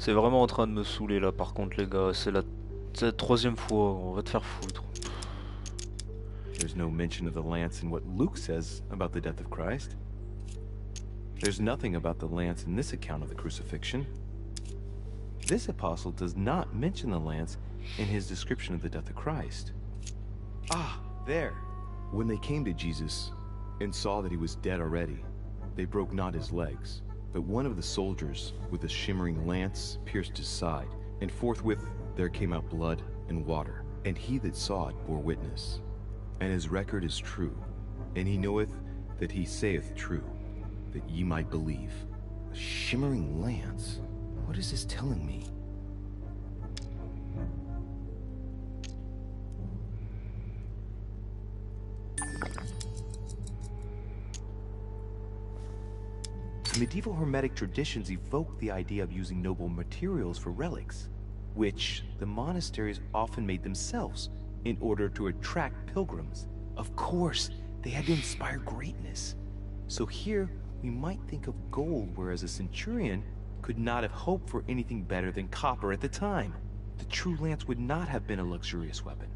C'est vraiment en train de me saouler là par contre les gars, c'est la troisième fois, on va te faire foutre. There's no mention of the lance in what Luke says about the death of Christ. There's nothing about the lance in this account of the crucifixion. This apostle does not mention the lance in his description of the death of Christ. Ah, there. When they came to Jesus and saw that he was dead already, they broke not his legs, but one of the soldiers with a shimmering lance pierced his side, and forthwith there came out blood and water. And he that saw it bore witness, and his record is true, and he knoweth that he saith true, that ye might believe. A shimmering lance? What is this telling me? Medieval Hermetic traditions evoke the idea of using noble materials for relics, which the monasteries often made themselves in order to attract pilgrims. Of course, they had to inspire greatness. So here, we might think of gold, whereas a centurion could not have hoped for anything better than copper at the time. The true lance would not have been a luxurious weapon.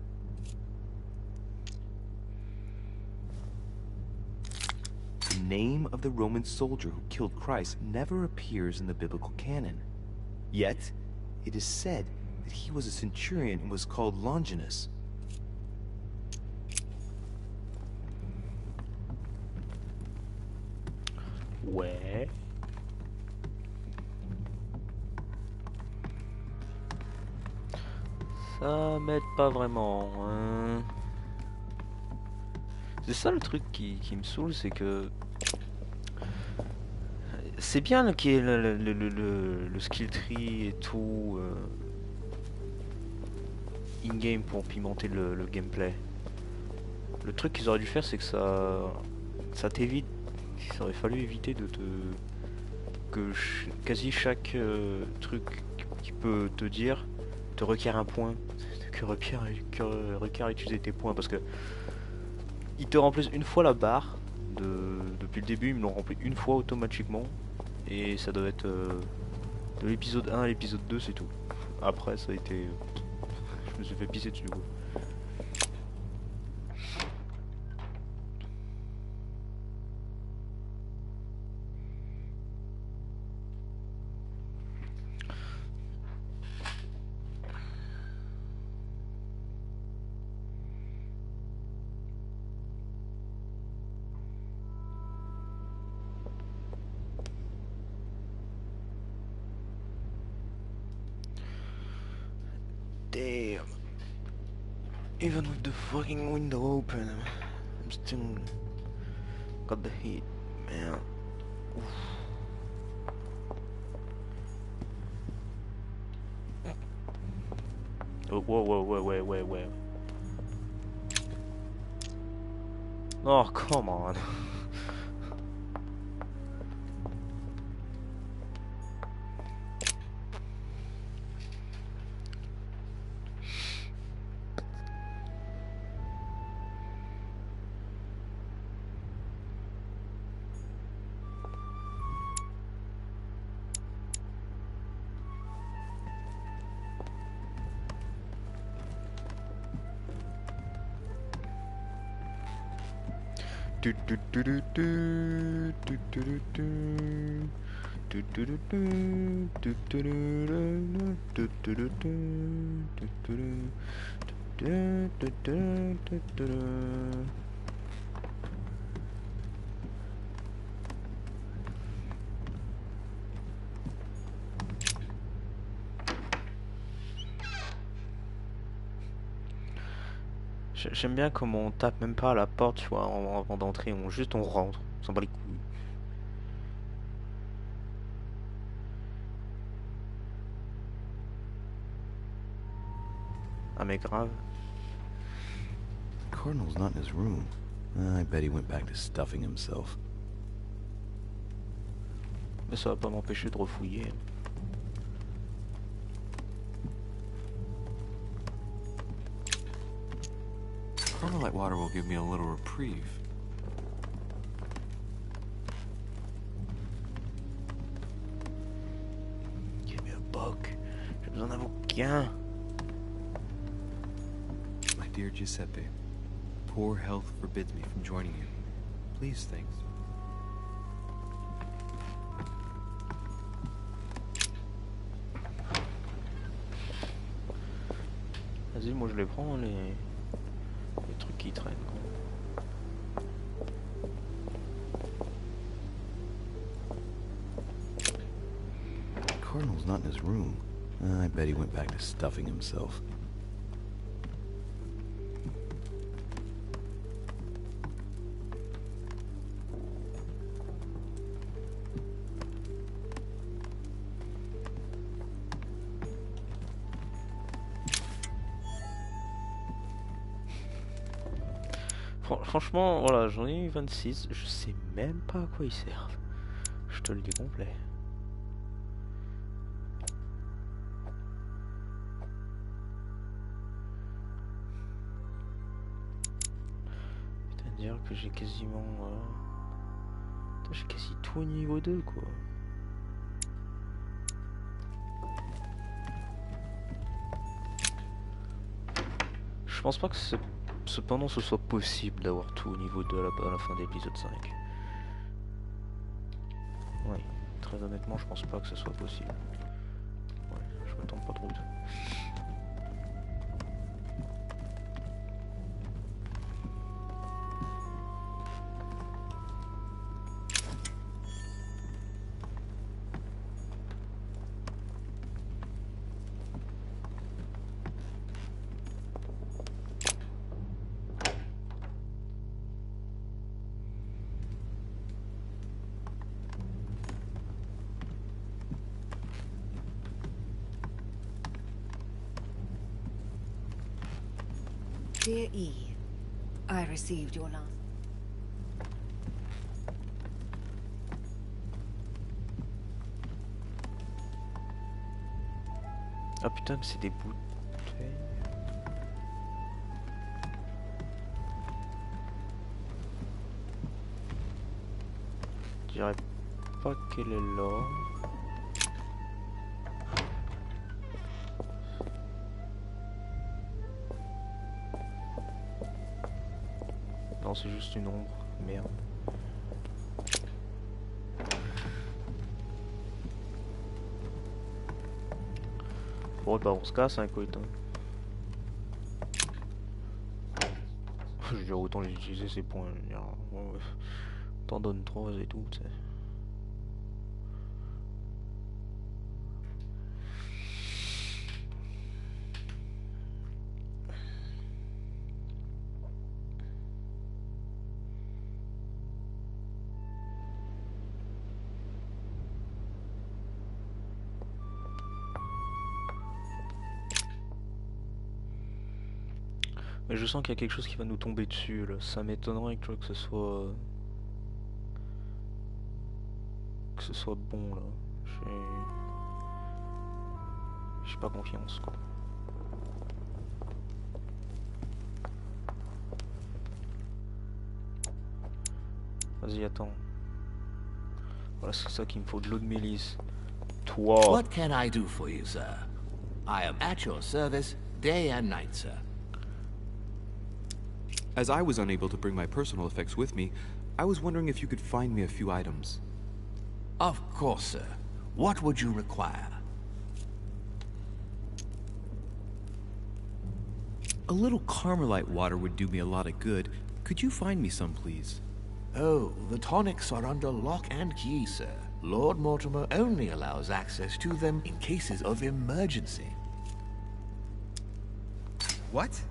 The name of the Roman soldier who killed Christ never appears in the biblical canon. Yet, it is said that he was a centurion and was called Longinus. Ouais. Ça m'aide pas vraiment, hein. C'est ça le truc qui me saoule, c'est que c'est bien qu'il y ait le skill tree et tout in-game pour pimenter le gameplay. Le truc qu'ils auraient dû faire, c'est que ça t'évite. Il aurait fallu éviter que quasi chaque truc qui peut te dire te requiert un point, que requiert utiliser tes points, parce que ils te remplissent une fois la barre depuis le début, ils me l'ont rempli une fois automatiquement, et ça doit être de l'épisode 1 à l'épisode 2, c'est tout. Après ça a été je me suis fait pisser dessus quoi. Damn. Even with the fucking window open, I'm still got the heat, man. Oof. Oh, whoa. Oh, come on. J'aime bien comment on tape même pas à la porte, tu vois, avant d'entrer, on rentre, on s'en bat les couilles. Ah mais grave. The Cardinal's not in his room. I bet he went back to stuffing himself. Mais ça va pas m'empêcher de refouiller. Carmelite water will give me a little reprieve. Give me a book. Vous en avez aucun. My dear Giuseppe, poor health forbids me from joining you. Please, thanks. Vas-y, moi je les prends, les trucs qui traînent. Cardinal's not in his room. I bet he went back to stuffing himself. Franchement, voilà, j'en ai eu 26, je sais même pas à quoi ils servent. Je te le dis complet. C'est-à-dire que j'ai quasiment... j'ai quasi tout au niveau 2, quoi. Je pense pas que cependant ce soit possible d'avoir tout au niveau 2 à la fin de l'épisode 5. Oui, très honnêtement je pense pas que ce soit possible. Ouais, je me tente pas trop. Dear E, I received your last... Ah putain, mais c'est des bouteilles. Je dirais pas qu'elle est là. Non, c'est juste une ombre. Merde. Bon, bah on se casse, hein, écoute. Je veux dire, autant les utiliser ces points. T'en donnes 3 et tout, tu sais. Mais je sens qu'il y a quelque chose qui va nous tomber dessus là. Ça m'étonnerait que ce soit... bon là. J'ai pas confiance quoi. Vas-y, attends. Voilà, c'est ça qu'il me faut, de l'eau de mélisse. Toi. What can I do for you, sir? I am at your service day and night, sir. As I was unable to bring my personal effects with me, I was wondering if you could find me a few items. Of course, sir. What would you require? A little Carmelite water would do me a lot of good. Could you find me some, please? Oh, the tonics are under lock and key, sir. Lord Mortimer only allows access to them in cases of emergency. What?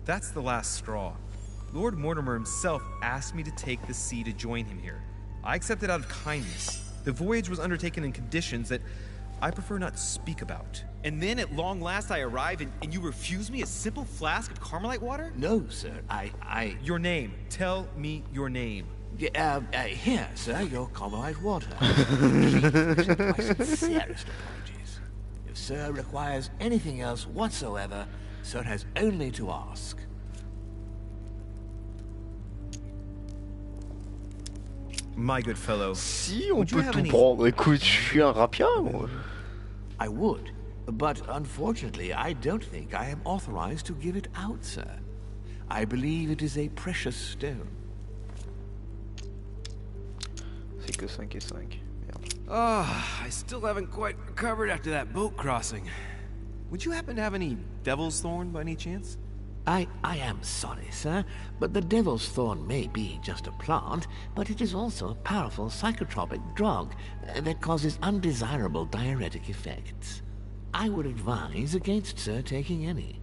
That's the last straw. Lord Mortimer himself asked me to take the sea to join him here. I accepted out of kindness. The voyage was undertaken in conditions that I prefer not speak about. And then at long last I arrive and you refuse me a simple flask of Carmelite water? No, sir. I... Your name. Tell me your name. Here, sir, your Carmelite water. Please accept my sincerest apologies. If sir requires anything else whatsoever, sir has only to ask. My good fellow. Si, on Would you peut have tout any- prendre. Écoute, je suis un rapien, moi. I would, But unfortunately, I don't think I am authorized to give it out, sir. I believe it is a precious stone. C'est que 5 et 5. Merde. I still haven't quite recovered after that boat crossing. Would you happen to have any devil's thorn by any chance? I am sorry, sir, but the devil's thorn may be just a plant, but it is also a powerful psychotropic drug that causes undesirable diuretic effects. I would advise against sir taking any.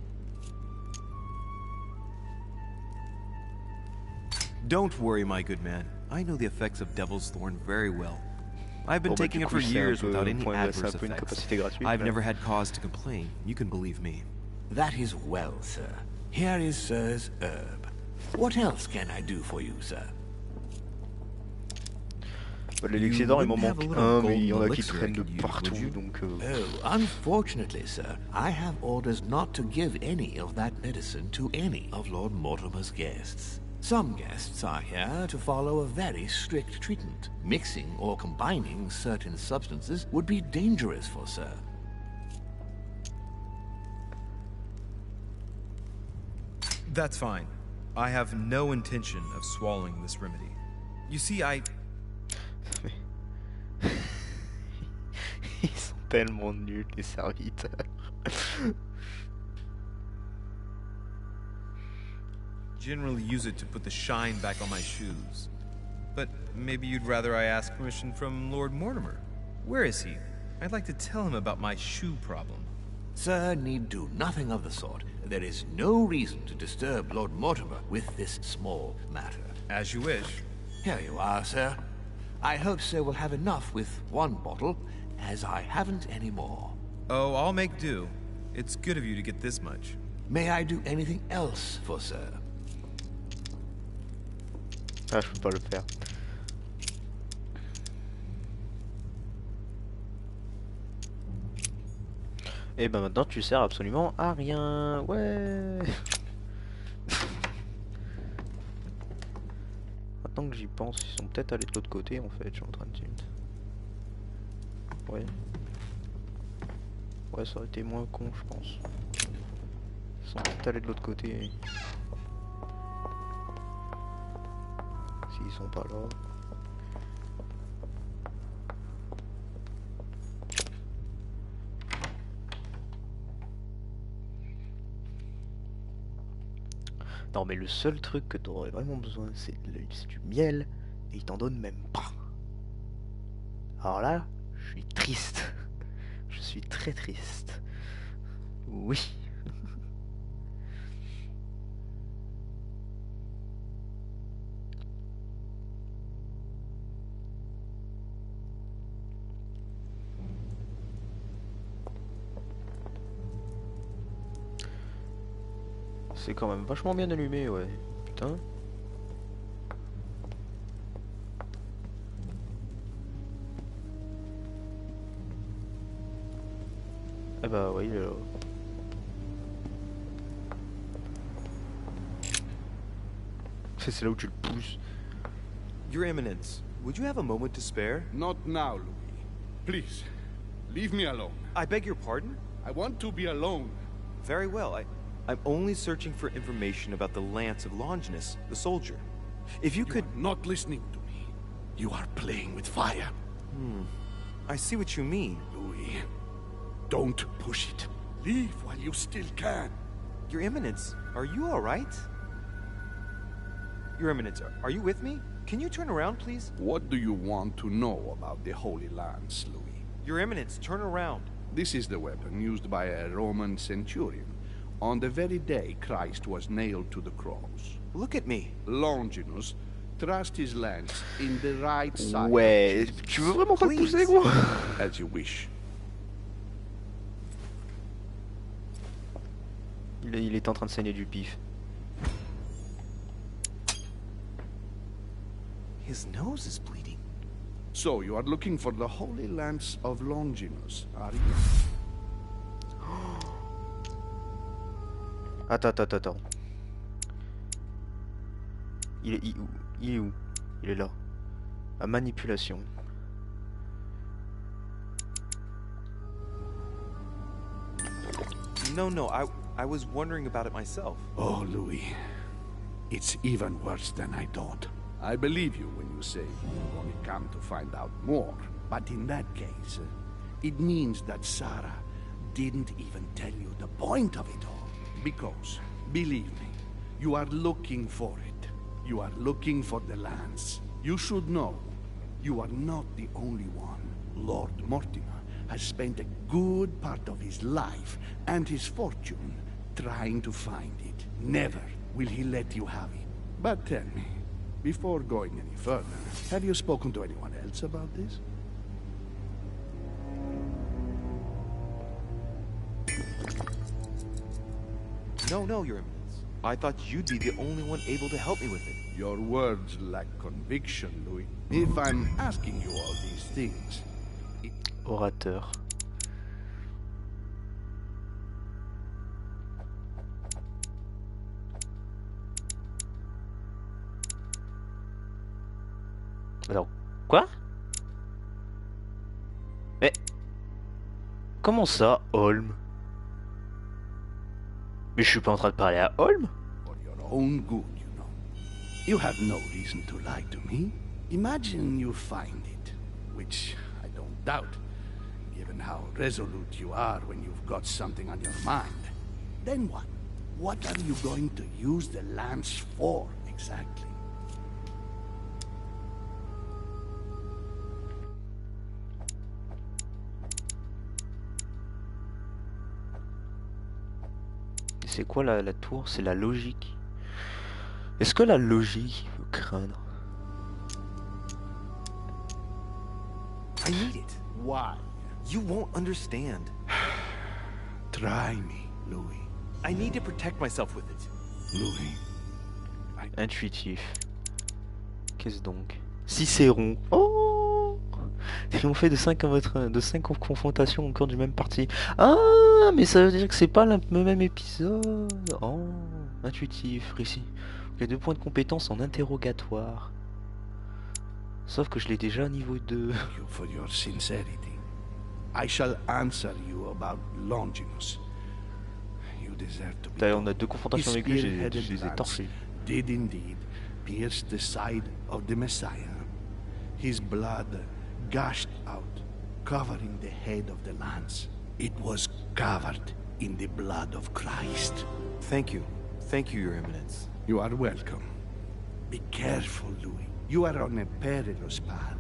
Don't worry, my good man. I know the effects of devil's thorn very well. I've been Bon, bah, taking du it coup, for c'est years un peu, without any c'est adverse un peu une effects. capacité gratuite. I've mais- never had cause to complain. You can believe me. That is well, sir. Here is sir's herb. What else can I do for you, sir? Bah, l'élixir d'or, il m'en wouldn't have manque a little un, mais il y en a golden qui elixir I traînent de could use, partout, would you? donc... Oh, unfortunately, sir, I have orders not to give any of that medicine to any of Lord Mortimer's guests. Some guests are here to follow a very strict treatment. Mixing or combining certain substances would be dangerous for sir. That's fine. I have no intention of swallowing this remedy. You see, Ils sont tellement nuls, les serviteurs. generally use it to put the shine back on my shoes. But maybe you'd rather I ask permission from Lord Mortimer. Where is he? I'd like to tell him about my shoe problem. Sir need do nothing of the sort. There is no reason to disturb Lord Mortimer with this small matter. As you wish. Here you are, sir. I hope sir will have enough with one bottle, as I haven't any more. Oh, I'll make do. It's good of you to get this much. May I do anything else for sir? Ah, je peux pas le faire. Et ben maintenant tu sers absolument à rien. Ouais. Maintenant que j'y pense, ils sont peut-être allés de l'autre côté en fait, je suis en train de dire. Ouais. Ouais, ça aurait été moins con, je pense. Ils sont peut-être allés de l'autre côté. S'ils sont pas là. Non mais le seul truc que t'aurais vraiment besoin c'est du miel et ils t'en donnent même pas. Alors là, je suis triste. Je suis très triste. Oui. C'est quand même vachement bien allumé, ouais. Putain. Ah bah oui, il est là. C'est là où tu le pousses. Your Eminence, would you have a moment to spare? Not now, Louis. Please, leave me alone. I beg your pardon? I want to be alone. Very well. I'm only searching for information about the Lance of Longinus, the soldier. If you could... are not listening to me. You are playing with fire. I see what you mean. Louis, don't push it. Leave while you still can. Your Eminence, are you all right? Your Eminence, are you with me? Can you turn around, please? What do you want to know about the Holy Lance, Louis? Your Eminence, turn around. This is the weapon used by a Roman centurion on the very day Christ was nailed to the cross. Look at me. Longinus thrust his lance in the right side. Ouais, tu veux vraiment pas le pousser, gros? As you wish. Il est en train de saigner du pif. His nose is bleeding. So, you are looking for the Holy Lance of Longinus, are you? Attends. Il est où? Il est là. La manipulation. No, I was wondering about it myself. Oh, Louis. It's even worse than I thought. I believe you when you say you've only come to find out more. But in that case, it means that Sarah didn't even tell you the point of it all. Because, believe me, you are looking for it. You are looking for the lance. You should know, you are not the only one. Lord Mortimer has spent a good part of his life and his fortune trying to find it. Never will he let you have it. But tell me, before going any further, have you spoken to anyone else about this? No, Your Eminence. I thought you'd be the only one able to help me with it. Your words lack conviction, Louis. If I'm asking you all these things, Orateur. Alors, quoi? Mais... Comment ça, Holm? Mais je suis pas en train de parler à Holm? for your own good, you know. You have no reason to lie to me. Imagine you find it, which I don't doubt, given how resolute you are when you've got something on your mind. Then what? What are you going to use the lance for, exactly? C'est quoi la tour? C'est la logique. Est-ce que la logique peut craindre? I need it. Why? You won't understand. Try me, Louis. I need to protect myself with it. Louis. Intuitif. Qu'est-ce donc? Cicéron. Oh! Triompher de 5 confrontations au cours du même parti. Ah, mais ça veut dire que c'est pas le même épisode. Oh, intuitif, récit. Il y a 2 points de compétence en interrogatoire. Sauf que je l'ai déjà niveau 2. Thank you for your sincerity. I shall answer you about Longinus. You deserve to be D'ailleurs, on a told. 2 confrontations His avec lui, je spear-headed les ai lance torchés. did indeed pierce the side of the Messiah. His blood gushed out, covering the head of the lance. It was covered in the blood of Christ. Thank you, Your Eminence. You are welcome. Be careful, Louis. You are on a perilous path.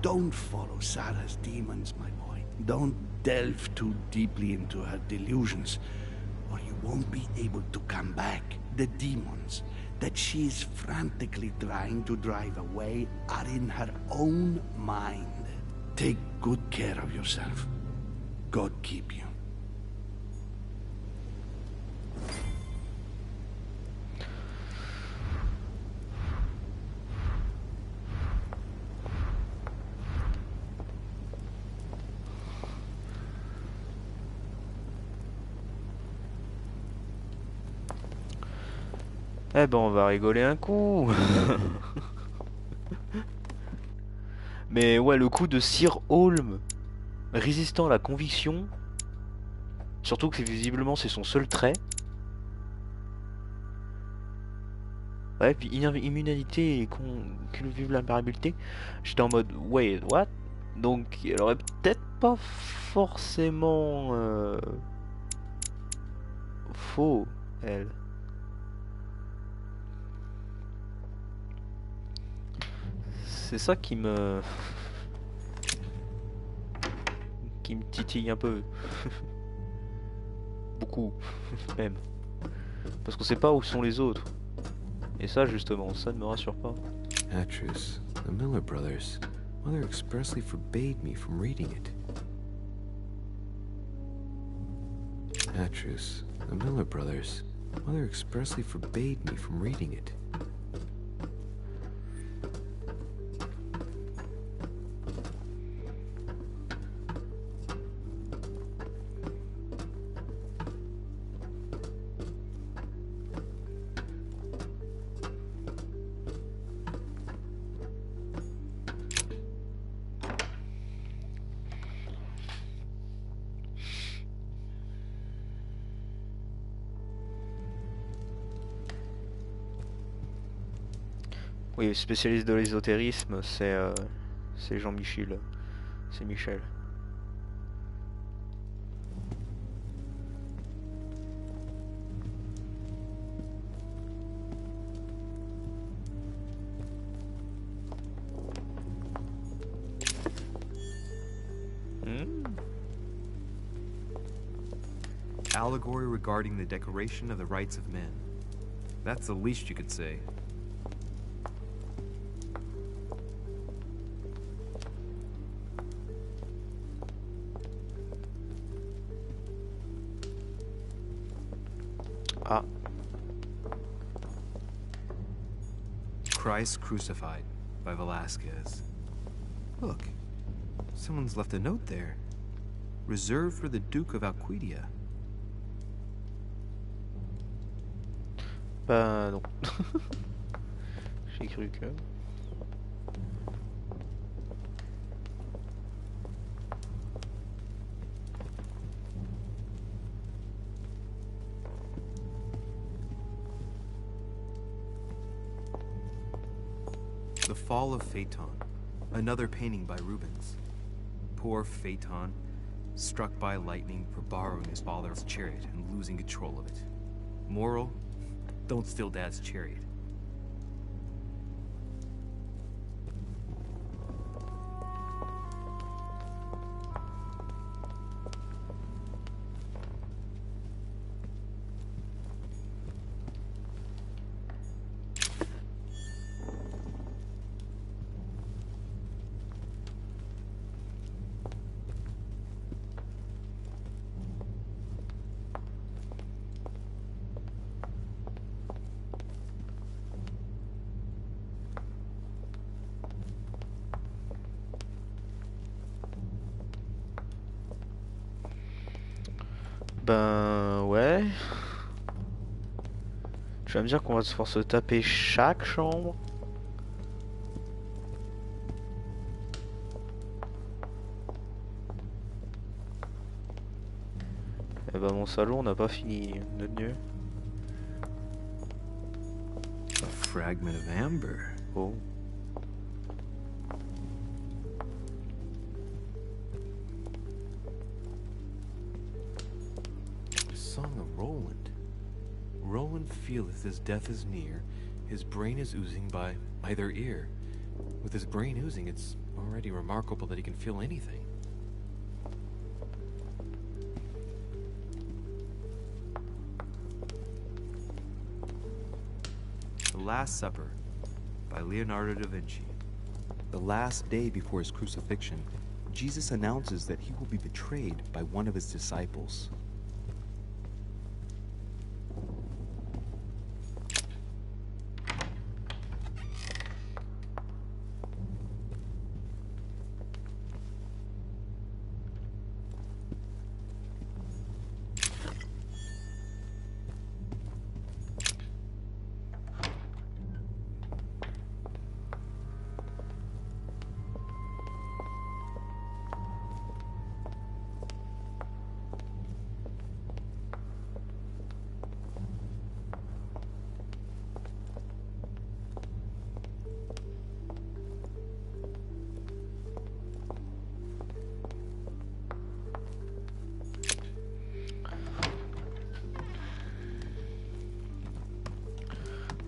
Don't follow Sarah's demons, my boy. Don't delve too deeply into her delusions, or you won't be able to come back. The demons that she is frantically trying to drive away are in her own mind. Take good care of yourself. God keep you. Eh ben, on va rigoler un coup. Mais ouais, le coup de Sir Holm, résistant à la conviction, surtout que visiblement c'est son seul trait. Ouais, puis immunité et cultive l'imparabilité. J'étais en mode, wait, what? Donc, elle aurait peut-être pas forcément faux, elle. C'est ça qui me titille un peu. Beaucoup même. Parce qu'on sait pas où sont les autres. Et ça justement, ça ne me rassure pas. Atrus, the Miller brothers. Mother expressly forbade me from reading it. Atrus, the Miller brothers. Mother expressly forbade me from reading it. Oui, spécialiste de l'ésotérisme, c'est Jean-Michel. C'est Michel. Allegory regarding the decoration of the rights of men. That's the least you could say. Ah. Christ Crucified by Velasquez. Look, someone's left a note there. Reserved for the Duke of Alquidia. Bah non. J'ai cru que... The Fall of Phaeton, another painting by Rubens. Poor Phaeton, struck by lightning for borrowing his father's chariot and losing control of it. Moral, don't steal Dad's chariot. Ben ouais. Tu vas me dire qu'on va devoir se taper chaque chambre. Eh ben mon salon on n'a pas fini notre mieux. A fragment of amber. Oh. Song of Roland. Roland feeleth his death is near, his brain is oozing by either ear. With his brain oozing, it's already remarkable that he can feel anything. The Last Supper by Leonardo da Vinci. The last day before his crucifixion, Jesus announces that he will be betrayed by one of his disciples.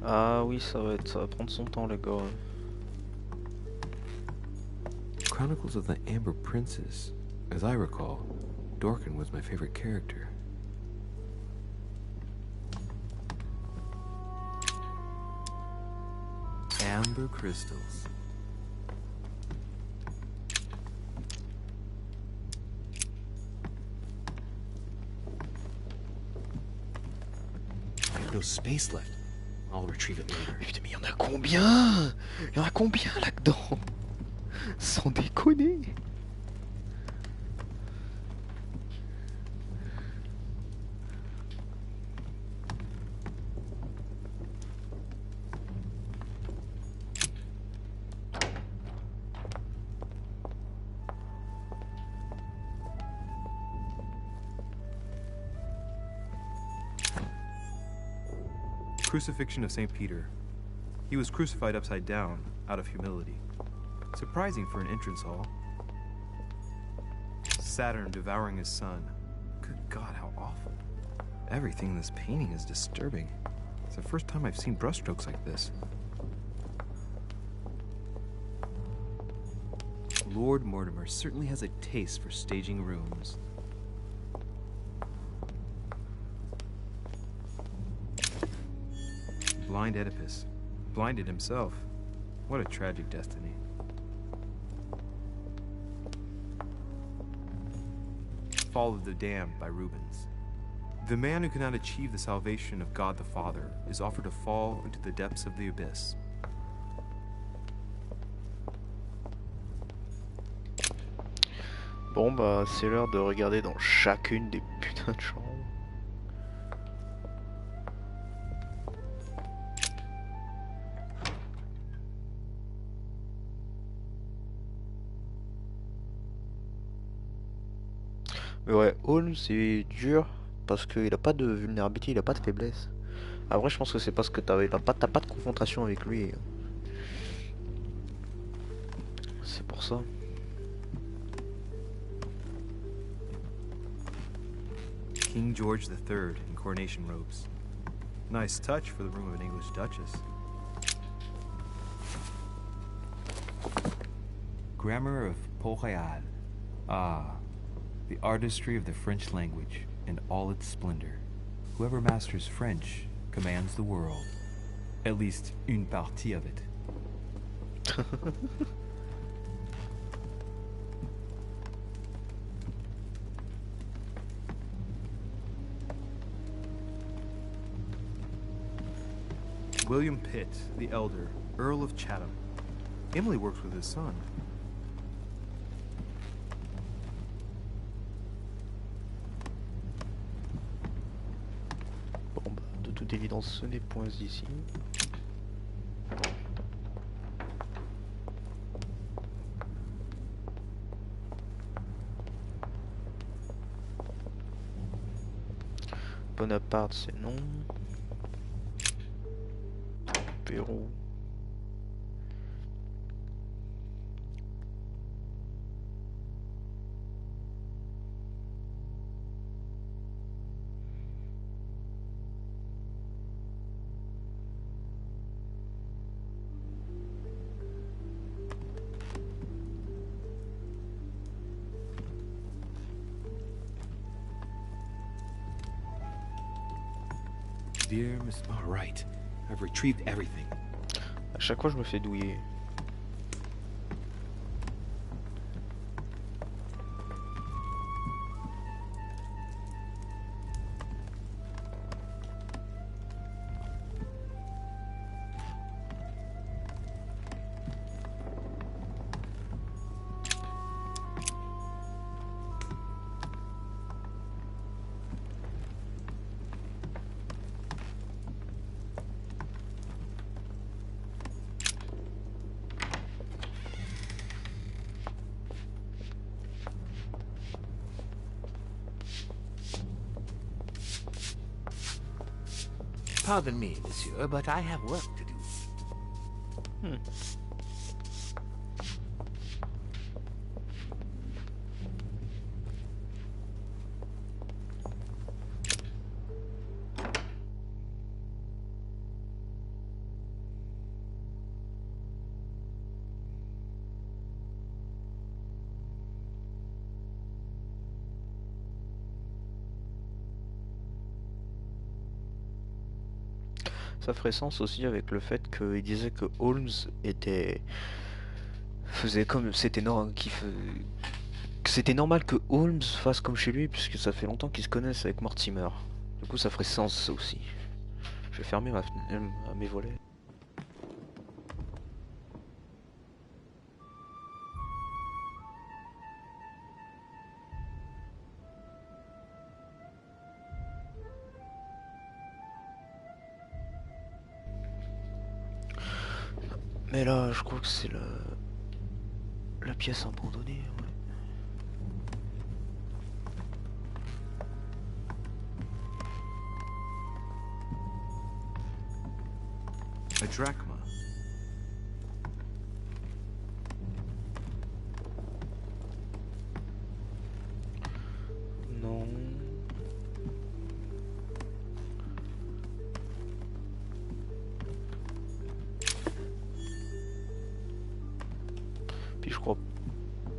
Ah oui, ça va prendre son temps les gars. Chronicles of the Amber Princess. As I recall, Dorkin was my favorite character. Amber crystals. I have no space left. I'll retrieve it later. Putain mais y'en a combien? Y'en a combien là-dedans? Sans déconner. Crucifixion of St. Peter. He was crucified upside down, out of humility. Surprising for an entrance hall. Saturn devouring his son. Good God, how awful. Everything in this painting is disturbing. It's the first time I've seen brushstrokes like this. Lord Mortimer certainly has a taste for staging rooms. Blind Oedipus. Blinded himself. What a tragic destiny. Fall of the Damned by Rubens. The man who cannot achieve the salvation of God the Father is offered to fall into the depths of the abyss. Bon bah c'est l'heure de regarder dans chacune des putains de chambres. Mais ouais, Holmes c'est dur parce qu'il a pas de vulnérabilité, il a pas de faiblesse. Après je pense que c'est parce que t'as pas de confrontation avec lui. C'est pour ça. King George III in coronation robes. Nice touch for the room of an English duchess. Grammar of Pont-Royal. Ah, the artistry of the French language in all its splendor. Whoever masters French commands the world. At least une partie of it. William Pitt, the elder, Earl of Chatham. Emily works with his son. Bon bah de toute évidence ce n'est point ici. Bonaparte c'est non. Pérou. Dear Miss... All right. I've retrieved everything. À chaque fois je me fais douiller. Pardon me, monsieur, but I have work to do. Ça ferait sens aussi avec le fait qu'il disait que Holmes faisait comme c'était normal que c'était normal que Holmes fasse comme chez lui puisque ça fait longtemps qu'ils se connaissent avec Mortimer. Du coup ça ferait sens ça aussi. Je vais fermer mes volets. Mais là, je crois que c'est la pièce abandonnée. A drachma.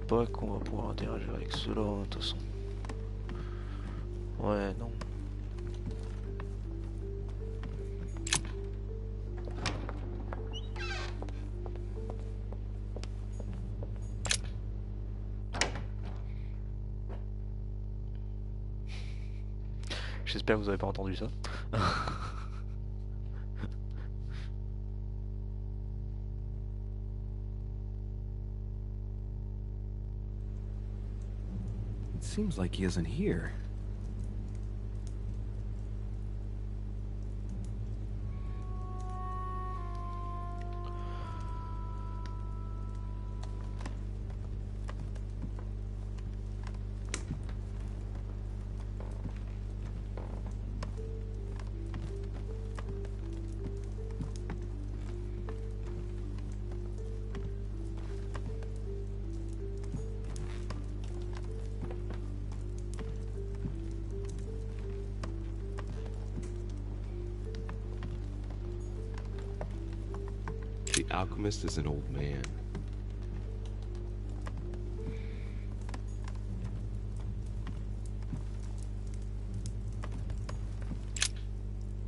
pas qu'on va pouvoir interagir avec ceux-là, de toute façon. Ouais, non. J'espère que vous avez pas entendu ça. It seems like he isn't here. The alchemist is an old man.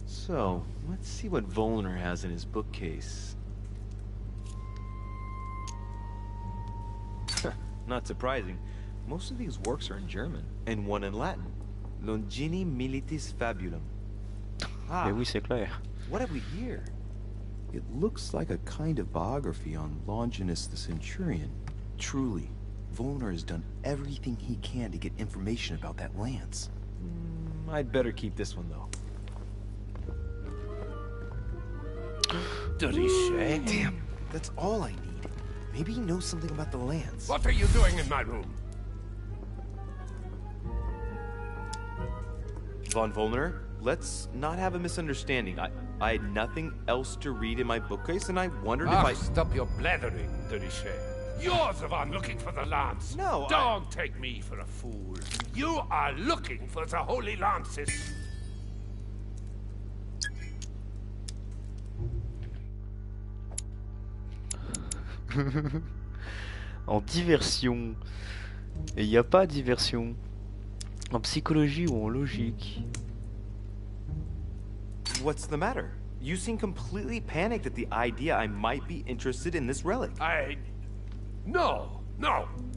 So, let's see what Volner has in his bookcase. Not surprising. Most of these works are in German, and one in Latin. Longini militis fabulum. Mais oui, c'est clair. What have we here? It looks like a kind of biography on Longinus the Centurion. Truly, Volner has done everything he can to get information about that lance. I'd better keep this one, though. Damn, that's all I need. Maybe he knows something about the lance. What are you doing in my room? Von Volner, let's not have a misunderstanding. I had nothing else to read in my bookcase, and I wondered if I... Stop your blathering, Nuage. You're the one looking for the lance. No, Don't take me for a fool. You are looking for the holy lances. En diversion. Et il n'y a pas diversion. En psychologie ou en logique. What's the matter? You seem completely panicked at the idea I might be interested in this relic. No,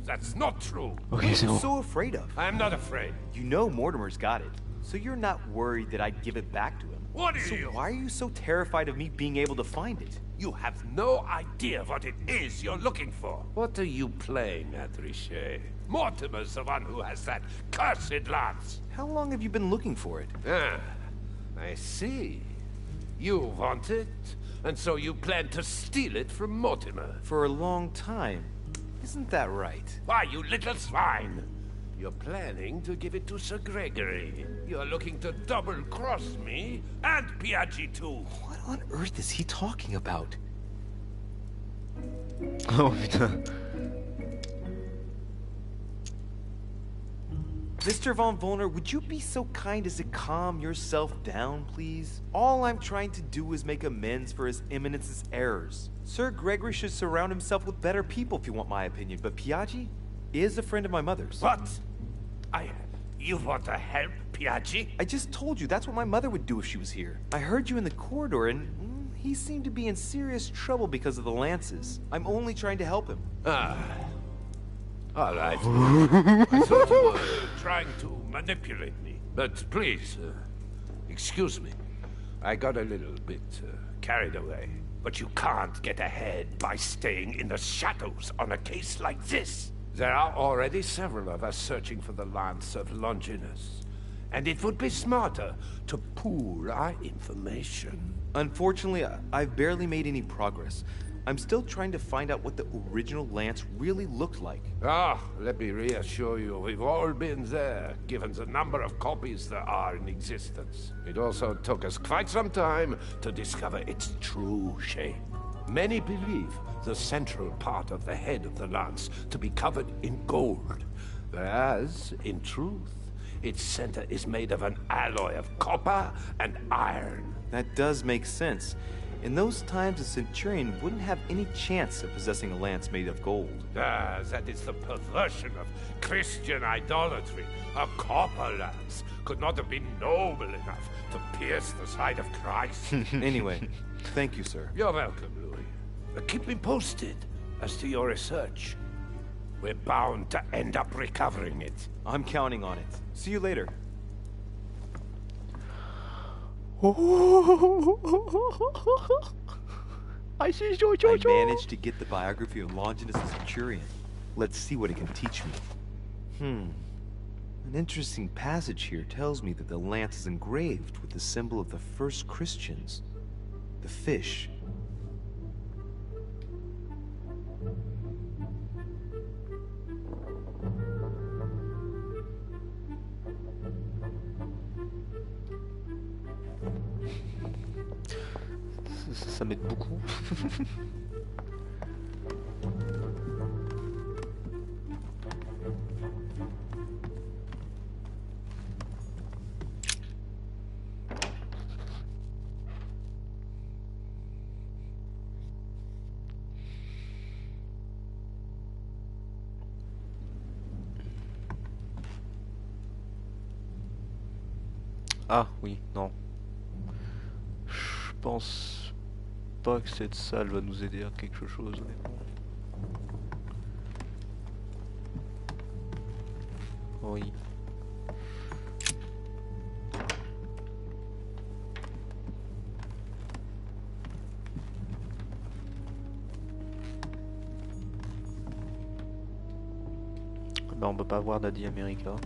that's not true. What are you so afraid of? I'm not afraid. You know Mortimer's got it, so you're not worried that I'd give it back to him. What are So you? why are you so terrified of me being able to find it? You have no idea what it is you're looking for. What are you playing at, Riche? Mortimer's the one who has that cursed lance. How long have you been looking for it? Ah, I see. You want it, and so you plan to steal it from Mortimer. For a long time. Isn't that right? Why, you little swine! You're planning to give it to Sir Gregory. You're looking to double-cross me, and Piaggi too. What on earth is he talking about? Oh putain. Mr. Von Volner, would you be so kind as to calm yourself down, please? All I'm trying to do is make amends for His Eminence's errors. Sir Gregory should surround himself with better people, if you want my opinion, but Piaggi is a friend of my mother's. What? You want to help Piaggi? I just told you that's what my mother would do if she was here. I heard you in the corridor, and he seemed to be in serious trouble because of the lances. I'm only trying to help him. All right. I thought you were trying to manipulate me. But please, excuse me. I got a little bit carried away. But you can't get ahead by staying in the shadows on a case like this. There are already several of us searching for the lance of Longinus. And it would be smarter to pool our information. Unfortunately, I've barely made any progress. I'm still trying to find out what the original lance really looked like. Let me reassure you, we've all been there, given the number of copies there are in existence. It also took us quite some time to discover its true shape. Many believe the central part of the head of the lance to be covered in gold, whereas, in truth, its center is made of an alloy of copper and iron. That does make sense. In those times, a centurion wouldn't have any chance of possessing a lance made of gold. Ah, that is the perversion of Christian idolatry. A copper lance could not have been noble enough to pierce the side of Christ. Anyway, thank you, sir. You're welcome, Louis. Keep me posted as to your research. We're bound to end up recovering it. I'm counting on it. See you later. I see I managed to get the biography of Longinus the Centurion. Let's see what it can teach me. An interesting passage here tells me that the lance is engraved with the symbol of the first Christians, the fish. Ça m'aide beaucoup. Ah oui, non. Je pense pas que cette salle va nous aider à quelque chose, honnêtement. Oui. Ben on peut pas voir Daddy America.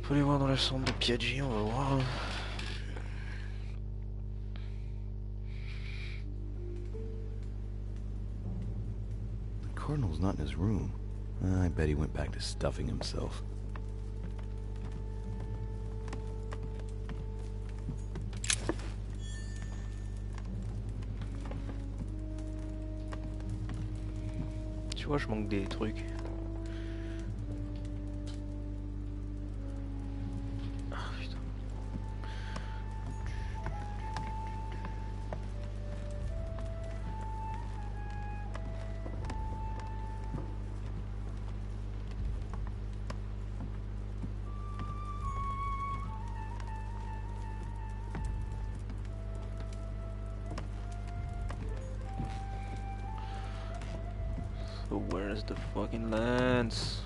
Faut aller voir dans la chambre de Piaggi, on va voir. The Cardinal's not in his room. I bet he went back to stuffing himself. Tu vois, je manque des trucs. So where's the fucking lance?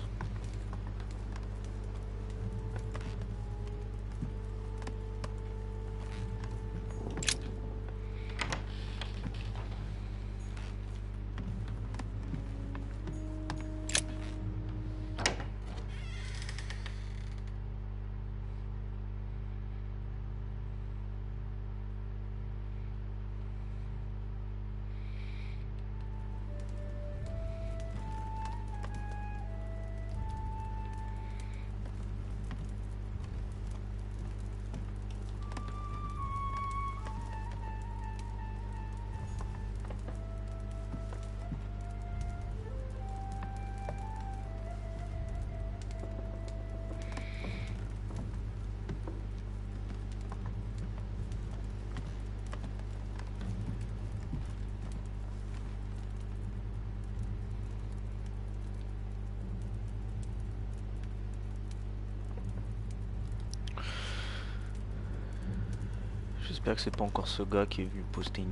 J'espère que c'est pas encore ce gars qui est venu poster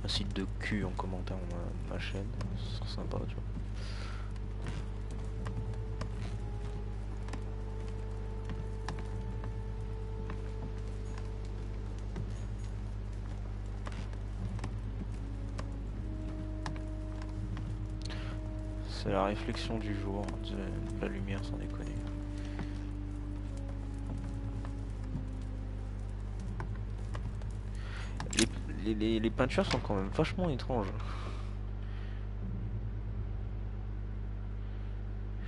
un site de cul en commentaire ma chaîne. Ce serait sympa, tu vois. C'est la réflexion du jour, de la lumière sans déconner. Les peintures sont quand même vachement étranges.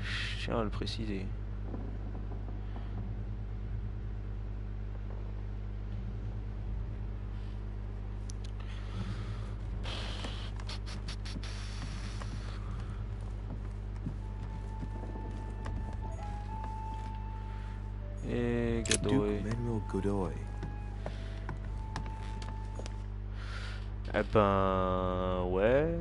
Je tiens à le préciser. Et Godoy. Duke Manuel Godoy. Eh ben... Ouais...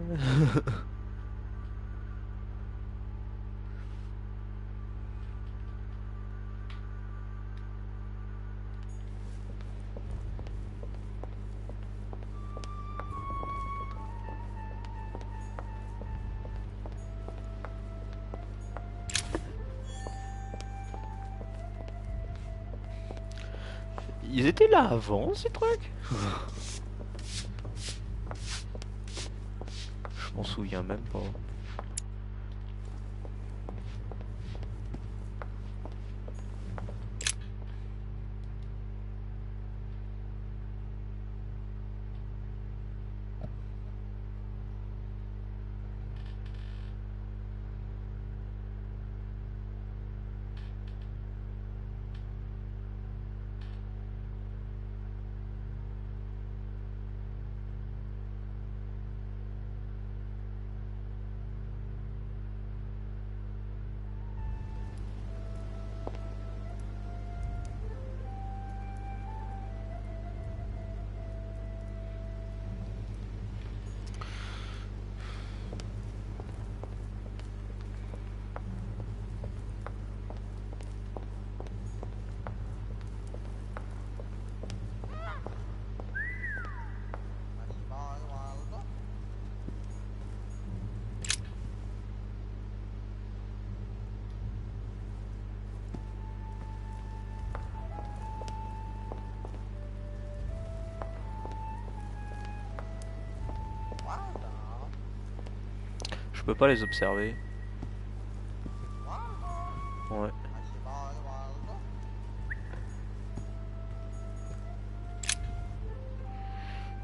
Ils étaient là avant, ces trucs? Je m'en souviens même pas. Je peux pas les observer. Ouais.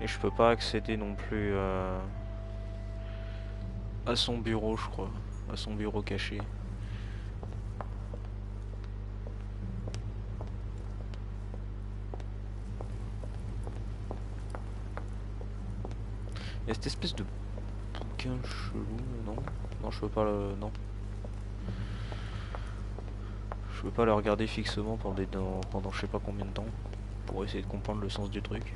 Et je peux pas accéder non plus à son bureau, je crois. À son bureau caché. Il y a cette espèce de bouquin chelou, non? Non, je peux pas le... Non. Je peux pas le regarder fixement pendant je sais pas combien de temps. Pour essayer de comprendre le sens du truc.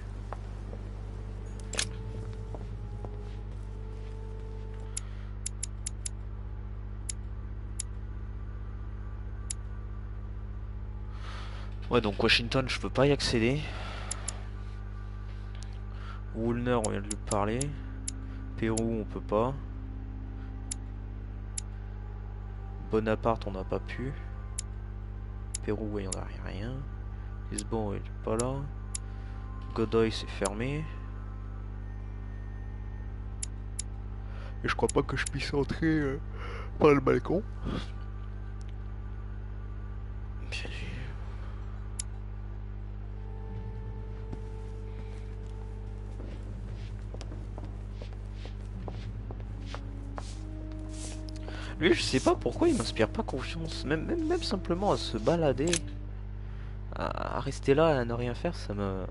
Ouais, donc Washington, je peux pas y accéder. Woolner, on vient de lui parler. Pérou, on peut pas. Bonaparte, on n'a pas pu. Pérou, ouais, on a rien. Lisbonne, il est pas là. Godoy, c'est fermé. Et je crois pas que je puisse entrer par le balcon. Bien sûr. Lui, je sais pas pourquoi il m'inspire pas confiance. Même simplement à se balader, à rester là, à ne rien faire, ça ne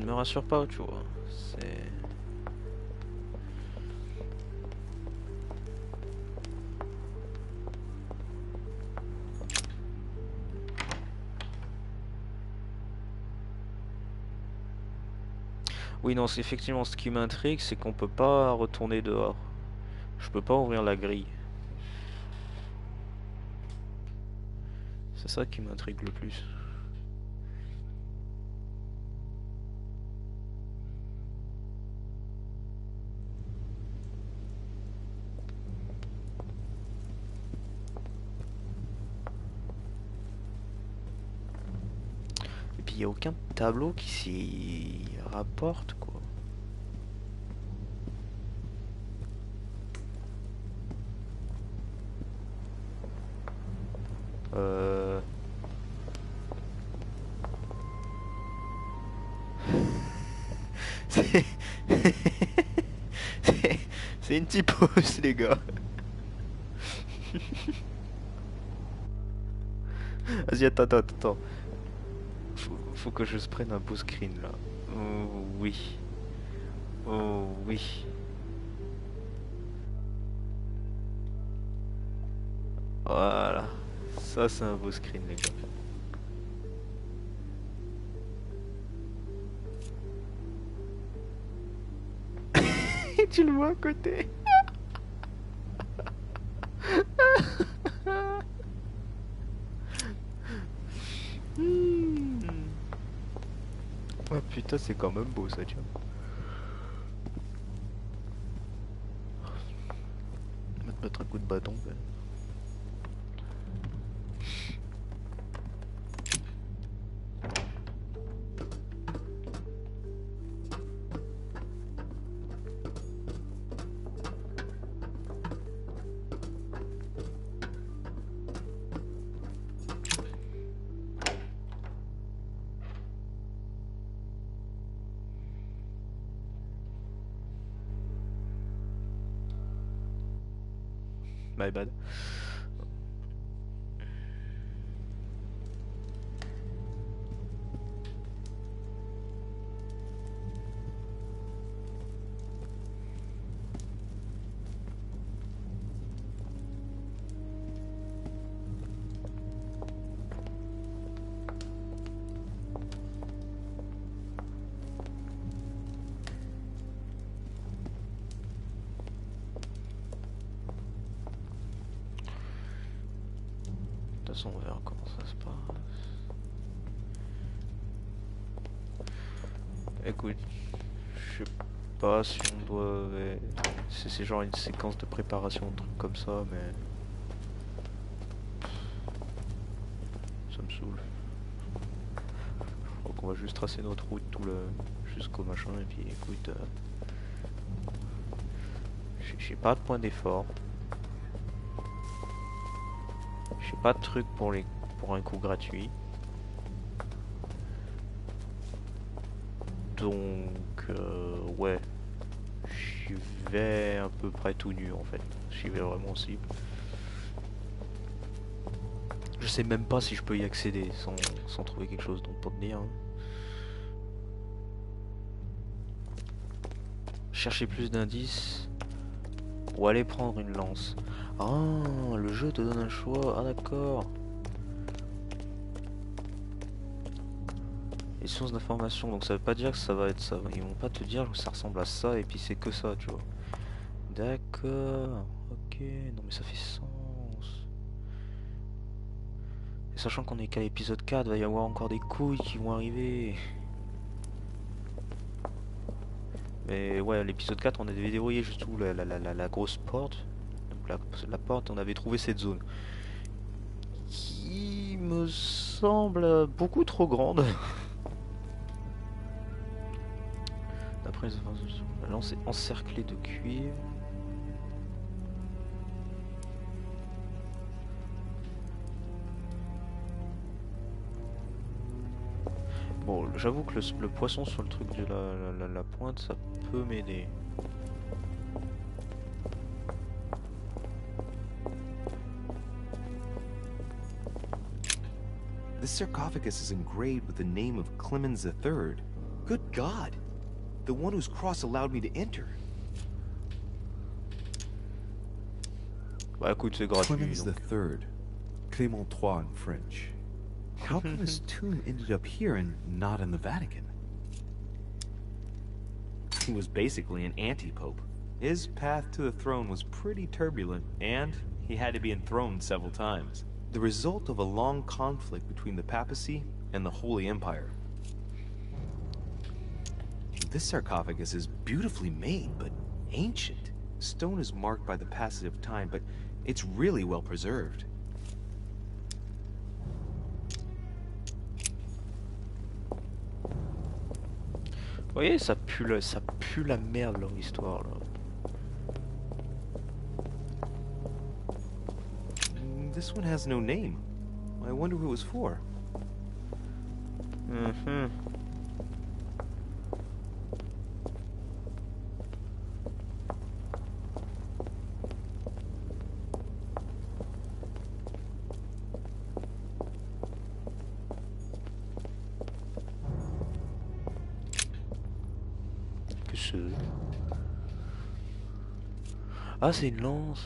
me rassure pas, tu vois. C'est... Oui, non, c'est effectivement ce qui m'intrigue, c'est qu'on peut pas retourner dehors. Je peux pas ouvrir la grille. C'est ça qui m'intrigue le plus. Et puis il n'y a aucun tableau qui s'y rapporte, quoi. C'est c'est une typose, les gars. Vas-y, attends. Faut que je se prenne un beau screen là. Oh oui. Oh oui. Voilà. Ça, c'est un beau screen, les gars. Et tu le vois à côté. Oh putain, c'est quand même beau ça, tiens. On va te mettre un coup de bâton. Ben. My bad. De toute façon, on verra comment ça se passe. Écoute, je sais pas si on doit... C'est genre une séquence de préparation, un truc comme ça, mais... Ça me saoule. Je crois qu'on va juste tracer notre route tout le... jusqu'au machin, et puis écoute... J'ai pas de point d'effort. J'ai pas de truc pour un coup gratuit. Donc ouais, j'y vais à peu près tout nu en fait. J'y vais vraiment en cible. Je sais même pas si je peux y accéder sans trouver quelque chose, donc pour te dire. Hein. Chercher plus d'indices ou aller prendre une lance. Ah, le jeu te donne un choix. Ah d'accord. Les sources d'informations, donc ça veut pas dire que ça va être ça. Ils vont pas te dire que ça ressemble à ça et puis c'est que ça, tu vois. D'accord. Ok. Non mais ça fait sens. Et sachant qu'on est qu'à l'épisode 4, va y avoir encore des couilles qui vont arriver. Mais ouais, l'épisode 4, on avait déverrouillé juste où la grosse porte. Donc la porte, on avait trouvé cette zone. Qui me semble beaucoup trop grande. D'après les informations, la lance est encerclée de cuivre. Bon, j'avoue que le poisson sur le truc de la pointe, ça peut m'aider. This sarcophagus is engraved with the name of Clemens III. Good God! The one whose cross allowed me to enter. Bah écoute, c'est gratuit. Clemens Donc. III. Clément III in French. How come his tomb ended up here and not in the Vatican? He was basically an anti-pope. His path to the throne was pretty turbulent, and he had to be enthroned several times. The result of a long conflict between the papacy and the Holy Empire. This sarcophagus is beautifully made, but ancient. Stone is marked by the passage of time, but it's really well preserved. Vous voyez, ça pue la merde leur histoire là. This one has no name. I wonder who it was for. Ah, c'est une lance.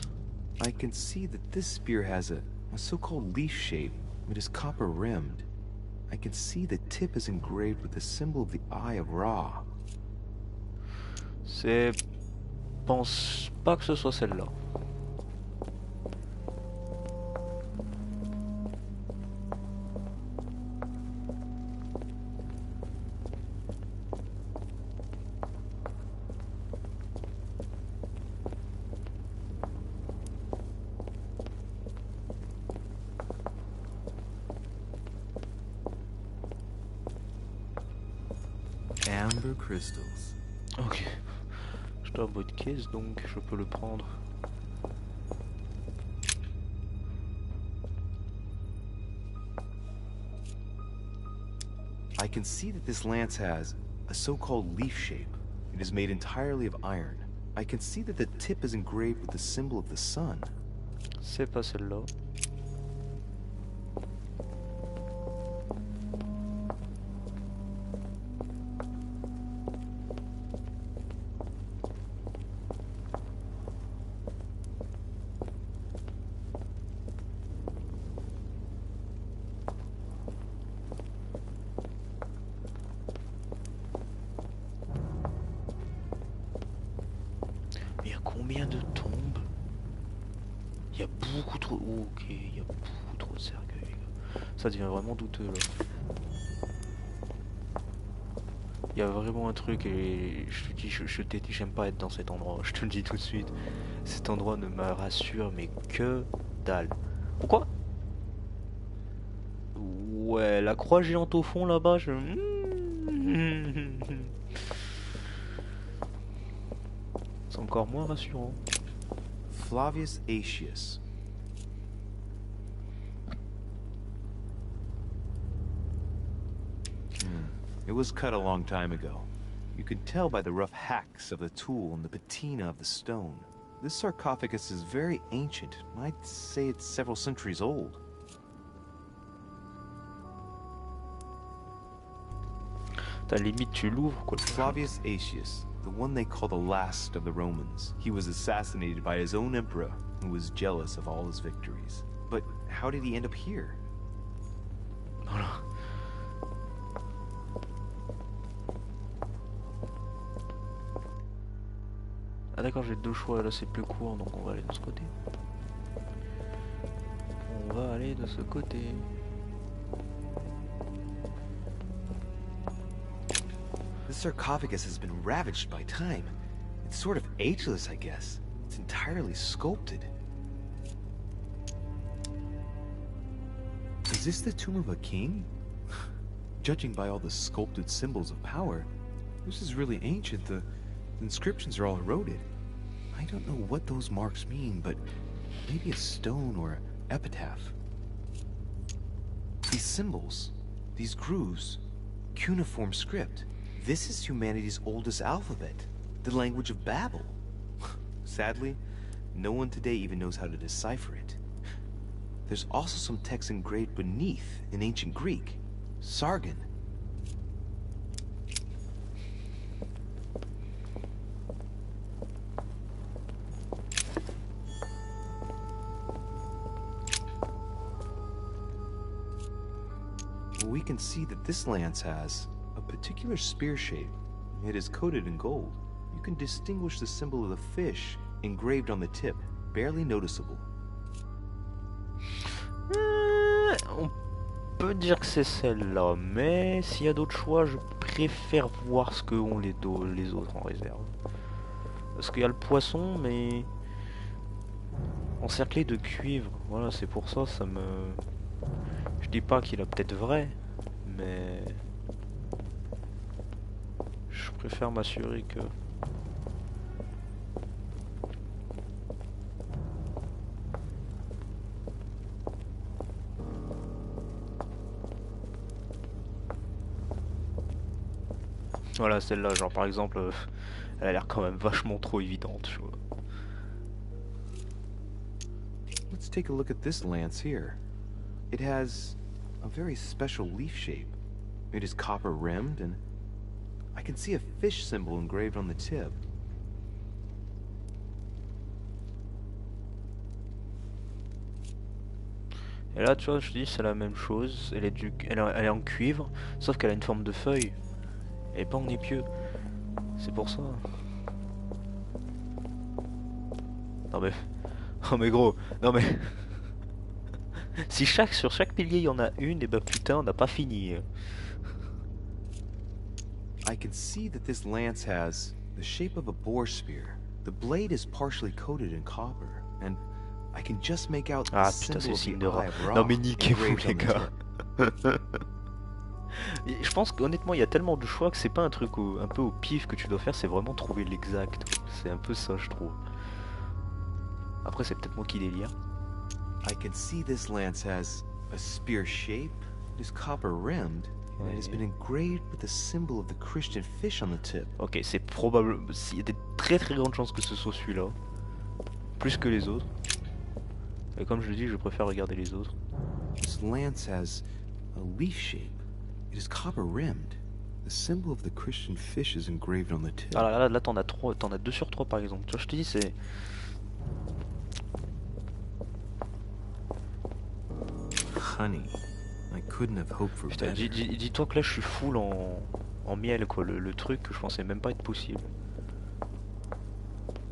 I can see that this spear has a A so-called leaf shape. It is copper-rimmed. I can see the tip is engraved with the symbol of the Eye of Ra. Pense pas que ce soit celle-là. Amber crystals. Ok. Je dois avoir de caisse donc je peux le prendre. I can see that this lance has a so-called leaf shape. It is made entirely of iron. I can see that the tip is engraved with the symbol of the sun. C'est pas celle-là. Mais il y a combien de tombes? Il y a beaucoup trop... Oh, ok, il y a beaucoup trop de cercueils. Là. Ça devient vraiment douteux là. Il y a vraiment un truc et je te dis, je t'ai dit, j'aime pas être dans cet endroit. Je te le dis tout de suite. Cet endroit ne me rassure mais que dalle. Pourquoi? Ouais, la croix géante au fond là-bas, je... C'est encore moins rassurant. Flavius Aetius. It was cut a long time ago. You can tell by the rough hacks of the tool and the patina of the stone. This sarcophagus is very ancient. I'd say it's several centuries old. T'as limite tu l'ouvres quoi. Flavius Aetius, the one they call the last of the Romans. He was assassinated by his own emperor, who was jealous of all his victories. But how did he end up here? Voilà. Ah d'accord, j'ai deux choix, là c'est plus court, donc on va aller de ce côté. On va aller de ce côté. This sarcophagus has been ravaged by time. It's sort of ageless, I guess. It's entirely sculpted. Is this the tomb of a king? Judging by all the sculpted symbols of power, this is really ancient. The inscriptions are all eroded. I don't know what those marks mean, but maybe a stone or an epitaph. These symbols, these grooves, cuneiform script. This is humanity's oldest alphabet, the language of Babel. Sadly, no one today even knows how to decipher it. There's also some text engraved beneath in ancient Greek, Sargon. We can see that this lance has a particular spear shape. It is coated in gold. You can distinguish the symbol of the fish engraved on the tip, barely noticeable. On peut dire que c'est celle-là, mais s'il y a d'autres choix, je préfère voir ce que ont les autres en réserve. Parce qu'il y a le poisson, mais encerclé de cuivre. Voilà, c'est pour ça, ça me... Je dis pas qu'il a peut-être vrai, mais... Je préfère m'assurer que... Voilà, celle-là, genre par exemple, elle a l'air quand même vachement trop évidente, je vois. Let's take a look at this lance here. It has a very special leaf shape. It is copper rimmed, and I can see a fish symbol engraved on the tip. Et là, tu vois, je te dis, c'est la même chose. Elle est en cuivre, sauf qu'elle a une forme de feuille. Elle est pas en épieu. C'est pour ça. Non mais... Oh mais gros, non mais... Si sur chaque pilier il y en a une, et bah putain, on n'a pas fini. I can see that this lance has the shape of a boar spear. The blade is partially coated in copper, and I can just make out the Ah putain, c'est symbol le of signe de the Eye rat. of Ra Non mais niquez-vous engraved les on the gars. tip. Et je pense qu'honnêtement, il y a tellement de choix que c'est pas un truc un peu au pif que tu dois faire, c'est vraiment trouver l'exact. C'est un peu ça, je trouve. Après, c'est peut-être moi qui délire. I can see this lance has a spear shape, it is copper rimmed, and it has been engraved with the symbol of the Christian fish on the tip. Ok, c'est probable. Il y a des très grandes chances que ce soit celui-là. Plus que les autres. Et comme je le dis, je préfère regarder les autres. This lance has a leaf shape. It is copper rimmed. The symbol of the Christian fish is engraved on the tip. Ah là t'en as 2 sur 3 par exemple. Tu vois, je te dis, c'est... Honey, I couldn't have hoped for Putain, better. dis-toi que là je suis full en miel quoi, le truc que je pensais même pas être possible.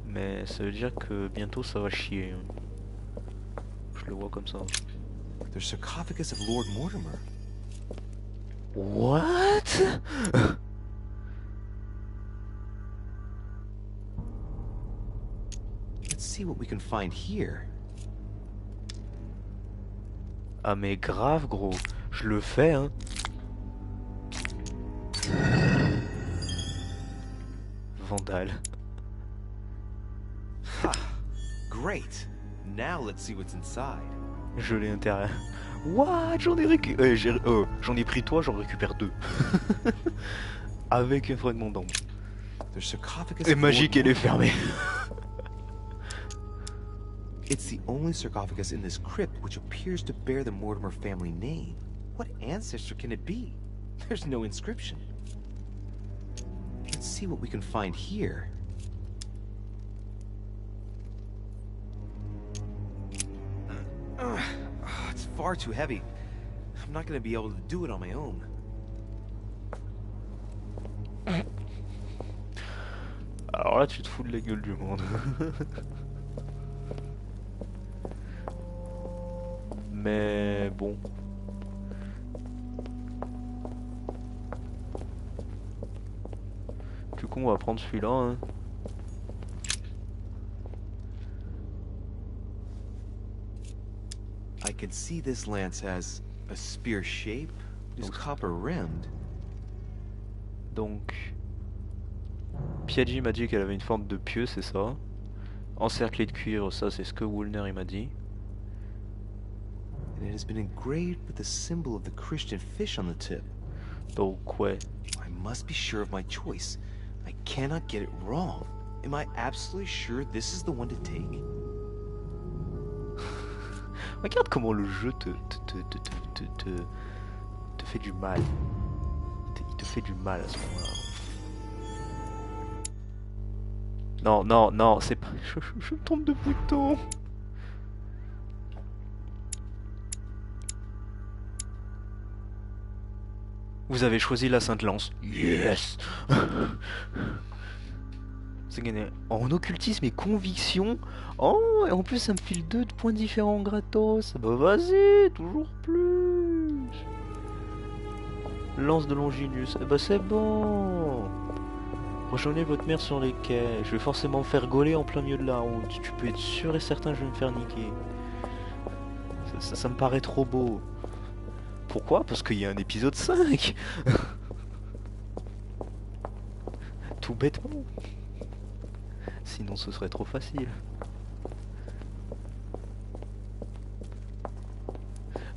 Mais ça veut dire que bientôt ça va chier. Je le vois comme ça. The sarcophagus of Lord Mortimer. What? Let's see what we can find here. Ah mais grave gros, je le fais hein. Vandale. Ha! Great. Now let's see what's inside. Je l'ai intérêt. What? J'en ai j'en ai pris 3, j'en récupère 2. Avec un fragment d'ombre. The sarcophagus Et of magique, Lord elle est fermée. It's the only sarcophagus in this crypt which appears to bear the Mortimer family name. What ancestor can it be? There's no inscription. Let's see what we can find here. It's far too heavy. I'm not going to be able to do it on my own. Alors là, tu te fous de la gueule du monde. Mais bon. Du coup, on va prendre celui-là. Hein. I can see this lance has a spear shape, is copper rimmed. Donc, Piaggi m'a dit qu'elle avait une forme de pieu, c'est ça. Encerclé de cuivre, ça c'est ce que Woolner il m'a dit. And it has been engraved with the symbol of the Christian fish on the tip. Donc ouais. I must be sure of my choice. I cannot get it wrong. Am I absolutely sure this is the one to take? Regarde comment le jeu te fait du mal. Il te fait du mal à ce moment-là. Non, non, non, c'est pas... Je me trompe de bouton. Vous avez choisi la Sainte Lance. Yes. C'est gagné. En occultisme et conviction. Oh, et en plus ça me file 2 points différents gratos. Bah vas-y, toujours plus. Lance de Longinus. Eh bah c'est bon. Rejoignez votre mère sur les quais. Je vais forcément me faire gauler en plein milieu de la route. Tu peux être sûr et certain que je vais me faire niquer. Ça me paraît trop beau. Pourquoi? Parce qu'il y a un épisode 5. Tout bêtement. Sinon ce serait trop facile.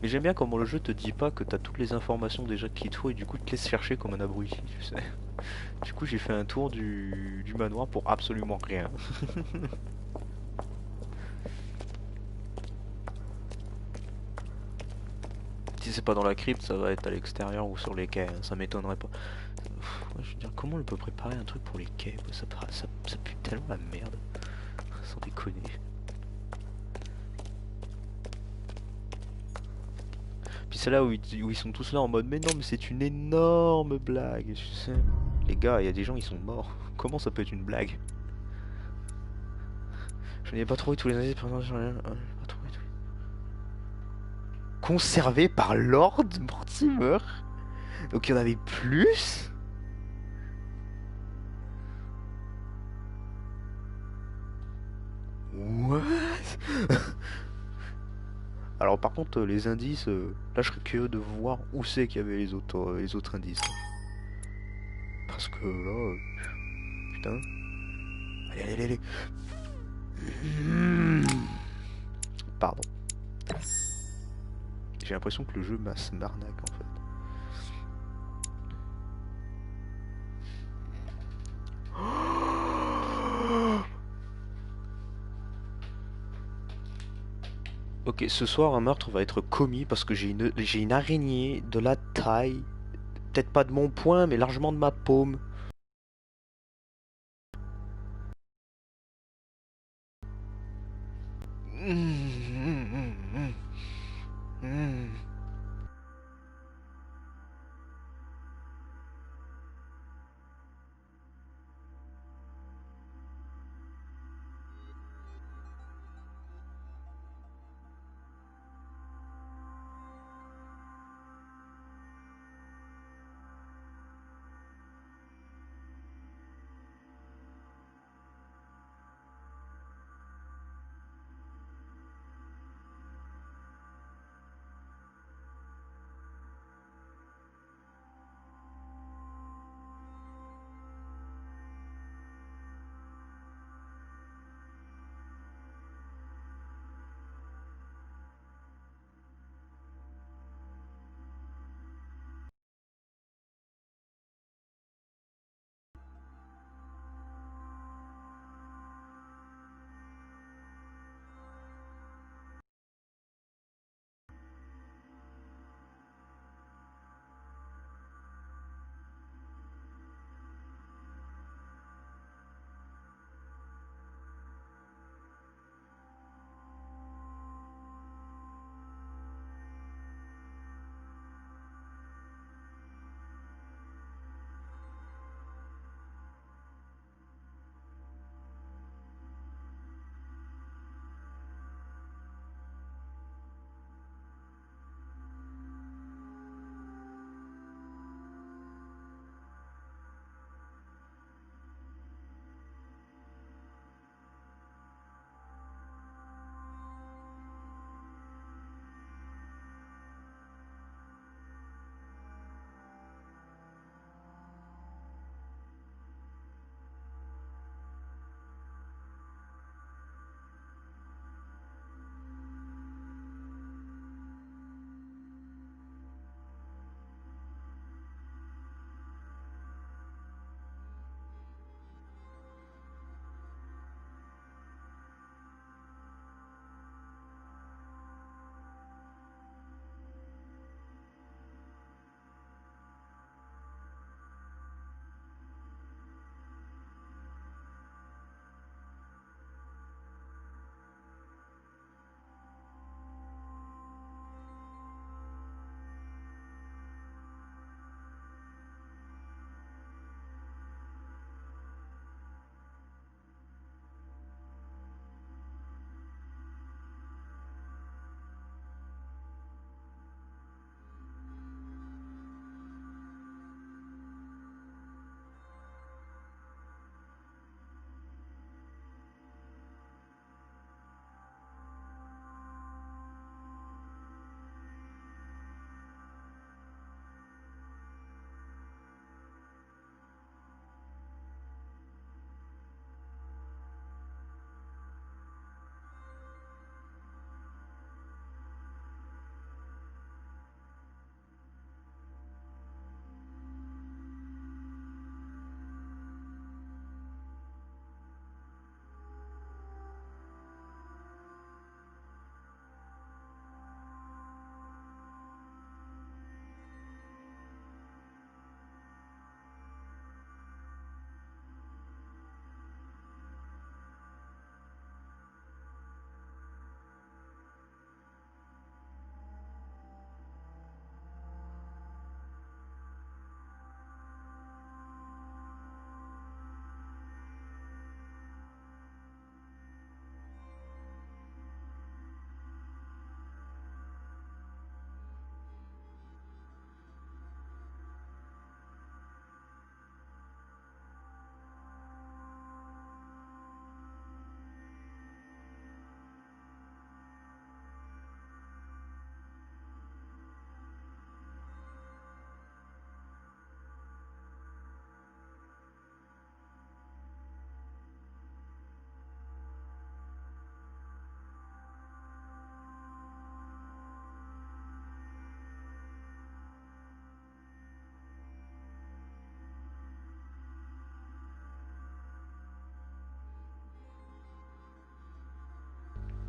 Mais j'aime bien comment le jeu te dit pas que t'as toutes les informations déjà qu'il te faut et du coup te laisse chercher comme un abruti, tu sais. Du coup j'ai fait un tour du manoir pour absolument rien. Si c'est pas dans la crypte, ça va être à l'extérieur ou sur les quais, hein, ça m'étonnerait pas. Ouais, je veux dire, comment on peut préparer un truc pour les quais quoi, ça pue tellement la merde. Sans déconner. c'est là où ils sont tous là en mode mais non mais c'est une énorme blague. Je sais. Les gars, il y a des gens ils sont morts. Comment ça peut être une blague? Je n'ai pas trouvé tous les indices, par exemple, pas trouvé tous conservé par Lord Mortimer. Donc il y en avait plus. What? Alors par contre les indices, là je serais curieux de voir où c'est qu'il y avait les autres indices. Parce que là, putain. Allez, allez, allez, allez. Pardon. J'ai l'impression que le jeu m'arnaque en fait. Ok, ce soir un meurtre va être commis parce que j'ai une araignée de la taille, peut-être pas de mon poing, mais largement de ma paume.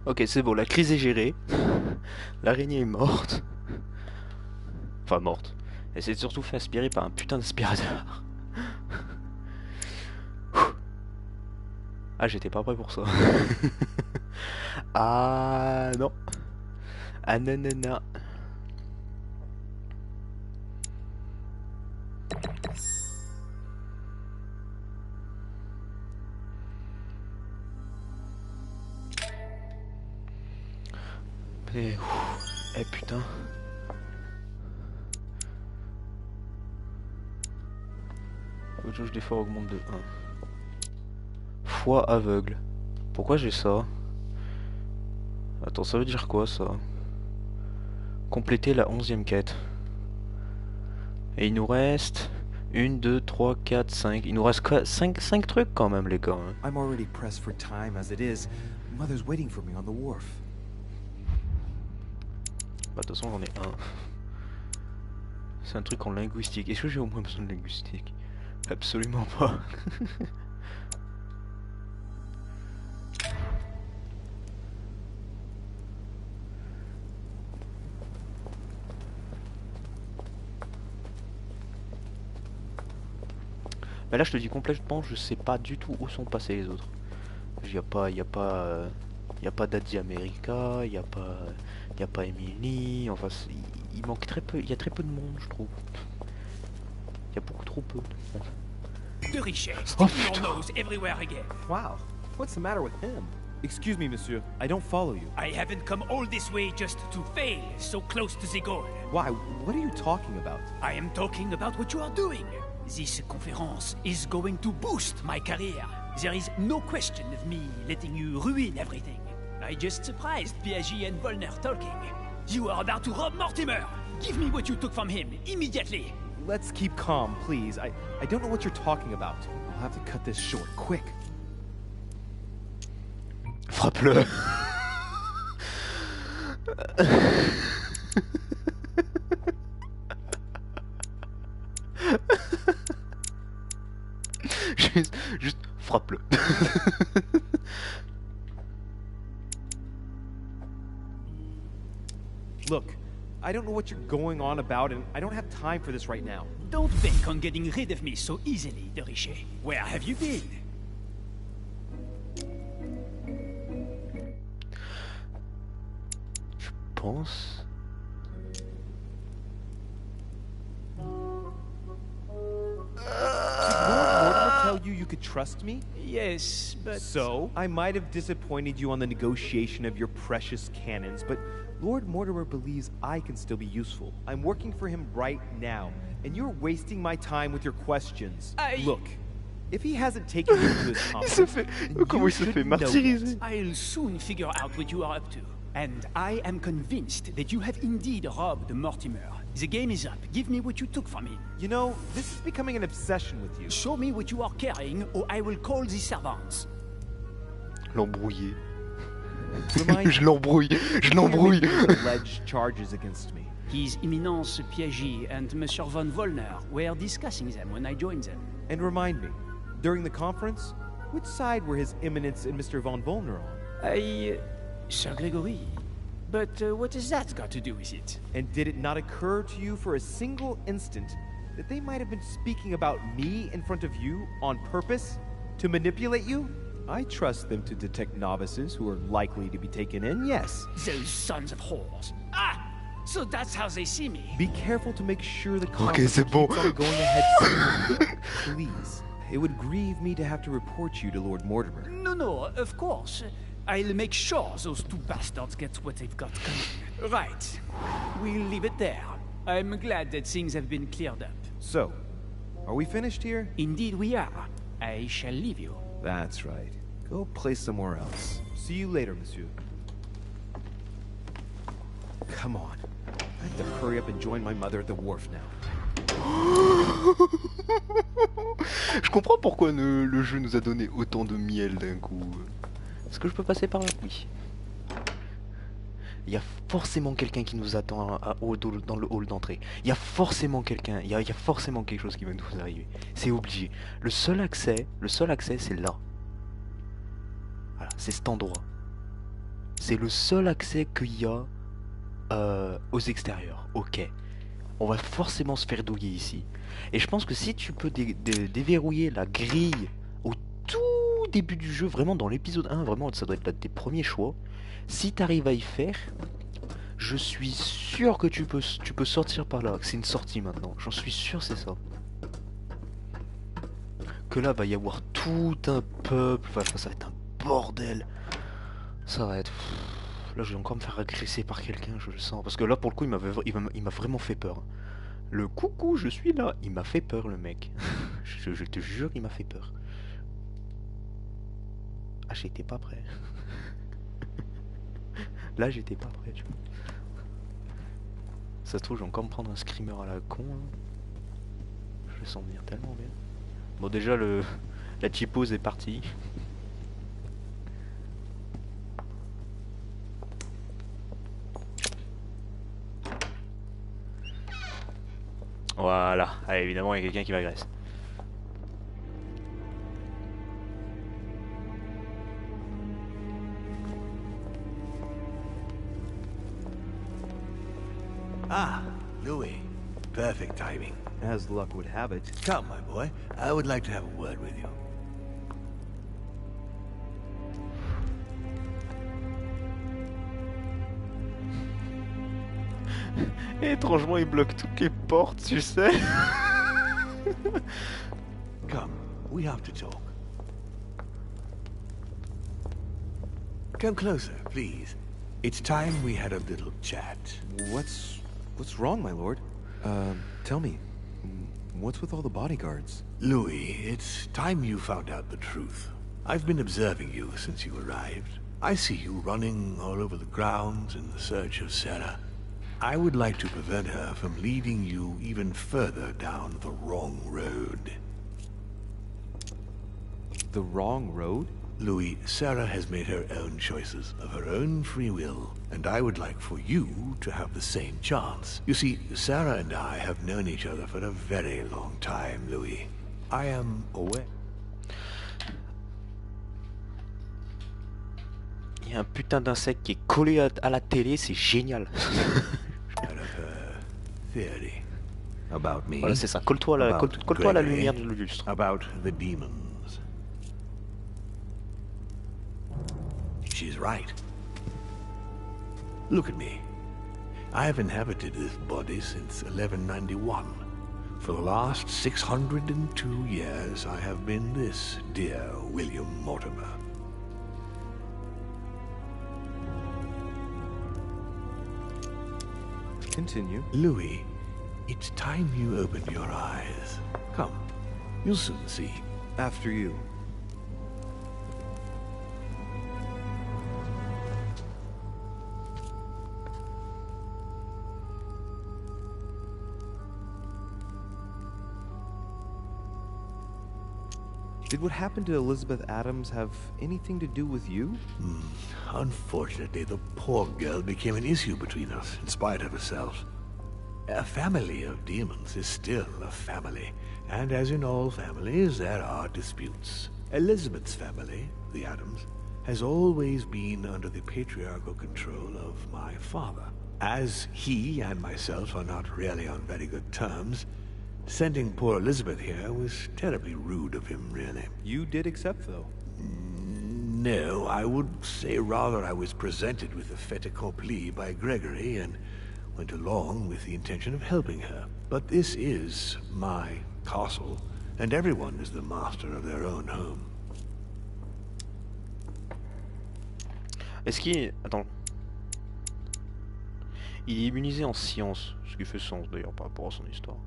Ok, c'est bon, la crise est gérée. L'araignée est morte. Enfin, morte. Elle s'est surtout fait aspirer par un putain d'aspirateur. Ah, j'étais pas prêt pour ça. Ah, non. Ah, non, non, non. Eh putain. Votre jauge d'effort augmente de 1. Foi aveugle. Pourquoi j'ai ça? Attends, ça veut dire quoi ça? Compléter la 11e quête. Et il nous reste 1, 2, 3, 4, 5. Il nous reste 5 trucs quand même les gars. Hein. I'm already pressed for time as it is. Mother's waiting for me on the wharf. Bah de toute façon j'en ai un. C'est un truc en linguistique. Est-ce que j'ai au moins besoin de linguistique? Absolument pas. Mais là je te dis complètement, je sais pas du tout où sont passés les autres. Y a pas d'Adi America, y a pas Emily, enfin il manque très peu, il y a très peu de monde je trouve. Il y a beaucoup trop peu de monde. De richesse, Oh, sticking your nose everywhere again. Wow, what's the matter with him? Excuse me, monsieur. I don't follow you. I haven't come all this way just to fail so close to the goal. Why? What are you talking about? I am talking about what you are doing. This conference is going to boost my career. There is no question of me letting you ruin everything. I just surprised Piaget and Volner talking. You are about to rob Mortimer. Give me what you took from him, immediately. Let's keep calm, please. I don't know what you're talking about. I'll have to cut this short, quick. Frappe-le. juste frappe-le. Look, I don't know what you're going on about, and I don't have time for this right now. Don't bank on getting rid of me so easily, De Richet. Where have you been? Je pense. Tell you you could trust me? Yes, but... So, I might have disappointed you on the negotiation of your precious cannons, but Lord Mortimer believes I can still be useful. I'm working for him right now, and you're wasting my time with your questions. Look, if he hasn't taken you to his conference, Comment il se fait martyriser? I'll soon figure out what you are up to. And I am convinced that you have indeed robbed Mortimer. The game is up. Give me what you took from him. You know, this is becoming an obsession with you. Show me what you are carrying, or I will call the servants. L'embrouiller. Remind Je l'embrouille. Je l'embrouille. alleged charges against me. His Eminence Piaget and Monsieur von Wollner were discussing them when I joined them. And remind me, during the conference, which side were His Eminence and Mr. von Wollner on? Sir Gregory. But what has that got to do with it? And did it not occur to you for a single instant that they might have been speaking about me in front of you on purpose? To manipulate you? I trust them to detect novices who are likely to be taken in, yes. Those sons of whores. Ah! So that's how they see me. Be careful to make sure the Ok, conference c'est bon. keeps on going ahead. Please. It would grieve me to have to report you to Lord Mortimer. No, of course. I'll make sure those two bastards get what they've got coming. Right. We'll leave it there. I'm glad that things have been cleared up. So, are we finished here? Indeed we are. I shall leave you. That's right. Go play somewhere else. See you later, monsieur. Come on. I have to hurry up and join my mother at the wharf now. Je comprends pourquoi le jeu nous a donné autant de miel d'un coup. Est-ce que je peux passer par là? Oui. Il y a forcément quelqu'un qui nous attend dans le hall d'entrée. Il y a forcément quelqu'un, il y a forcément quelque chose qui va nous arriver. C'est obligé. Le seul accès, c'est là. Voilà, c'est cet endroit. C'est le seul accès qu'il y a aux extérieurs. Ok. On va forcément se faire douiller ici. Et je pense que si tu peux déverrouiller la grille au tout début du jeu, vraiment dans l'épisode 1, vraiment ça doit être tes premiers choix. Si tu arrives à y faire, je suis sûr que tu peux sortir par là. Que c'est une sortie maintenant. J'en suis sûr, c'est ça. Que là va y avoir tout un peuple. Enfin, ça va être un bordel. Ça va être... Là, je vais encore me faire agresser par quelqu'un, je le sens. Parce que là, pour le coup, il m'a vraiment fait peur. Le coucou, je suis là. Il m'a fait peur, le mec. je te jure, il m'a fait peur. Ah, j'étais pas prêt. Là, j'étais pas prêt, tu vois. Ça se trouve, je vais encore me prendre un screamer à la con. Hein. Je le sens venir tellement bien. Bon, déjà, la cheapose est partie. Voilà. Allez, évidemment, il y a quelqu'un qui m'agresse. Ah, Louis. Perfect timing. As luck would have it. Come, my boy. I would like to have a word with you. Et étrangement, il bloque toutes les portes, tu sais. Come, we have to talk. Come closer, please. It's time we had a little chat. What's wrong, my lord? Tell me, what's with all the bodyguards? Louis, it's time you found out the truth. I've been observing you since you arrived. I see you running all over the grounds in the search of Sarah. I would like to prevent her from leading you even further down the wrong road. The wrong road? Louis, Sarah has made her own choices of her own free will, and I would like for you to have the same chance. You see, Sarah and I have known each other for a very long time, Louis. I am aware. Il y a un putain d'insecte qui est collé à la télé, c'est génial. Theory about me. Voilà, c'est ça. Colle-toi à la lumière de l'illustre. About the demons. She's right. Look at me. I have inhabited this body since 1191. For the last 602 years, I have been this dear William Mortimer. Continue. Louis, it's time you opened your eyes. Come, you'll soon see. After you. Did what happened to Elizabeth Adams have anything to do with you? Unfortunately, the poor girl became an issue between us, in spite of herself. A family of demons is still a family, and as in all families, there are disputes. Elizabeth's family, the Adams, has always been under the patriarchal control of my father. As he and myself are not really on very good terms, sending poor Elizabeth here was terribly rude of him, really. You did accept, though. No, I would say rather I was presented with a fait accompli by Gregory and went along with the intention of helping her. But this is my castle, and everyone is the master of their own home. Est-ce qu'il... Attends. Il est immunisé en science, ce qui fait sens d'ailleurs par rapport à son histoire.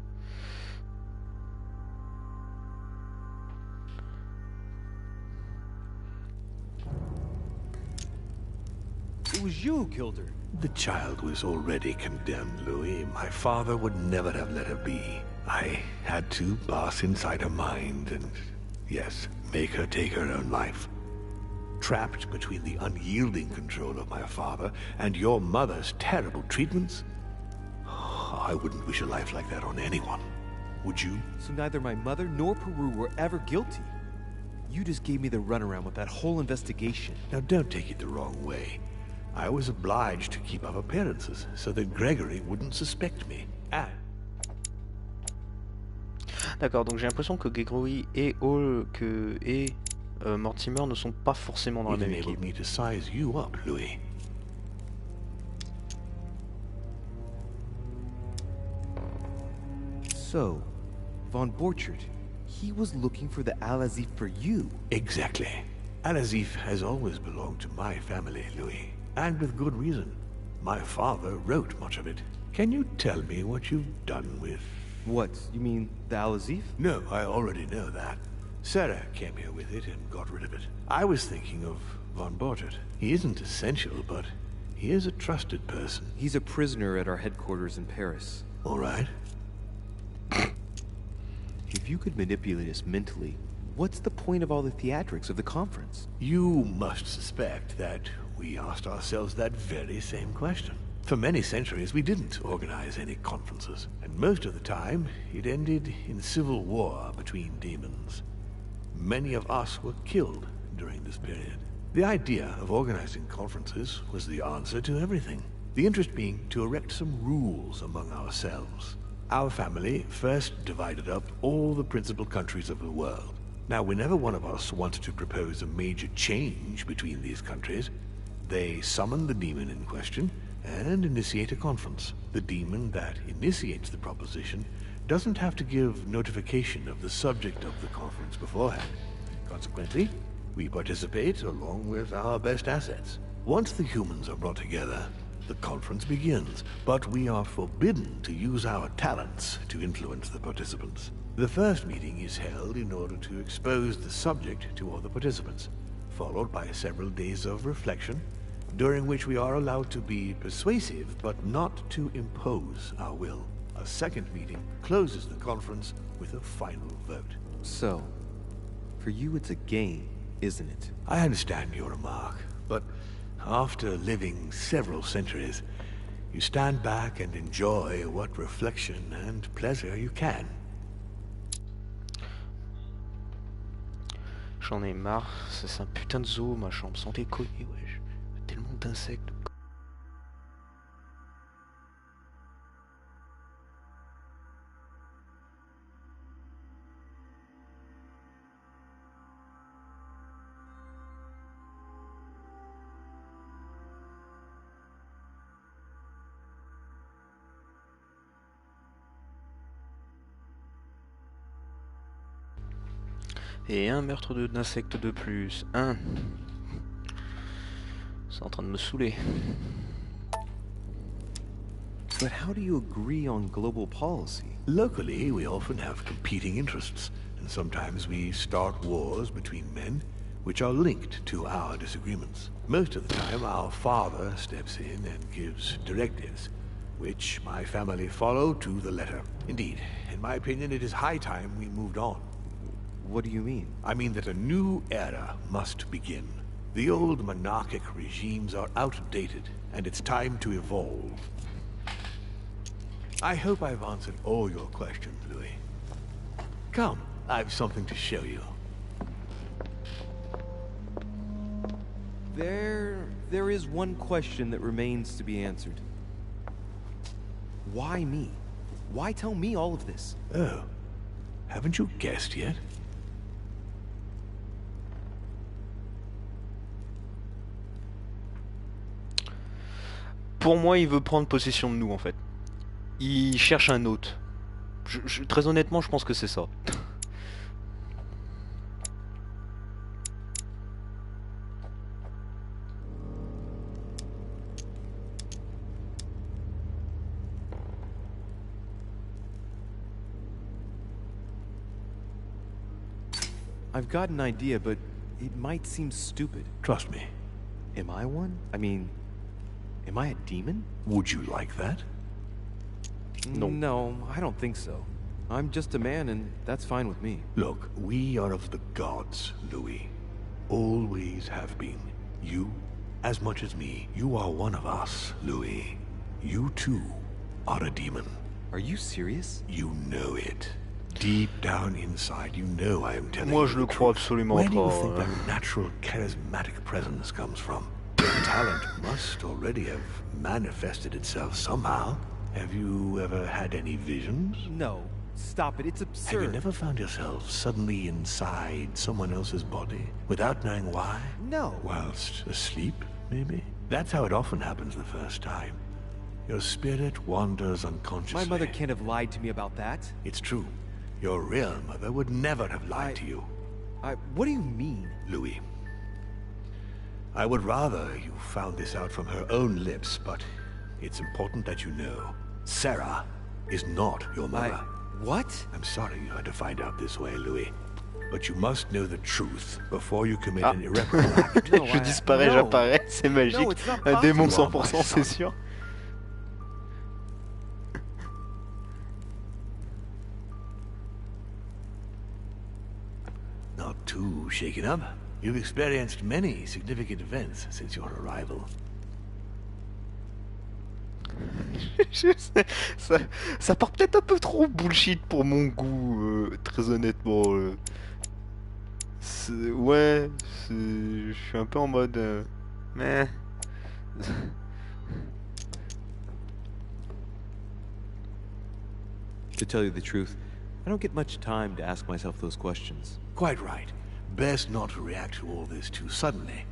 It was you who killed her. The child was already condemned, Louis. My father would never have let her be. I had to pass inside her mind and, yes, make her take her own life. Trapped between the unyielding control of my father and your mother's terrible treatments, I wouldn't wish a life like that on anyone. Would you? So neither my mother nor Peru were ever guilty. You just gave me the runaround with that whole investigation. Now don't take it the wrong way. I was obliged to keep up appearances so that Gregory wouldn't suspect me. Ah. D'accord, donc j'ai l'impression que Gregory et Mortimer ne sont pas forcément dans la It même enabled équipe. me to size you up, Louis. So, von Borchert, he was looking for the Al-Azif for you. Exactly. Al-Azif has always belonged to my family, Louis. And with good reason. My father wrote much of it. Can you tell me what you've done with... What, you mean the Al-Azif? No, I already know that. Sarah came here with it and got rid of it. I was thinking of von Borchert. He isn't essential, but he is a trusted person. He's a prisoner at our headquarters in Paris. All right. If you could manipulate us mentally, what's the point of all the theatrics of the conference? You must suspect that we asked ourselves that very same question. For many centuries, we didn't organize any conferences, and most of the time, it ended in civil war between demons. Many of us were killed during this period. The idea of organizing conferences was the answer to everything. The interest being to erect some rules among ourselves. Our family first divided up all the principal countries of the world. Now, whenever one of us wanted to propose a major change between these countries, they summon the demon in question and initiate a conference. The demon that initiates the proposition doesn't have to give notification of the subject of the conference beforehand. Consequently, we participate along with our best assets. Once the humans are brought together, the conference begins, but we are forbidden to use our talents to influence the participants. The first meeting is held in order to expose the subject to all the participants, followed by several days of reflection, during which we are allowed to be persuasive but not to impose our will. A second meeting closes the conference with a final vote. So, for you it's a game, isn't it? I understand your remark, but after living several centuries, you stand back and enjoy what reflection and pleasure you can. J'en ai marre, c'est un putain de zoo ma chambre, sans déconner, wesh. Tellement d'insectes. Et un meurtre d'insectes de plus. Un. C'est en train de me saouler. But how do you agree on global policy? Locally, we often have competing interests, and sometimes we start wars between men which are linked to our disagreements. Most of the time, our father steps in and gives directives, which my family follow to the letter. Indeed, in my opinion, it is high time we moved on. What do you mean? I mean that a new era must begin. The old monarchic regimes are outdated, and it's time to evolve. I hope I've answered all your questions, Louis. Come, I've something to show you. There is one question that remains to be answered. Why me? Why tell me all of this? Oh, haven't you guessed yet? Pour moi, il veut prendre possession de nous, en fait. Il cherche un hôte. Très honnêtement, je pense que c'est ça. I've got an idea, but it might seem stupid. Trust me. Am I one? I mean, am I a demon? Would you like that? No, I don't think so. I'm just a man, and that's fine with me. Look, we are of the gods, Louis. Always have been. You, as much as me, you are one of us, Louis. You too are a demon. Are you serious? You know it. Deep down inside, you know I am telling Moi, you je the le crois truth. absolument Where do you pas. think that natural, charismatic presence comes from? Don't talent must already have manifested itself somehow. Have you ever had any visions? No. Stop it. It's Have absurd. you never found yourself suddenly inside someone else's body without knowing why? No. Whilst asleep, maybe? That's how it often happens the first time. Your spirit wanders unconsciously. My mother can't have lied to me about that. It's true. Your real mother would never have lied to you. What do you mean? Louis. I would rather you found this out from her own lips, but it's important that you know. Sarah is not your mother. What? I'm sorry you had to find out this way, Louis. But you must know the truth before you commit an irreparable act. Je disparais, j'apparais, c'est magique. Un démon 100%, c'est sûr. Not too shaken up. You've experienced many significant events since your arrival. Je sais, ça part peut-être un peu trop bullshit pour mon goût, très honnêtement. Ouais, je suis un peu en mode... mais... To tell you the truth, I don't get much time to ask myself those questions. Quite right. Best not to react to all this too suddenly.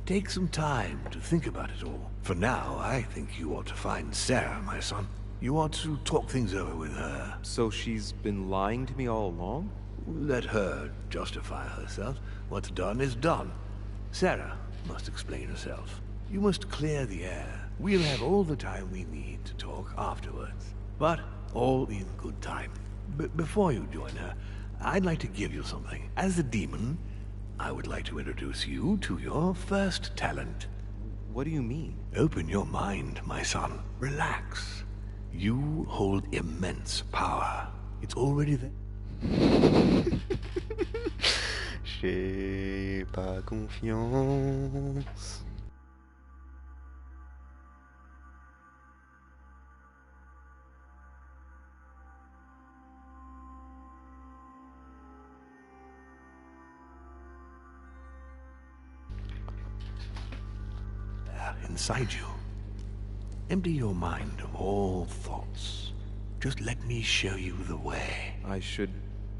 Take some time to think about it all. For now, I think you ought to find Sarah, my son. You ought to talk things over with her. So she's been lying to me all along? Let her justify herself. What's done is done. Sarah must explain herself. You must clear the air. We'll have all the time we need to talk afterwards. But all in good time. Before you join her, I'd like to give you something. As a demon, I would like to introduce you to your first talent. What do you mean? Open your mind, my son. Relax. You hold immense power. It's already there. J'ai pas confiance. Inside you. Empty your mind of all thoughts. Just let me show you the way. I should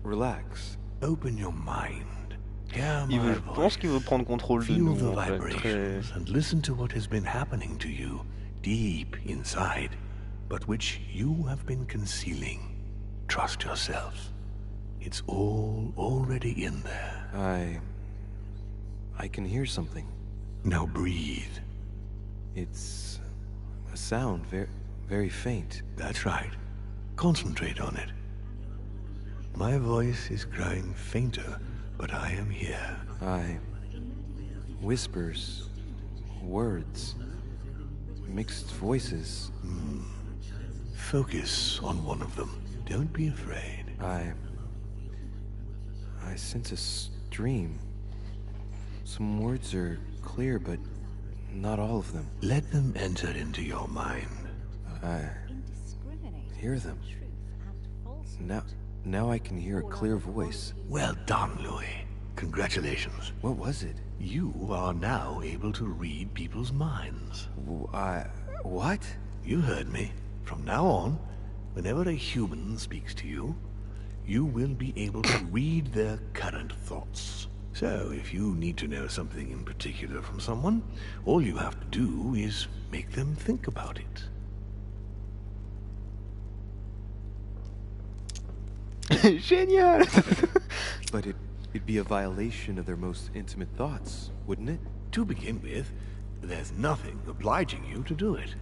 relax. Open your mind. Hear my Je pense qu'il veut prendre contrôle de Feel nous. the En fait. vibrations and listen to what has been happening to you deep inside, but which you have been concealing. Trust yourself. It's all already in there. I can hear something. Now breathe. It's a sound, very faint. That's right. Concentrate on it. My voice is growing fainter, but I am here. Whispers, words, mixed voices. Focus on one of them. Don't be afraid. I sense a stream. Some words are clear, but not all of them. Let them enter into your mind. I hear them. Now I can hear a clear voice. Well done, Louis. Congratulations. What was it? You are now able to read people's minds. What? You heard me. From now on, whenever a human speaks to you, you will be able to read their current thoughts. So, if you need to know something in particular from someone, all you have to do is make them think about it. Génial. But it'd be a violation of their most intimate thoughts, wouldn't it? To begin with, there's nothing obliging you to do it.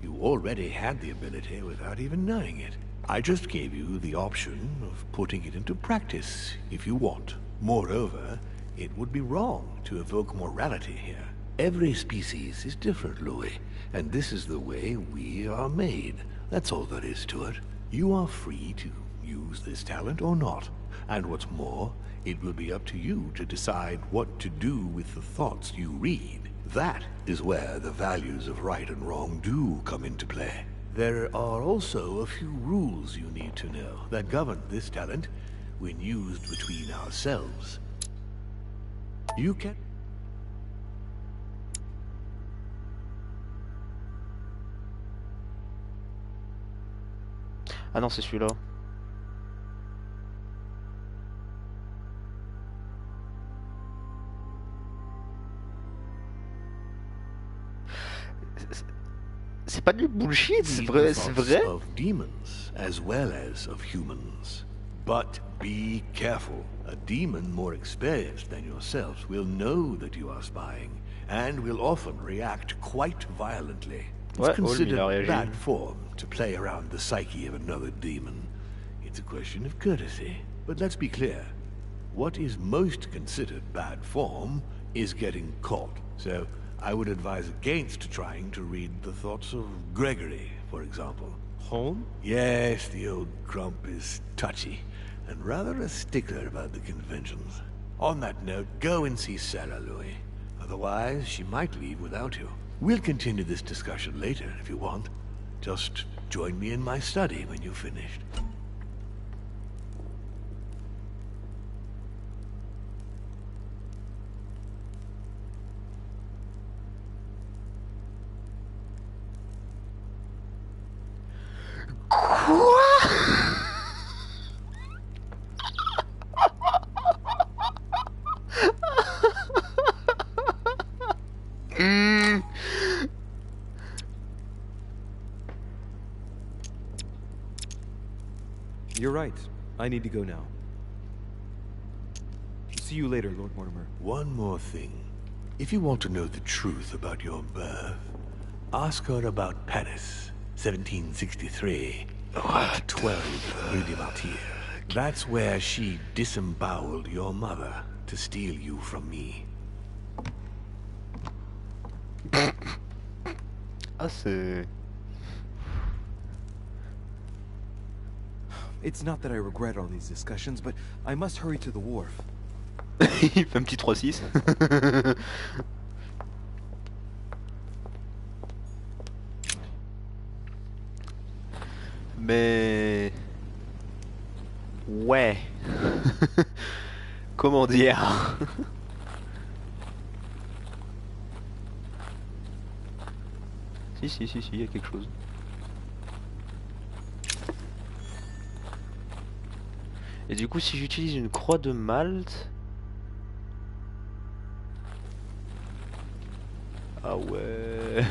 You already had the ability without even knowing it. I just gave you the option of putting it into practice if you want. Moreover, it would be wrong to evoke morality here. Every species is different, Louis, and this is the way we are made. That's all there is to it. You are free to use this talent or not. And what's more, it will be up to you to decide what to do with the thoughts you read. That is where the values of right and wrong do come into play. There are also a few rules you need to know that govern this talent when used between ourselves. You can... Ah non, c'est celui-là. C'est pas du bullshit, c'est vrai, c'est vrai. Of demons as well as of humans. But be careful. A demon more experienced than yourselves will know that you are spying, and will often react quite violently. It's Ouais, considered il a réagi. bad form to play around the psyche of another demon. It's a question of courtesy. But let's be clear. What is most considered bad form is getting caught. So, I would advise against trying to read the thoughts of Gregory, for example. Home? Yes, the old grump is touchy, and rather a stickler about the conventions. On that note, go and see Sarah, Louis. Otherwise, she might leave without you. We'll continue this discussion later, if you want. Just join me in my study when you've finished. You're right. I need to go now. See you later, Lord Mortimer. One more thing. If you want to know the truth about your birth, ask her about Paris, 1763. 12 Rue de Martyr. That's where she disemboweled your mother to steal you from me. Ah, c'est... It's not that I regret all these discussions, but I must hurry to the wharf. Il fait un petit 3-6. Mais... Ouais. Comment dire? Si, il y a quelque chose. Et du coup, si j'utilise une croix de Malte... Ah ouais...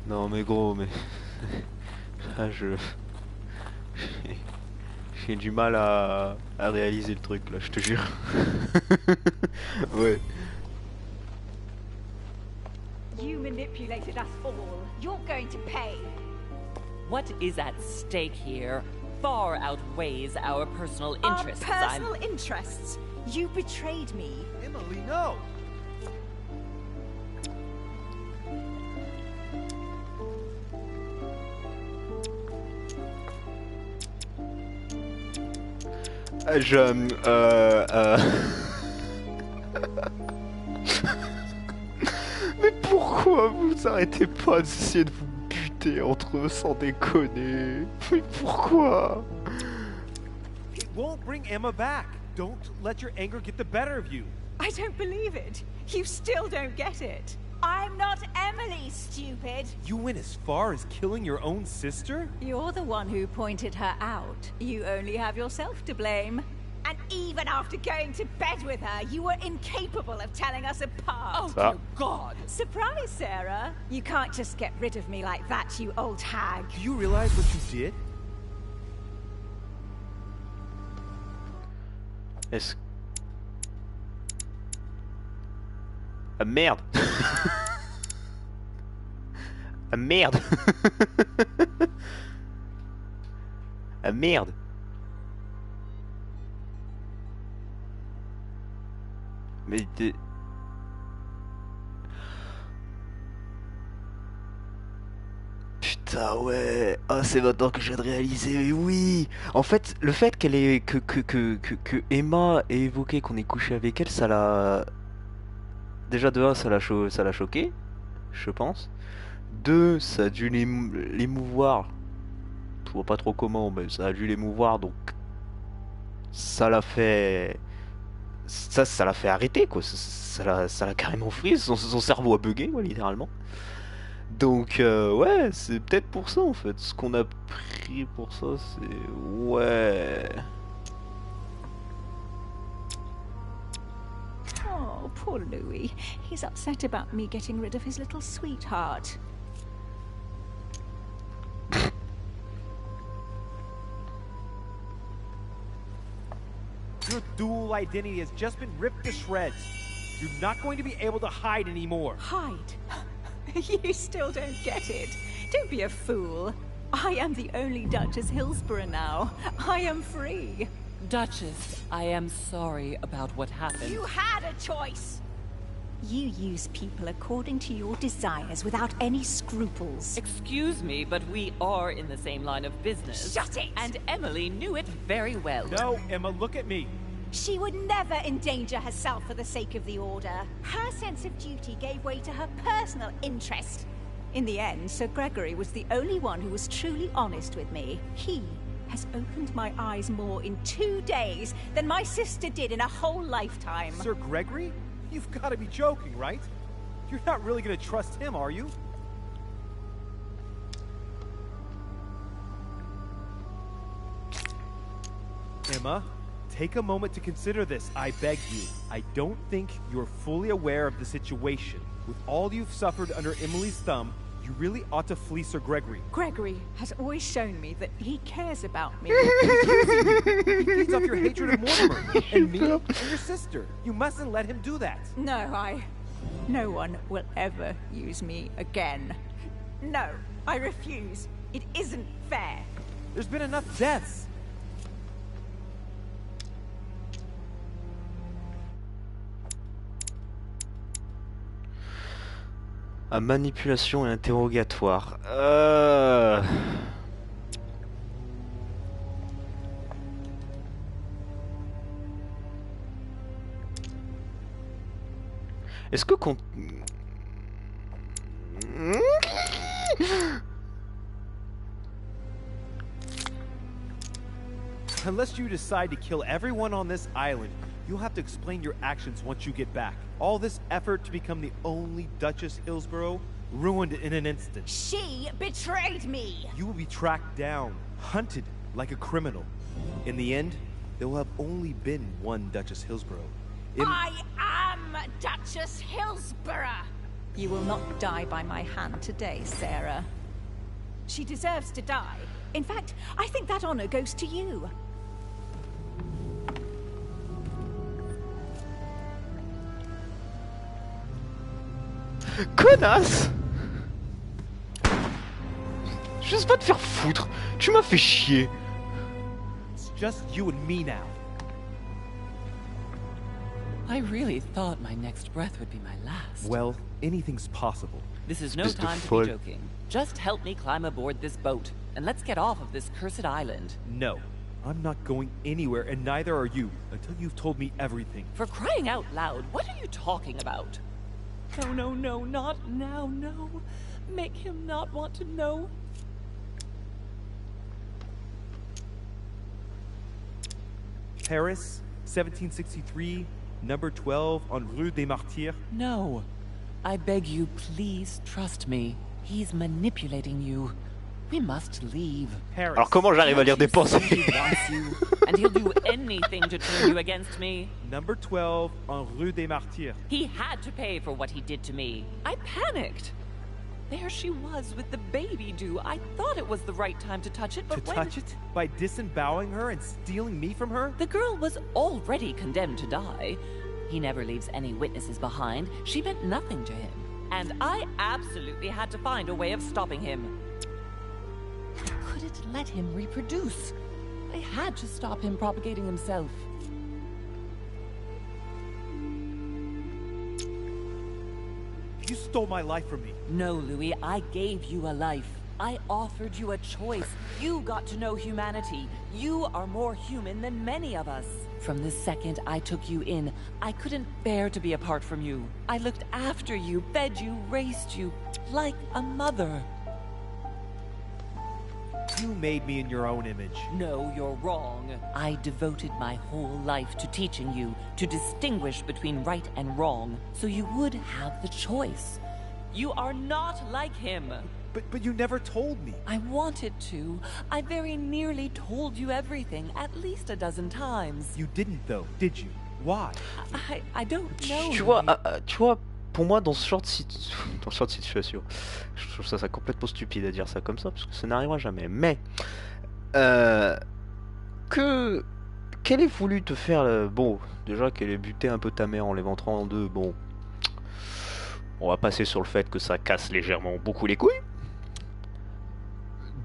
Non mais gros, mais... Là, j'ai du mal à réaliser le truc, là, je te jure. Ouais. You manipulated us all. You're going to pay. What is at stake here far outweighs our personal Our interests. personal interests. You betrayed me. Emily, no! Mais pourquoi vous arrêtez pas d'essayer de vous buter entre eux sans déconner? Mais pourquoi? It won't bring Emma back. Don't let your anger get the better of you. I don't believe it. You still don't get it. I'm not Emily, stupid. You went as far as killing your own sister? You're the one who pointed her out. You only have yourself to blame. And even after going to bed with her, you were incapable of telling us apart. Oh, dear God! Surprise, Sarah. You can't just get rid of me like that, you old hag. Do you realize what you did? Est-ce... Ah merde. Ah merde. Ah merde. Mais t'es... Putain ouais. Ah c'est maintenant que je viens de réaliser. Mais oui. En fait, le fait qu'elle ait que Emma ait évoqué qu'on ait couché avec elle, ça l'a... Déjà de 1 ça l'a choqué, je pense. 2, ça a dû l'émouvoir. Je vois pas trop comment, mais ça a dû l'émouvoir, donc ça l'a fait ça l'a fait arrêter, quoi. Ça l'a carrément frise, son cerveau a bugué, quoi, littéralement. Donc, ouais, c'est peut-être pour ça, en fait. Ce qu'on a pris pour ça, c'est... Ouais... Oh, poor Louis. He's upset about me getting rid of his little sweetheart. Your dual identity has just been ripped to shreds. You're not going to be able to hide anymore. Hide? You still don't get it. Don't be a fool. I am the only Duchess Hillsborough now. I am free. Duchess, I am sorry about what happened. You had a choice. You use people according to your desires without any scruples. Excuse me, but we are in the same line of business. Shut it! And Emily knew it very well. No, Emma, look at me. She would never endanger herself for the sake of the Order. Her sense of duty gave way to her personal interest. In the end, Sir Gregory was the only one who was truly honest with me. He has opened my eyes more in 2 days than my sister did in a whole lifetime. Sir Gregory? You've got to be joking, right? You're not really going to trust him, are you? Emma, take a moment to consider this, I beg you. I don't think you're fully aware of the situation. With all you've suffered under Emily's thumb, you really ought to flee Sir Gregory. Gregory has always shown me that he cares about me. He feeds off your hatred of Mortimer, and me, and your sister. You mustn't let him do that. No one will ever use me again. No, I refuse. It isn't fair. There's been enough deaths. À manipulation et interrogatoire. Est-ce que Unless you decide to kill everyone on this island, you'll have to explain your actions once you get back. All this effort to become the only Duchess Hillsborough, ruined in an instant. She betrayed me! You will be tracked down, hunted like a criminal. In the end, there will have only been one Duchess Hillsborough. I am Duchess Hillsborough! You will not die by my hand today, Sarah. She deserves to die. In fact, I think that honor goes to you. Connasse! Juste pas te faire foutre. Tu m'as fait chier. It's just you and me now. I really thought my next breath would be my last. Well, anything's possible. This is no time to be joking. Just help me climb aboard this boat, and let's get off of this cursed island. No, I'm not going anywhere, and neither are you, until you've told me everything. For crying out loud, what are you talking about? No, no, no, not now, no. Make him not want to know. Paris, 1763, number 12 on Rue des Martyrs. No. I beg you, please trust me. He's manipulating you. We must leave. Paris. Alors comment j'arrive à lire des pensées? He wants you, and he'll do anything to turn you against me. Number 12 on Rue des Martyrs. He had to pay for what he did to me. I panicked. There she was with the baby due. I thought it was the right time to touch it, but touch it? By disemboweling her and stealing me from her? The girl was already condemned to die. He never leaves any witnesses behind. She meant nothing to him. And I absolutely had to find a way of stopping him. I couldn't let him reproduce. I had to stop him propagating himself. You stole my life from me. No, Louis, I gave you a life. I offered you a choice. You got to know humanity. You are more human than many of us. From the second I took you in, I couldn't bear to be apart from you. I looked after you, fed you, raised you, like a mother. You made me in your own image. No, you're wrong. I devoted my whole life to teaching you to distinguish between right and wrong, so you would have the choice. You are not like him. But you never told me. I wanted to. I very nearly told you everything, at least a dozen times. You didn't though, did you? Why? I don't know. Tu vois, pour moi, dans ce genre de situation, je trouve ça complètement stupide à dire ça comme ça, parce que ça n'arrivera jamais. Mais qu'elle ait voulu te faire, bon, déjà qu'elle ait buté un peu ta mère en l'éventrant en deux, bon, on va passer sur le fait que ça casse légèrement beaucoup les couilles.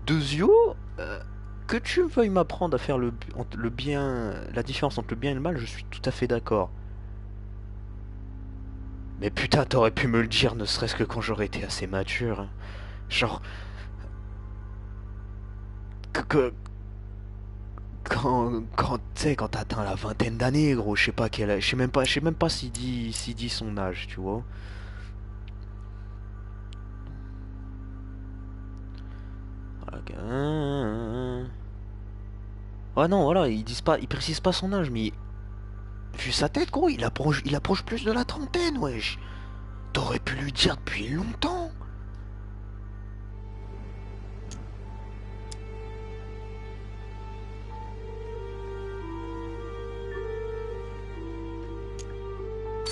Deuxio, que tu veuilles m'apprendre à faire le bien, la différence entre le bien et le mal, je suis tout à fait d'accord. Mais putain, t'aurais pu me le dire, ne serait-ce que quand j'aurais été assez mature. Hein. Genre... Quand tu sais, quand t'as atteint la vingtaine d'années, gros, je sais pas quel âge, je sais même pas s'il dit son âge, tu vois. Ah non, voilà, ils précisent pas son âge, mais vu sa tête, gros, il approche plus de la trentaine, wesh. T'aurais pu lui dire depuis longtemps.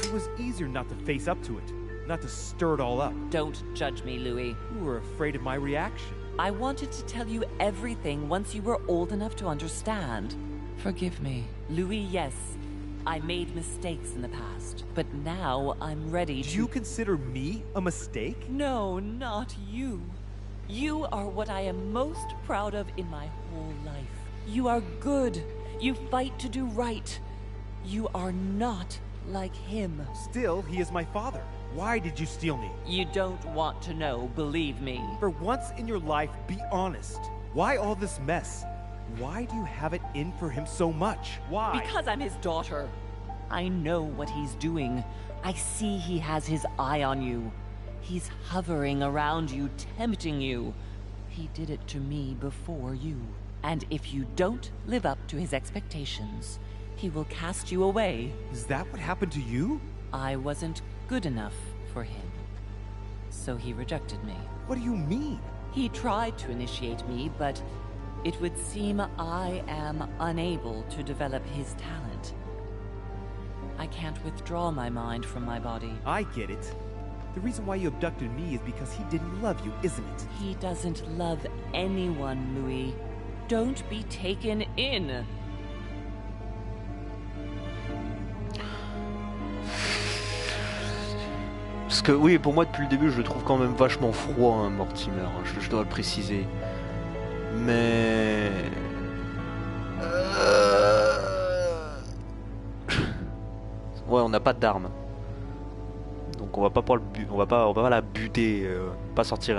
It was easier not to face up to it, not to stir it all up. Don't judge me, Louis. You were afraid of my reaction. I wanted to tell you everything once you were old enough to understand. Forgive me. Louis, yes. I made mistakes in the past, but now I'm ready to... Do you consider me a mistake? No, not you. You are what I am most proud of in my whole life. You are good. You fight to do right. You are not like him. Still, he is my father. Why did you steal me? You don't want to know, believe me. For once in your life, be honest. Why all this mess? Why do you have it in for him so much? Why? Because I'm his daughter. I know what he's doing. I see he has his eye on you. He's hovering around you, tempting you. He did it to me before you. And if you don't live up to his expectations, he will cast you away. Is that what happened to you? I wasn't good enough for him. So he rejected me. What do you mean? He tried to initiate me, but it would seem I am unable to develop his talent. I can't withdraw my mind from my body. I get it. The reason why you abducted me is because he didn't love you, isn't it? He doesn't love anyone, Louis. Don't be taken in. Parce que oui, pour moi depuis le début, je le trouve quand même vachement froid, hein, Mortimer. Je dois le préciser. Mais ouais, on n'a pas d'armes, donc on va pas on va pas la buter, pas sortir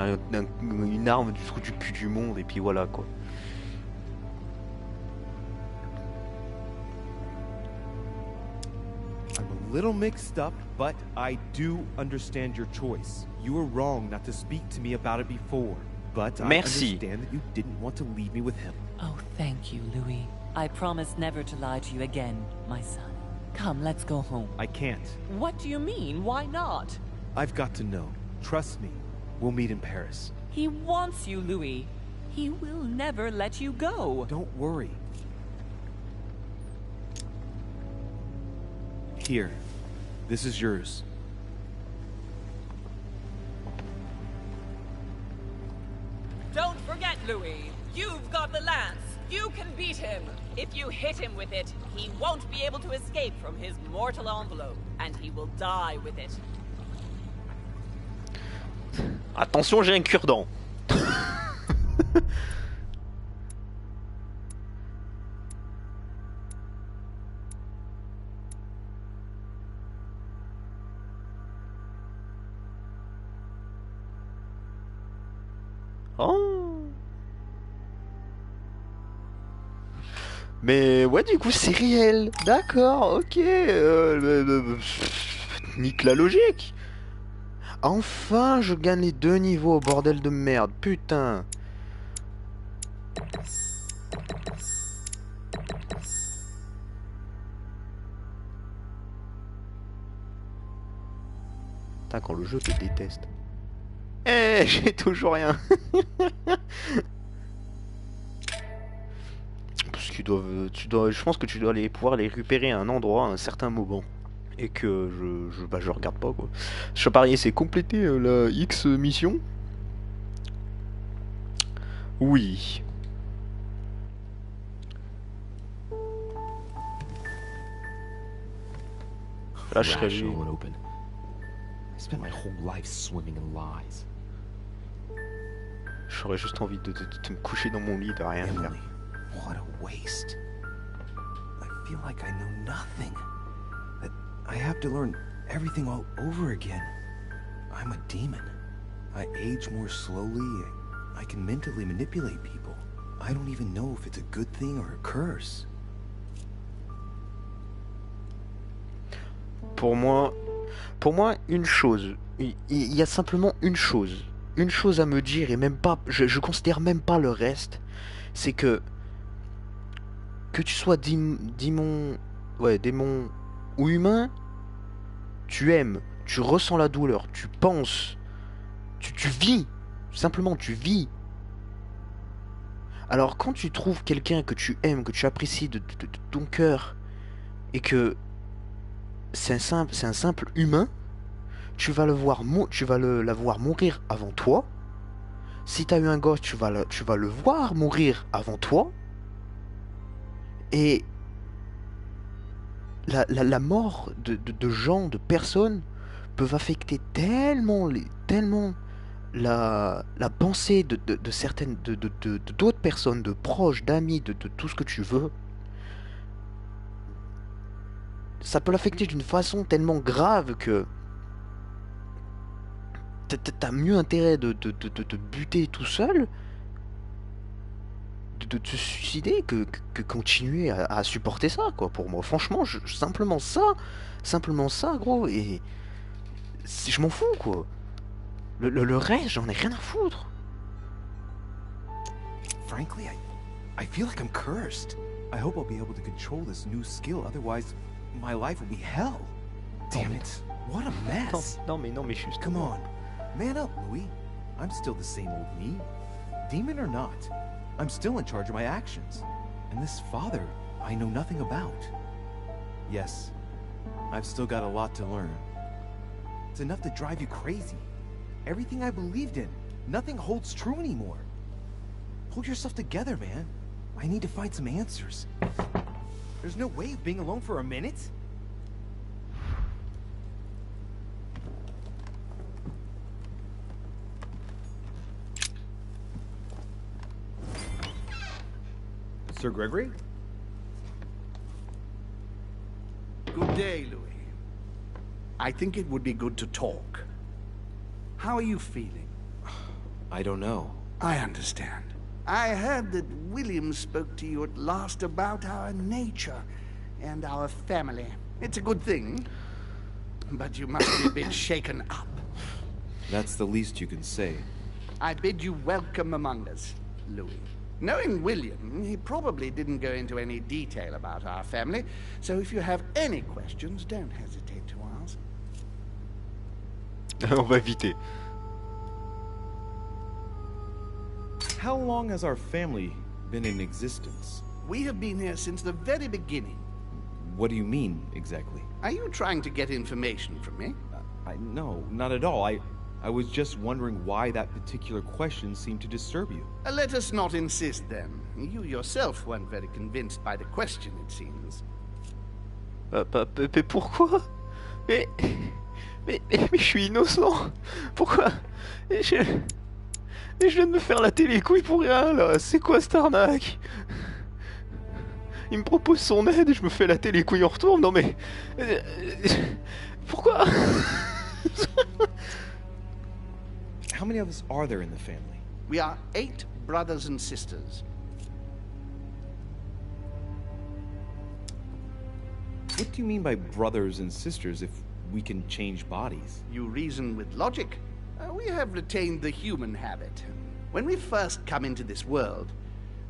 une arme du trou du cul du monde et puis voilà quoi. I'm a little mixed up, but I do understand your choice. You were wrong not to speak to me about it before, but I understand that you didn't want to leave me with him. Oh, thank you, Louis. I promise never to lie to you again, my son. Come, let's go home. I can't. What do you mean? Why not? I've got to know. Trust me. We'll meet in Paris. He wants you, Louis. He will never let you go. Don't worry. Here. This is yours. Don't forget, Louis. You've got the lance. You can beat him. If you hit him with it, he won't be able to escape from his mortal envelope, and he will die with it. Attention, j'ai un cure-dent. Oh. Mais ouais, du coup c'est réel. D'accord, ok. Nique la logique. Enfin, je gagne les 2 niveaux, bordel de merde. Putain. Putain, quand le jeu te déteste. Eh, j'ai toujours rien. Parce qu'ils doivent, je pense que tu dois pouvoir les récupérer à un endroit, à un certain moment. Et que je regarde pas quoi. Je parie, c'est compléter la X mission. Oui. Là, je serais lui. Rational and open. I spent my whole life swimming in lies. J'aurais juste envie de me coucher dans mon lit, de rien faire. Emily, what a waste. I feel like I know nothing. That I have to learn everything all over again. I'm a demon. I age more slowly. I can mentally manipulate people. I don't even know if it's a good thing or a curse. Pour moi, une chose. Il y a simplement une chose à me dire, et même pas, je considère même pas le reste, c'est que tu sois démon ou humain, tu aimes, tu ressens la douleur, tu penses, tu vis, simplement tu vis. Alors quand tu trouves quelqu'un que tu aimes, que tu apprécies de ton cœur, et que c'est un simple humain, tu vas la voir mourir avant toi. Si t'as eu un gosse, tu vas le voir mourir avant toi. Et la mort de gens, de personnes, peuvent affecter tellement la pensée de certaines d'autres personnes, de proches, d'amis, de tout ce que tu veux. Ça peut l'affecter d'une façon tellement grave que t'as mieux intérêt de te buter tout seul, de te suicider, que continuer à supporter ça, quoi. Pour moi, franchement, simplement ça, gros, et je m'en fous, quoi. Le reste, j'en ai rien à foutre. Frankly, I feel like I'm cursed. I hope I'll be able to control this new skill, otherwise my life will be hell. Damn it, what a mess. Non mais juste. Come on, man up, Louis. I'm still the same old me. Demon or not, I'm still in charge of my actions. And this father, I know nothing about. Yes, I've still got a lot to learn. It's enough to drive you crazy. Everything I believed in, nothing holds true anymore. Pull yourself together, man. I need to find some answers. There's no way of being alone for a minute? Sir Gregory? Good day, Louis. I think it would be good to talk. How are you feeling? I don't know. I understand. I heard that William spoke to you at last about our nature and our family. It's a good thing, but you must be a bit shaken up. That's the least you can say. I bid you welcome among us, Louis. Knowing William, he probably didn't go into any detail about our family, so if you have any questions, don't hesitate to ask. On va éviter. How long has our family been in existence? We have been here since the very beginning. What do you mean, exactly? Are you trying to get information from me? No, not at all. I was just wondering why that particular question seemed to disturb you. Let us not insist, then. You yourself weren't very convinced by the question, it seems. Mais pourquoi? Mais je suis innocent. Pourquoi? Je viens de me faire la télécouille pour rien, là. C'est quoi cette arnaque? Il me propose son aide et je me fais la télécouille en retour. Non mais... Pourquoi? How many of us are there in the family? We are 8 brothers and sisters. What do you mean by brothers and sisters if we can change bodies? You reason with logic. We have retained the human habit. When we first come into this world,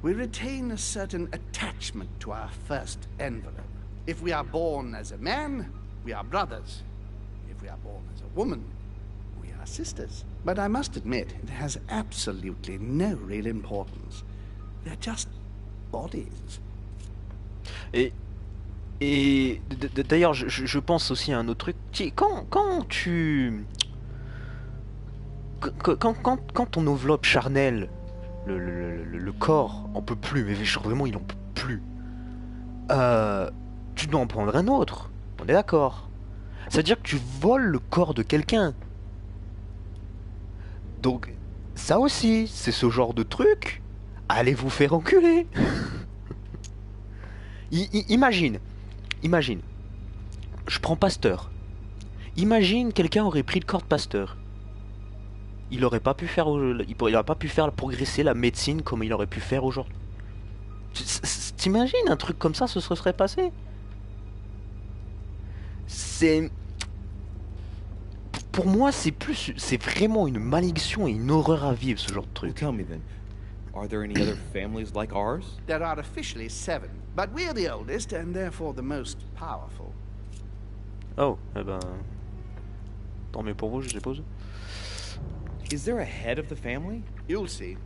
we retain a certain attachment to our first envelope. If we are born as a man, we are brothers. If we are born as a woman, we are sisters. But I must admit, it has absolutely no real importance. They're just bodies. Et d'ailleurs, je pense aussi à un autre truc. Quand ton enveloppe charnelle, le corps en peut plus, mais genre vraiment il en peut plus, tu dois en prendre un autre. On est d'accord. C'est-à-dire que tu voles le corps de quelqu'un. Donc, ça aussi, c'est ce genre de truc. Allez vous faire enculer. Imagine, je prends Pasteur. Imagine quelqu'un aurait pris le corps de Pasteur. Il aurait pas pu faire progresser la médecine comme il aurait pu faire aujourd'hui. T'imagines un truc comme ça, ce serait passé? Pour moi, c'est vraiment une malédiction et une horreur à vivre, ce genre de truc. Tell me then, are there any other families like ours? There are officially 7, but we're the oldest and therefore the most powerful. Oh, eh ben... Tant mieux pour vous, je suppose. Is there a head of the family? You'll see.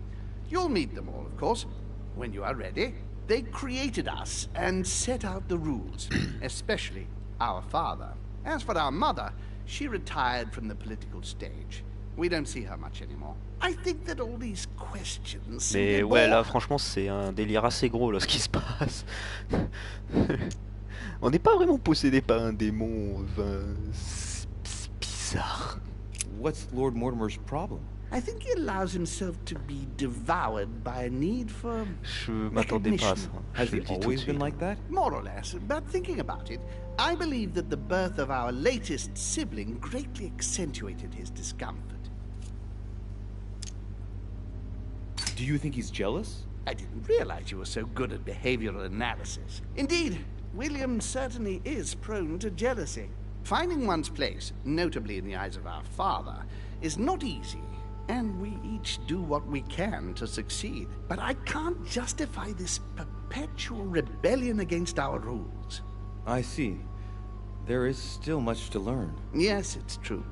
You'll meet them all, of course, when you are ready. They created us and set out the rules, especially our father. As for our mother, she retired from the political stage. We don't see her much anymore. I think that all these questions... Mais ouais, là, franchement, c'est un délire assez gros, là, ce qui se passe. On n'est pas vraiment possédé par un démon, c'est bizarre. What's Lord Mortimer's problem? I think he allows himself to be devoured by a need for Je m'attendais pas à ça. Has he always been like that? More or less, but thinking about it, I believe that the birth of our latest sibling greatly accentuated his discomfort. Do you think he's jealous? I didn't realize you were so good at behavioral analysis. Indeed, William certainly is prone to jealousy. Finding one's place, notably in the eyes of our father, is not easy, and we each do what we can to succeed. But I can't justify this perpetual rebellion against our rules. I see. There is still much to learn. Yes, it's true.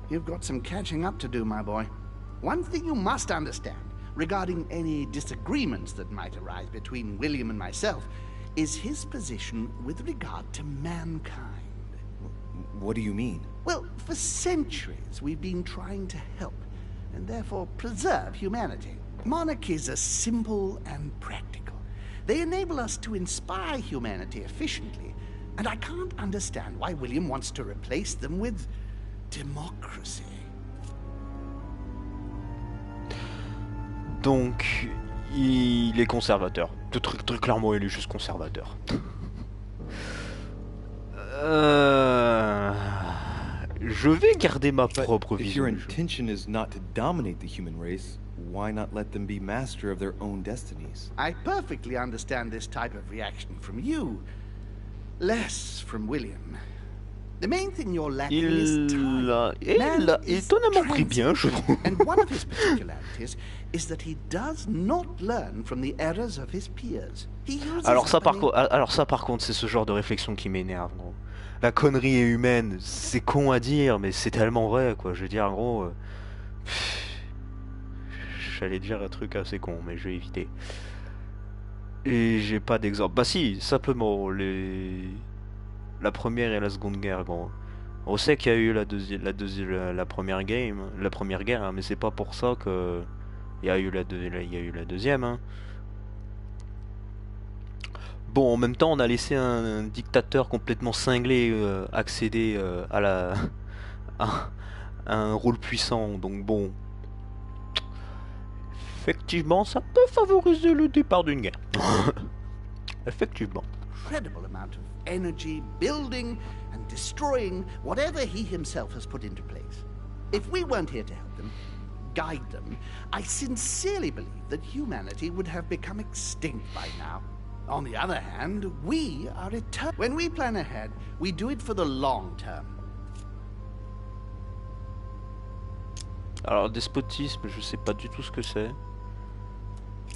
You've got some catching up to do, my boy. One thing you must understand, regarding any disagreements that might arise between William and myself, is his position with regard to mankind. What do you mean? Well, for centuries we've been trying to help, and therefore preserve humanity. Monarchies are simple and practical. They enable us to inspire humanity efficiently, and I can't understand why William wants to replace them with democracy. Donc, il est conservateur. Très clairement, il est juste conservateur. Je vais garder ma propre If vision. your intention is not to dominate the human race, why not let them be master of their own destinies? I perfectly understand this type of reaction from you. Less from William. The main thing you're lacking is time. Il l'a étonnamment pris bien, je trouve. And one of his particularities is that he does not learn from the errors of his peers. He uses Alors ça par contre, c'est ce genre de réflexion qui m'énerve, gros. La connerie est humaine, c'est con à dire, mais c'est tellement vrai, quoi. Je veux dire, en gros... J'allais dire un truc assez con, mais je vais éviter. Et j'ai pas d'exemple. Bah si, simplement, la première et la seconde guerre, gros. On sait qu'il y a eu la première guerre, hein, mais c'est pas pour ça que... Il y a eu la deuxième, hein. Bon, en même temps, on a laissé un dictateur complètement cinglé accéder à un rôle puissant. Donc bon, effectivement, ça peut favoriser le départ d'une guerre. Effectivement. Incredible amount of energy building and destroying whatever he himself has put into place. If we weren't here to help them, guide them, I sincerely believe that humanity would have become extinct by now. On the other hand, we are eternal. When we plan ahead, we do it for the long term. Alors, despotisme, je sais pas du tout ce que c'est.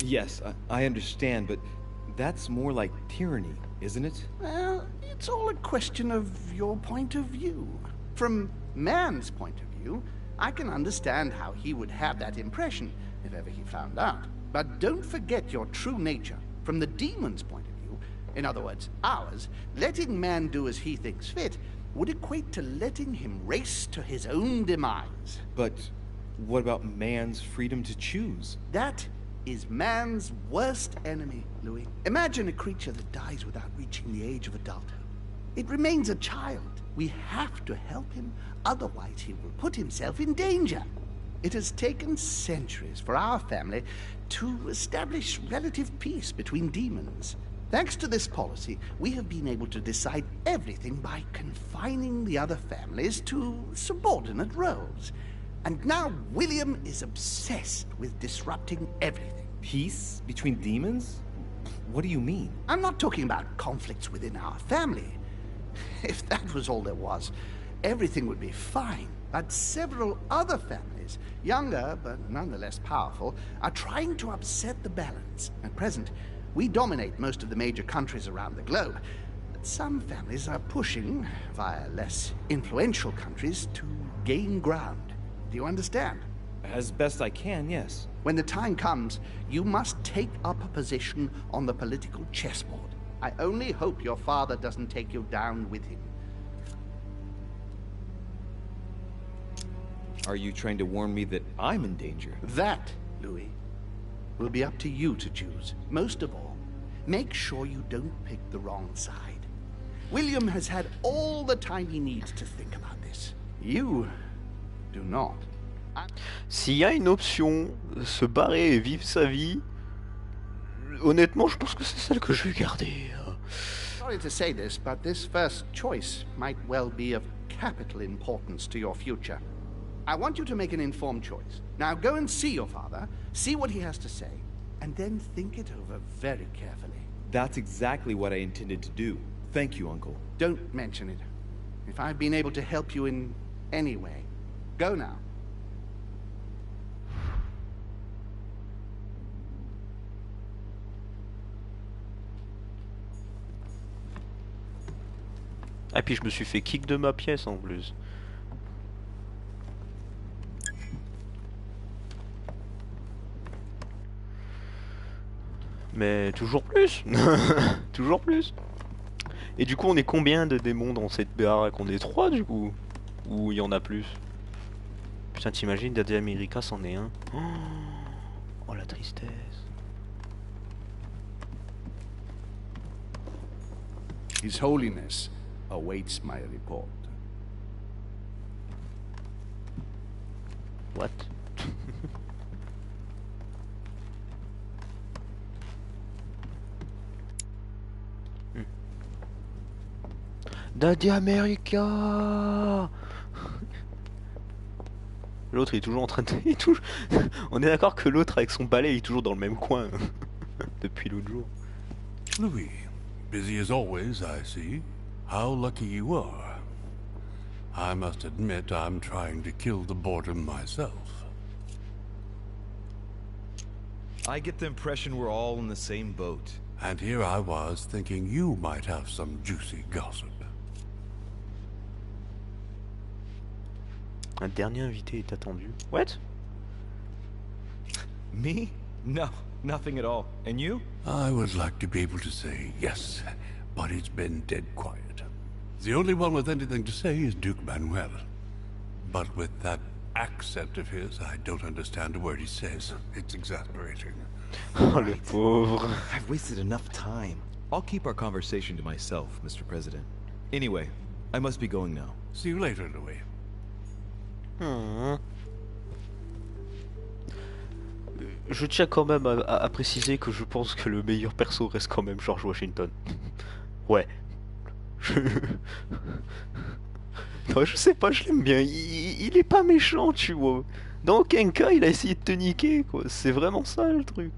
Yes, I understand, but that's more like tyranny, isn't it? Well, it's all a question of your point of view. From man's point of view, I can understand how he would have that impression, if ever he found out. But don't forget your true nature. From the demon's point of view, in other words, ours, letting man do as he thinks fit would equate to letting him race to his own demise. But what about man's freedom to choose? That is man's worst enemy, Louis. Imagine a creature that dies without reaching the age of adulthood. It remains a child. We have to help him, otherwise he will put himself in danger. It has taken centuries for our family to establish relative peace between demons. Thanks to this policy, we have been able to decide everything by confining the other families to subordinate roles. And now William is obsessed with disrupting everything. Peace between demons? What do you mean? I'm not talking about conflicts within our family. If that was all there was, everything would be fine. But several other families, younger but nonetheless powerful, are trying to upset the balance. At present, we dominate most of the major countries around the globe. But some families are pushing, via less influential countries, to gain ground. Do you understand? As best I can, yes. When the time comes, you must take up a position on the political chessboard. I only hope your father doesn't take you down with him. Are you trying to warn me that I'm in danger? That, Louis, will be up to you to choose. Most of all, make sure you don't pick the wrong side. William has had all the time he needs to think about this. You do not. S'il y a une option, se barrer et vivre sa vie, honnêtement, je pense que c'est celle que je vais garder. Sorry to say this, but this first choice might well be of capital importance to your future. I want you to make an informed choice. Now go and see your father, see what he has to say, and then think it over very carefully. That's exactly what I intended to do. Thank you, Uncle. Don't mention it. If I've been able to help you in any way, go now. Ah, puis je me suis fait kick de ma pièce en plus. Mais toujours plus. Toujours plus. Et du coup on est combien de démons dans cette baraque? On est 3 du coup? Ou il y en a plus? Putain, t'imagines, Daddy America c'en est un. Oh la tristesse. His Holiness awaits my report. What? Daddy America. L'autre il est toujours en train de... On est d'accord que l'autre avec son balai il est toujours dans le même coin depuis l'autre jour. Louis, busy as always, I see. How lucky you are. I must admit I'm trying to kill the boredom myself. I get the impression we're all in the same boat. And here I was thinking you might have some juicy gossip. Un dernier invité est attendu. What? Me? No, nothing at all. And you? I would like to be able to say yes, but it's been dead quiet. The only one with anything to say is Duke Manuel. But with that accent of his, I don't understand a word he says. It's exasperating. Oh, le pauvre. I've wasted enough time. I'll keep our conversation to myself, Mr. President. Anyway, I must be going now. See you later, Louis. Je tiens quand même à préciser que je pense que le meilleur perso reste quand même George Washington. Ouais. Non, je sais pas, je l'aime bien. Il est pas méchant, tu vois. Dans aucun cas, il a essayé de te niquer, quoi. C'est vraiment ça le truc.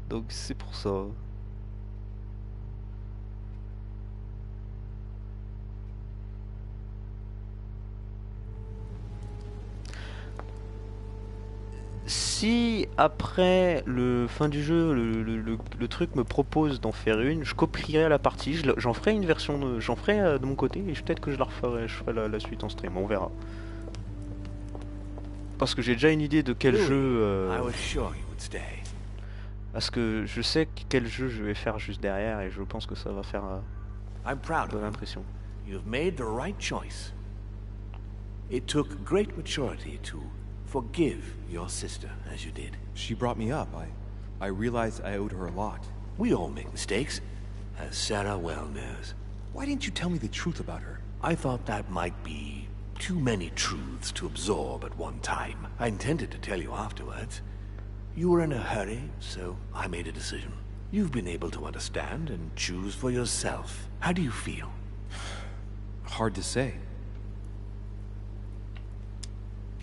Donc c'est pour ça. Si après le fin du jeu le truc me propose d'en faire une, je copierai la partie, j'en ferai une version, j'en ferai de mon côté et peut-être que je la referai, je ferai la suite en stream, on verra. Parce que j'ai déjà une idée de quel Louis, jeu... I was sure you would stay. Parce que je sais quel jeu je vais faire juste derrière et je pense que ça va faire I'm proud bonne of you. impression. You've made the right choice. It took great maturity to forgive your sister as you did. She brought me up. I realized I owed her a lot. We all make mistakes, as Sarah well knows. Why didn't you tell me the truth about her? I thought that might be too many truths to absorb at one time. I intended to tell you afterwards. You were in a hurry, so I made a decision. You've been able to understand and choose for yourself. How do you feel? Hard to say.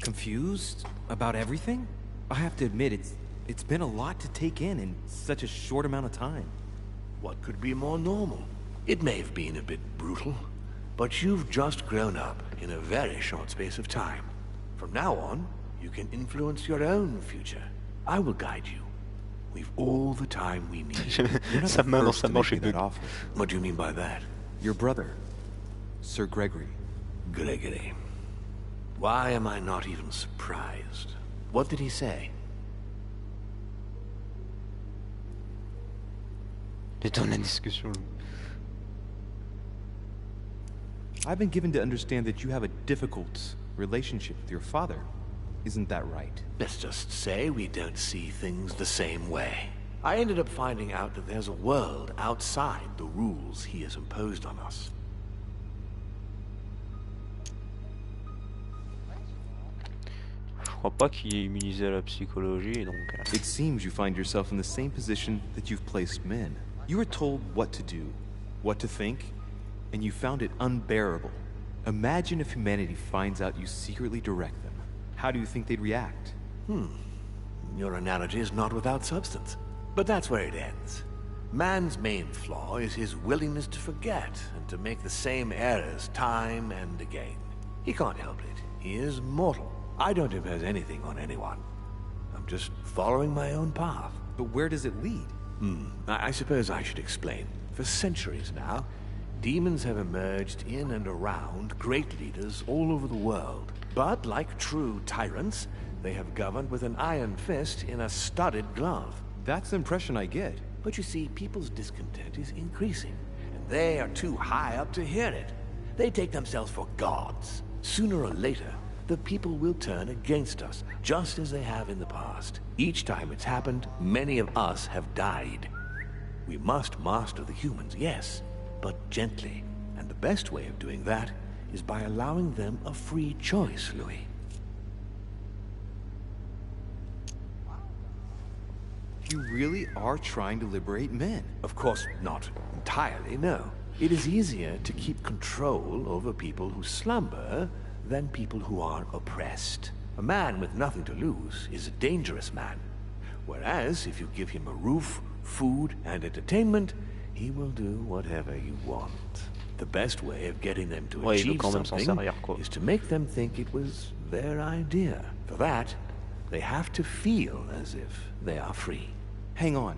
Confused about everything? I have to admit, it's been a lot to take in such a short amount of time. What could be more normal? It may have been a bit brutal, but you've just grown up in a very short space of time. From now on, you can influence your own future. I will guide you. We've all the time we need. Sa main dans sa manche est bug. What do you mean by that? Your brother, Sir Gregory. Gregory. Why am I not even surprised? What did he say? Détends la discussion. I've been given to understand that you have a difficult relationship with your father. Isn't that right? Let's just say we don't see things the same way. I ended up finding out that there's a world outside the rules he has imposed on us. Je crois pas qu'il est immunisé à la psychologie, donc... It seems you find yourself in the same position that you've placed men. You were told what to do, what to think, and you found it unbearable. Imagine if humanity finds out you secretly direct them. How do you think they'd react? Your analogy is not without substance. But that's where it ends. Man's main flaw is his willingness to forget and to make the same errors time and again. He can't help it. He is mortal. I don't impose anything on anyone. I'm just following my own path. But where does it lead? I suppose I should explain. For centuries now, demons have emerged in and around great leaders all over the world. But like true tyrants, they have governed with an iron fist in a studded glove. That's the impression I get. But you see, people's discontent is increasing, and they are too high up to hear it. They take themselves for gods. Sooner or later, the people will turn against us, just as they have in the past. Each time it's happened, many of us have died. We must master the humans, yes, but gently. And the best way of doing that is by allowing them a free choice, Louis. You really are trying to liberate men. Of course not entirely, no. It is easier to keep control over people who slumber than people who are oppressed. A man with nothing to lose is a dangerous man. Whereas, if you give him a roof, food, and entertainment, he will do whatever you want. The best way of getting them to achieve something is to make them think it was their idea. For that, they have to feel as if they are free. Hang on.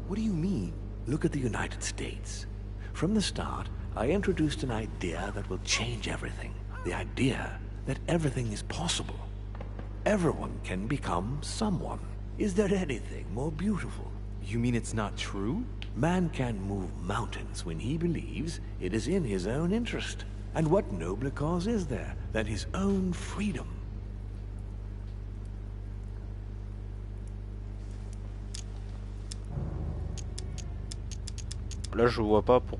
What do you mean? Look at the United States. From the start, I introduced an idea that will change everything. The idea that everything is possible. Everyone can become someone. Is there anything more beautiful? You mean it's not true? Man can move mountains when he believes it is in his own interest. And what nobler cause is there than his own freedom? Là, je vois pas pour...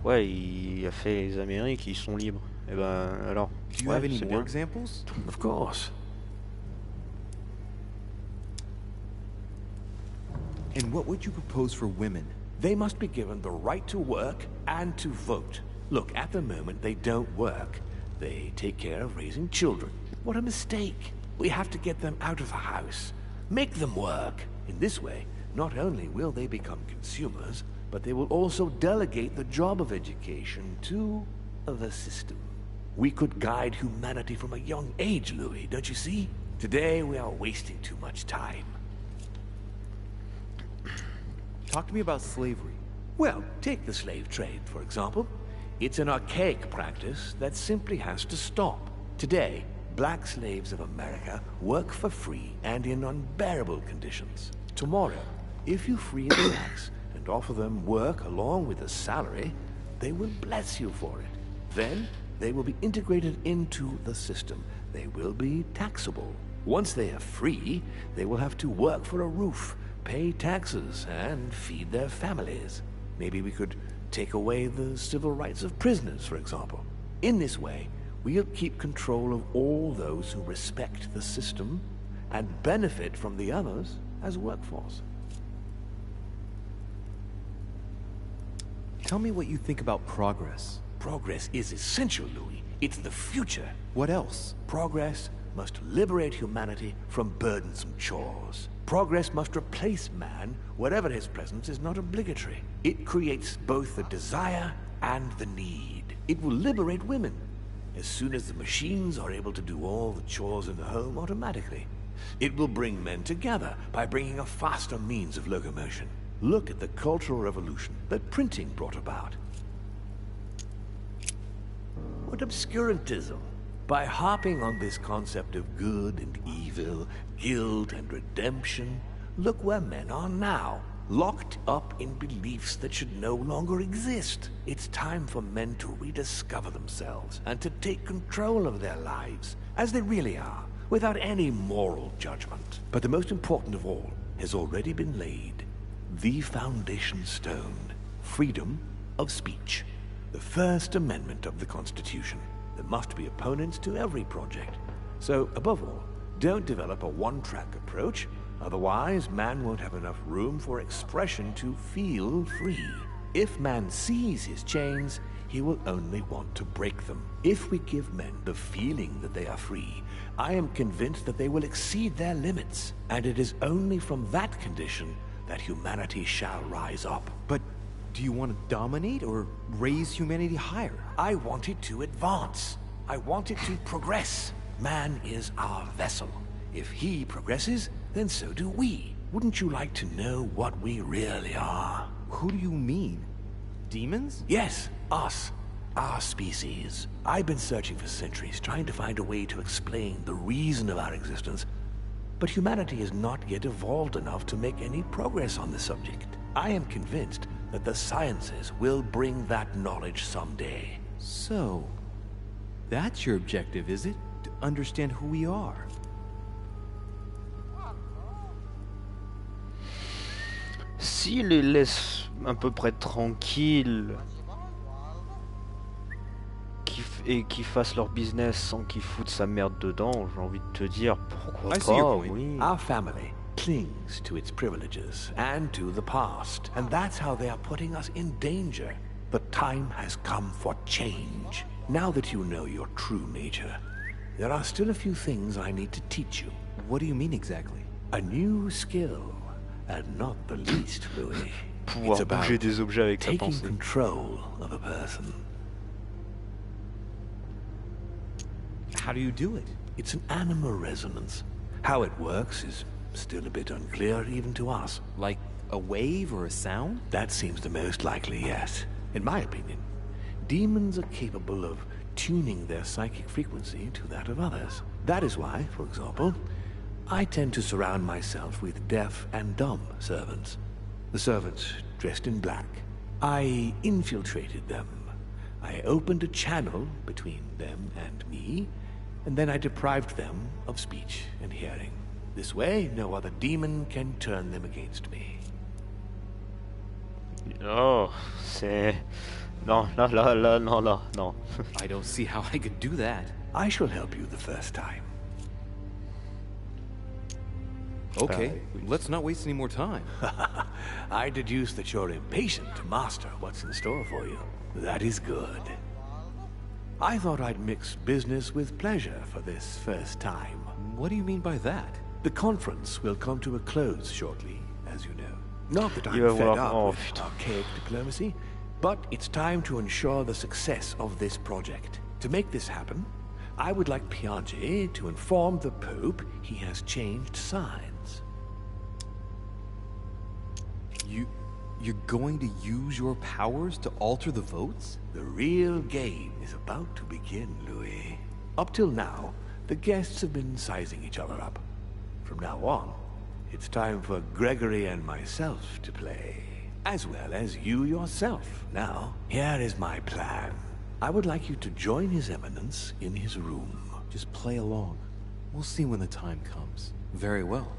Ouais, il a fait les Amériques, ils sont libres. Et ben, alors... Do you have any more examples? Of course. And what would you propose for women? They must be given the right to work and to vote. Look, at the moment, they don't work. They take care of raising children. What a mistake. We have to get them out of the house. Make them work. In this way, not only will they become consumers, but they will also delegate the job of education to the system. We could guide humanity from a young age, Louis, don't you see? Today, we are wasting too much time. Talk to me about slavery. Well, take the slave trade, for example. It's an archaic practice that simply has to stop. Today, Black slaves of America work for free and in unbearable conditions. Tomorrow, if you free the blacks and offer them work along with a salary, they will bless you for it. Then, they will be integrated into the system. They will be taxable. Once they are free, they will have to work for a roof, pay taxes, and feed their families. Maybe we could take away the civil rights of prisoners, for example. In this way, we'll keep control of all those who respect the system and benefit from the others as workforce. Tell me what you think about progress. Progress is essential, Louis. It's the future. What else? Progress must liberate humanity from burdensome chores. Progress must replace man wherever his presence is not obligatory. It creates both the desire and the need. It will liberate women as soon as the machines are able to do all the chores in the home automatically. It will bring men together by bringing a faster means of locomotion. Look at the cultural revolution that printing brought about. What obscurantism! By harping on this concept of good and evil, guilt and redemption, look where men are now, locked up in beliefs that should no longer exist. It's time for men to rediscover themselves and to take control of their lives, as they really are, without any moral judgment. But the most important of all has already been laid. The foundation stone, freedom of speech. The First Amendment of the Constitution. There must be opponents to every project. So, above all, don't develop a one-track approach, otherwise man won't have enough room for expression to feel free. If man sees his chains, he will only want to break them. If we give men the feeling that they are free, I am convinced that they will exceed their limits, and it is only from that condition that humanity shall rise up. But do you want to dominate or raise humanity higher? I want it to advance. I want it to progress. Man is our vessel. If he progresses, then so do we. Wouldn't you like to know what we really are? Who do you mean? Demons? Yes, us. Our species. I've been searching for centuries, trying to find a way to explain the reason of our existence. But humanity has not yet evolved enough to make any progress on the subject. I am convinced that the sciences will bring that knowledge someday. So, that's your objective, is it? To understand who we are? S'il les laisse à peu près tranquilles et qu'ils fassent leur business sans qu'ils foutent sa merde dedans, j'ai envie de te dire pourquoi pas, oui. Our family clings to its privileges and to the past, and that's how they are putting us in danger. The time has come for change. Now that you know your true nature, there are still a few things I need to teach you. What do you mean exactly? A new skill, and not the least, Louis. Pouvoir bouger des objets avec sa taking pensée. Control of a person. How do you do it? It's an animal resonance. How it works is still a bit unclear even to us. Like a wave or a sound? That seems the most likely, yes. In my opinion, demons are capable of tuning their psychic frequency to that of others. That is why, for example, I tend to surround myself with deaf and dumb servants. The servants dressed in black. I infiltrated them. I opened a channel between them and me, and then I deprived them of speech and hearing. This way, no other demon can turn them against me. Oh, c'est... Non, non. I don't see how I could do that. I shall help you the first time. Okay, let's not waste any more time. I deduce that you're impatient to master what's in store for you. That is good. I thought I'd mix business with pleasure for this first time. What do you mean by that? The conference will come to a close shortly, as you know. Not that I'm fed up with archaic diplomacy, but it's time to ensure the success of this project. To make this happen, I would like Piaget to inform the Pope he has changed sides. You're going to use your powers to alter the votes? The real game is about to begin, Louis. Up till now, The guests have been sizing each other up. From now on, it's time for Gregory and myself to play, as well as you yourself. Now, here is my plan. I would like you to join His Eminence in his room. Just play along. We'll see when the time comes. Very well.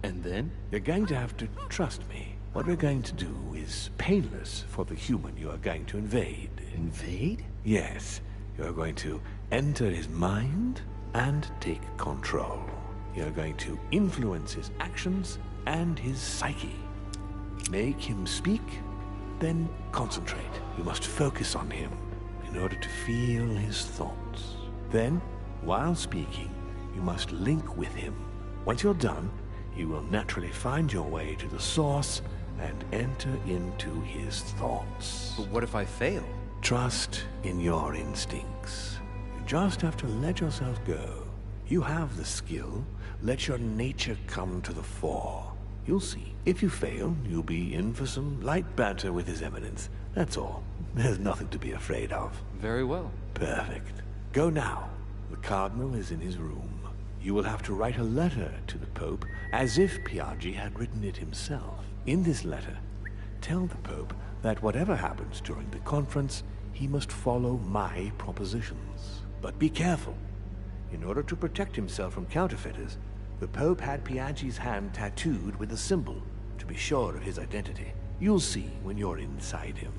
And then? You're going to have to trust me. What we're going to do is painless for the human you are going to invade. Invade? Yes. You're going to enter his mind and take control. You're going to influence his actions and his psyche. Make him speak, then concentrate. You must focus on him in order to feel his thoughts. Then, while speaking, you must link with him. Once you're done, you will naturally find your way to the source and enter into his thoughts. But what if I fail? Trust in your instincts. You just have to let yourself go. You have the skill. Let your nature come to the fore. You'll see. If you fail, you'll be in for some light banter with His Eminence. That's all. There's nothing to be afraid of. Very well. Perfect. Go now. The Cardinal is in his room. You will have to write a letter to the Pope as if Piaggi had written it himself. In this letter, tell the Pope that whatever happens during the conference, he must follow my propositions. But be careful. In order to protect himself from counterfeiters, the Pope had Piaggi's hand tattooed with a symbol to be sure of his identity. You'll see when you're inside him.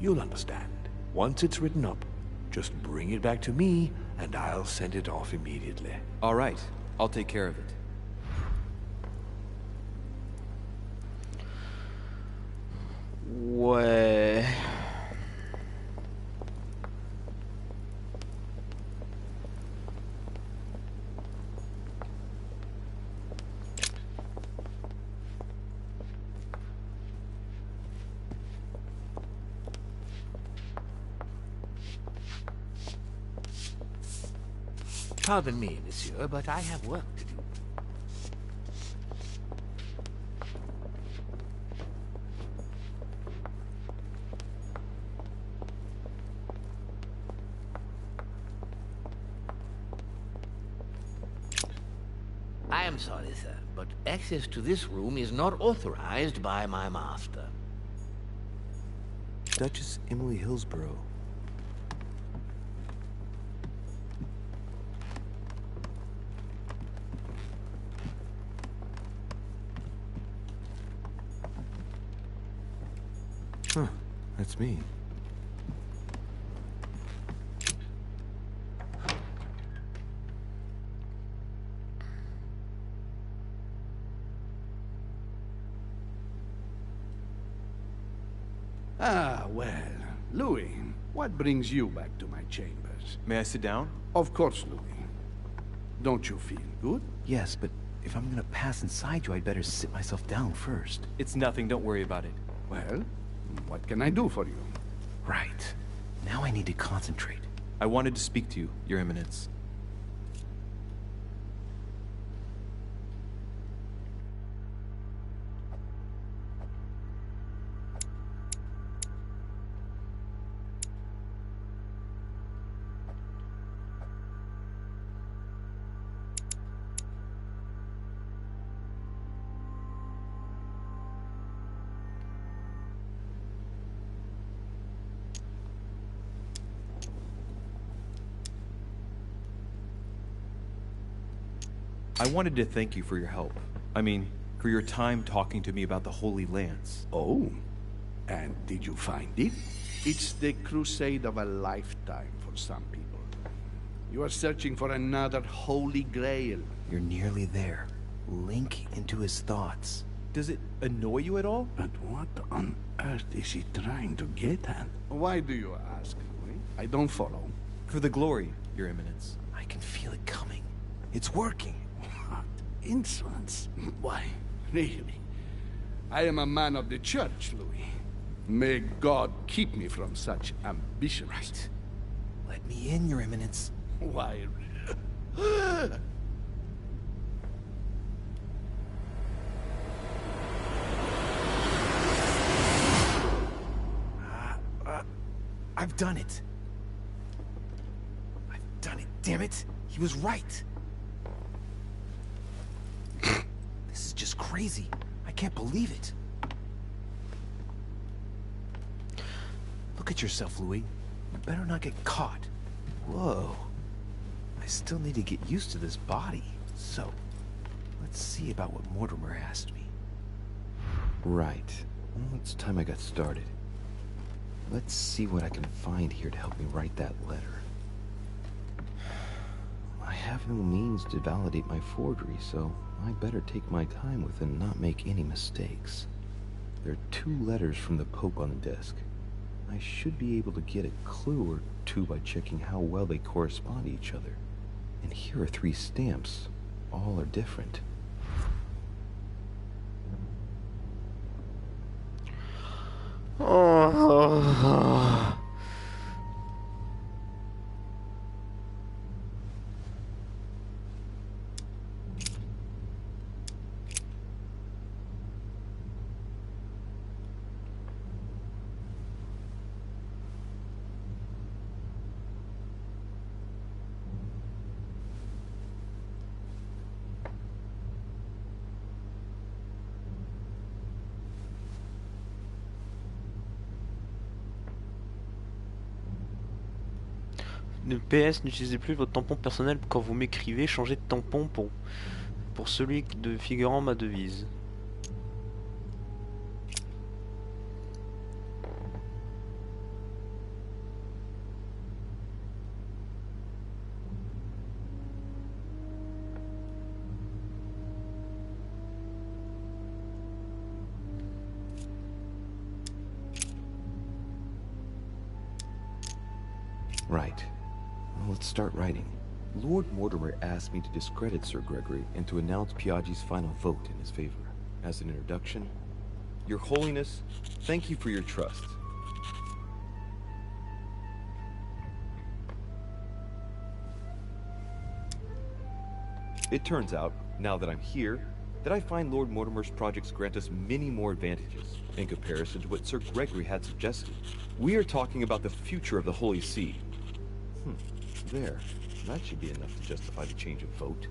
You'll understand. Once it's written up, just bring it back to me, and I'll send it off immediately. All right. I'll take care of it. Ouais. Pardon me, monsieur, but I have work to do. I am sorry, sir, but access to this room is not authorized by my master. Duchess Emily Hillsborough. Huh, that's me. Ah, well. Louis, what brings you back to my chambers? May I sit down? Of course, Louis. Don't you feel good? Yes, but if I'm gonna pass inside you, I'd better sit myself down first. It's nothing, don't worry about it. Well, what can I do for you? Right. Now I need to concentrate. I wanted to speak to you, Your Eminence. I wanted to thank you for your help. I mean, for your time talking to me about the Holy Lance. Oh, and did you find it? It's the crusade of a lifetime for some people. You are searching for another Holy Grail. You're nearly there. Link into his thoughts. Does it annoy you at all? But what on earth is he trying to get at? Why do you ask, Louis? I don't follow. For the glory, Your Eminence. I can feel it coming. It's working. What insolence? Why, really? I am a man of the church, Louis. May God keep me from such ambitions. Right. Let me in, Your Eminence. Why? I've done it. I've done it, damn it. He was right. is just crazy. I can't believe it. Look at yourself, Louis. You better not get caught. Whoa. I still need to get used to this body. So, let's see about what Mortimer asked me. Right. Well, it's time I got started. Let's see what I can find here to help me write that letter. I have no means to validate my forgery, so I better take my time with it and not make any mistakes. There are 2 letters from the Pope on the desk. I should be able to get a clue or 2 by checking how well they correspond to each other. And here are 3 stamps. All are different. Oh. PS, n'utilisez plus votre tampon personnel quand vous m'écrivez, changez de tampon pour celui de figurant ma devise. Right. Well, let's start writing. Lord Mortimer asked me to discredit Sir Gregory and to announce Piaggi's final vote in his favor. As an introduction, Your Holiness, thank you for your trust. It turns out, now that I'm here, that I find Lord Mortimer's projects grant us many more advantages in comparison to what Sir Gregory had suggested. We are talking about the future of the Holy See. There. That should be enough to justify the change of vote.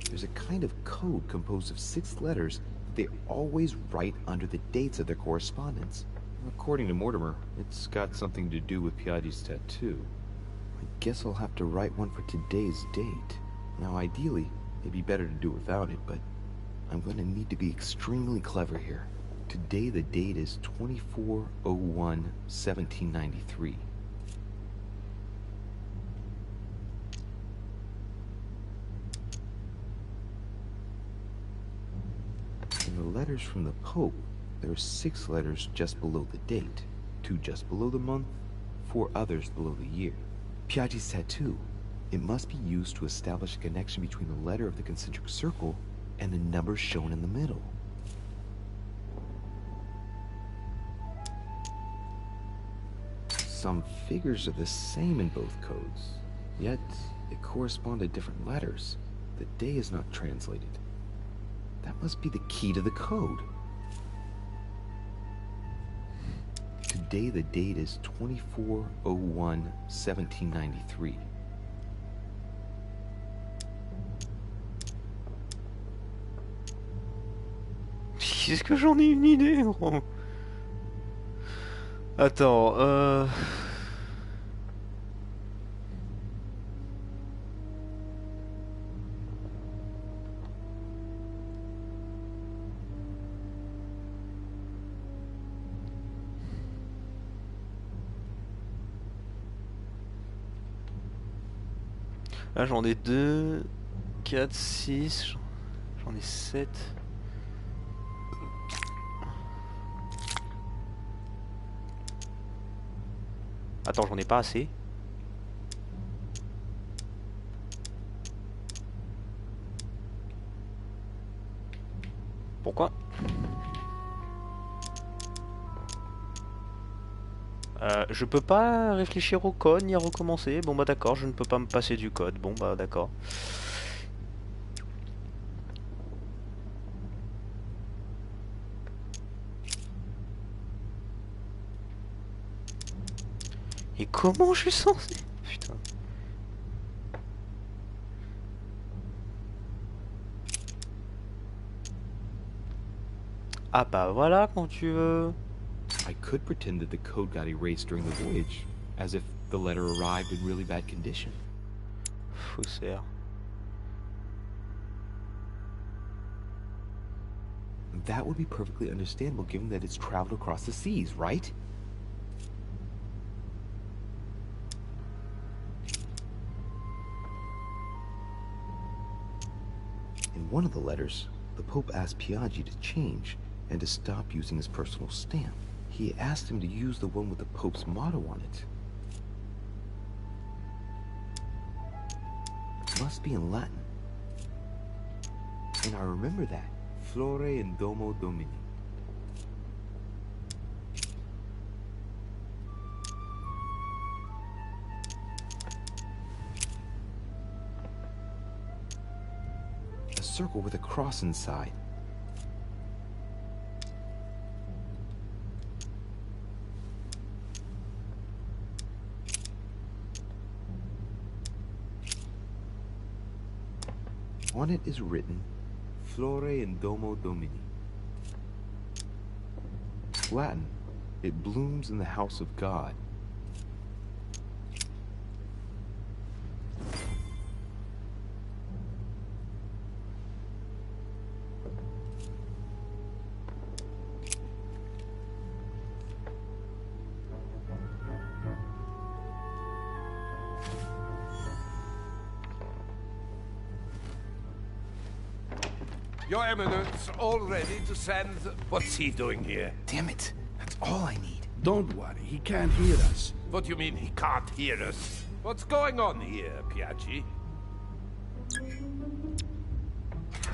There's a kind of code composed of 6 letters that they always write under the dates of their correspondence. According to Mortimer, it's got something to do with Piaggi's tattoo. I guess I'll have to write one for today's date. Now, ideally, it'd be better to do without it, but I'm going to need to be extremely clever here. Today the date is 24/01/1793. In the letters from the Pope, there are 6 letters just below the date, 2 just below the month, 4 others below the year. Piaggi's tattoo. It must be used to establish a connection between the letter of the concentric circle and the numbers shown in the middle. Some figures are the same in both codes, yet they correspond to different letters. The day is not translated. That must be the key to the code. Today the date is 24/01/1793. Est-ce que j'en ai une idée, gros? Attends, là j'en ai 2, 4, 6, j'en ai 7. Attends, j'en ai pas assez. Pourquoi? Je peux pas réfléchir au code ni à recommencer. Bon bah d'accord, je ne peux pas me passer du code. Bon bah d'accord. Et comment je suis censé... Putain. Ah bah voilà quand tu veux. I could pretend that the code got erased during the voyage, as if the letter arrived in really bad condition. Faussaire. That would be perfectly understandable given that it's traveled across the seas, right? In one of the letters, the Pope asked Piaggi to change and to stop using his personal stamp. He asked him to use the one with the Pope's motto on it. It must be in Latin. And I remember that. Flore in Domo Domini. A circle with a cross inside. On it is written, Flore in Domo Domini. Latin, it blooms in the house of God. Your Eminence, all ready to send... What's he doing here? Damn it. That's all I need. Don't worry, he can't hear us. What do you mean he can't hear us? What's going on here, Piaggi?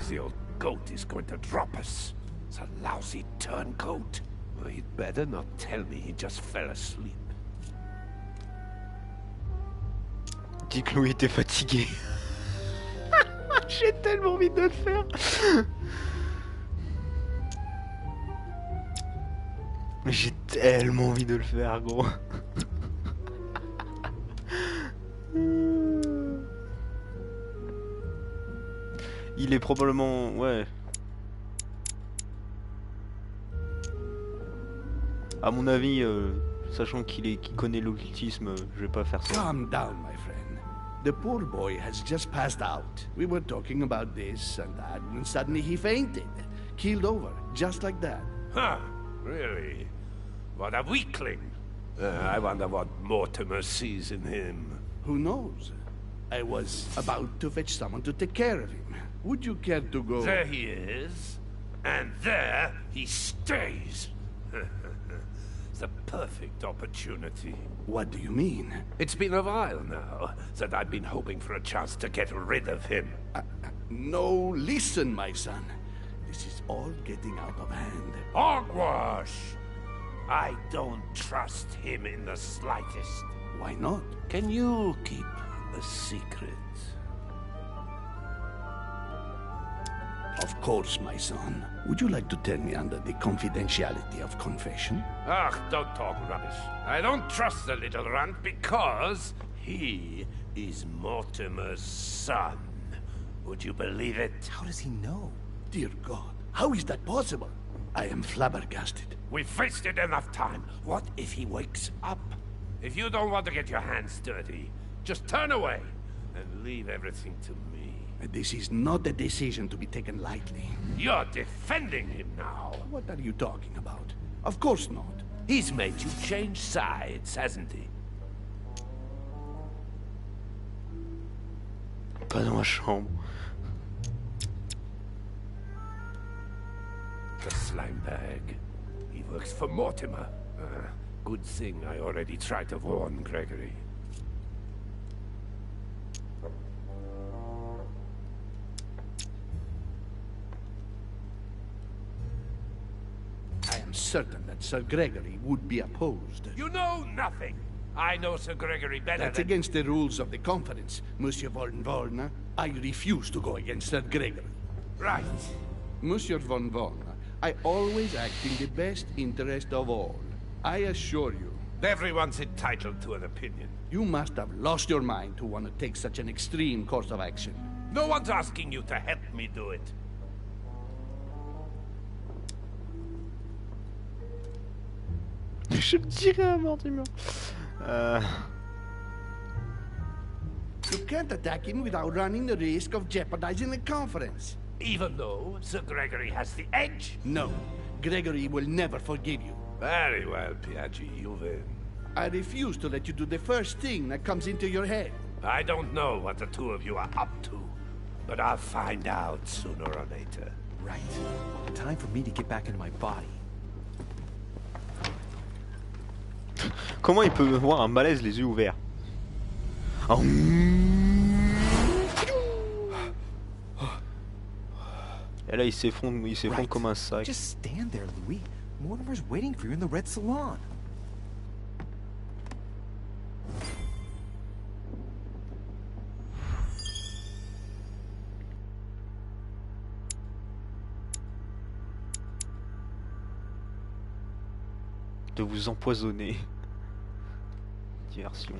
The old goat is going to drop us. It's a lousy turncoat. Well, he'd better not tell me he just fell asleep. Dis que Louis était fatigué. J'ai tellement envie de le faire. J'ai tellement envie de le faire, gros. Il est probablement... Ouais. À mon avis, sachant qu'il connaît l'occultisme, je vais pas faire ça. Calm down, my friend. The poor boy has just passed out. We were talking about this and that, when suddenly he fainted. Keeled over, just like that. Huh, really? What a weakling. I wonder what Mortimer sees in him. Who knows? I was about to fetch someone to take care of him. Would you care to go? There he is. And there he stays. The perfect opportunity. What do you mean? It's been a while now that I've been hoping for a chance to get rid of him. No, listen, my son. This is all getting out of hand. Hogwash! I don't trust him in the slightest. Why not? Can you keep a secret? Of course, my son. Would you like to tell me under the confidentiality of confession? Ach, don't talk rubbish. I don't trust the little runt because he is Mortimer's son. Would you believe it? How does he know? Dear God, how is that possible? I am flabbergasted. We've wasted enough time. What if he wakes up? If you don't want to get your hands dirty, just turn away and leave everything to me. This is not a decision to be taken lightly. You're defending him now. What are you talking about? Of course not. He's made you change sides, hasn't he? Pas dans ma chambre. The slime bag. He works for Mortimer. Good thing I already tried to warn Gregory. I am certain that Sir Gregory would be opposed. You know nothing. I know Sir Gregory better That's than... against the rules of the conference, Monsieur von Volna. I refuse to go against Sir Gregory. Right. Monsieur von Volna, I always act in the best interest of all. I assure you, Everyone's entitled to an opinion. You must have lost your mind to want to take such an extreme course of action. No one's asking you to help me do it. Je dirais à Mortimer. You can't attack him without running the risk of jeopardizing the conference. Even though Sir Gregory has the edge? No. Gregory will never forgive you. Very well, Piaggi, you win. I refuse to let you do the first thing that comes into your head. I don't know what the two of you are up to, but I'll find out sooner or later. Right. Time for me to get back into my body. Comment il peut voir un malaise les yeux ouverts? Oh. Et là il s'effondre comme un sac. Just stand there, Louis. Mortimer's waiting for you in the red salon. De vous empoisonner. Diversion.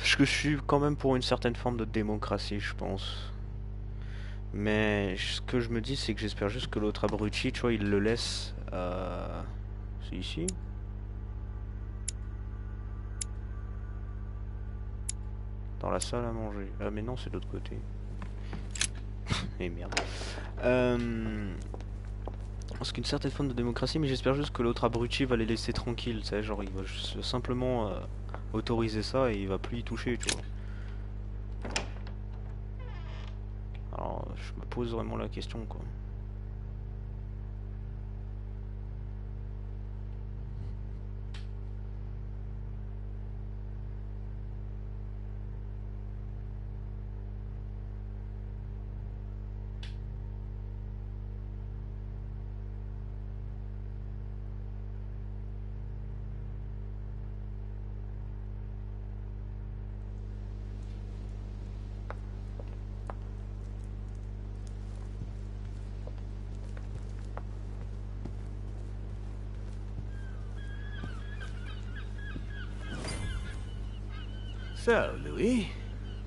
Je suis quand même pour une certaine forme de démocratie, je pense. Mais ce que je me dis, c'est que j'espère juste que l'autre abruti, tu vois, il le laisse. C'est ici. Dans la salle à manger. Ah mais non, c'est de l'autre côté. Et merde. Parce qu'une certaine forme de démocratie, mais j'espère juste que l'autre abruti va les laisser tranquilles, tu sais, genre il va juste simplement autoriser ça et il va plus y toucher, tu vois. Alors je me pose vraiment la question, quoi. So, Louis,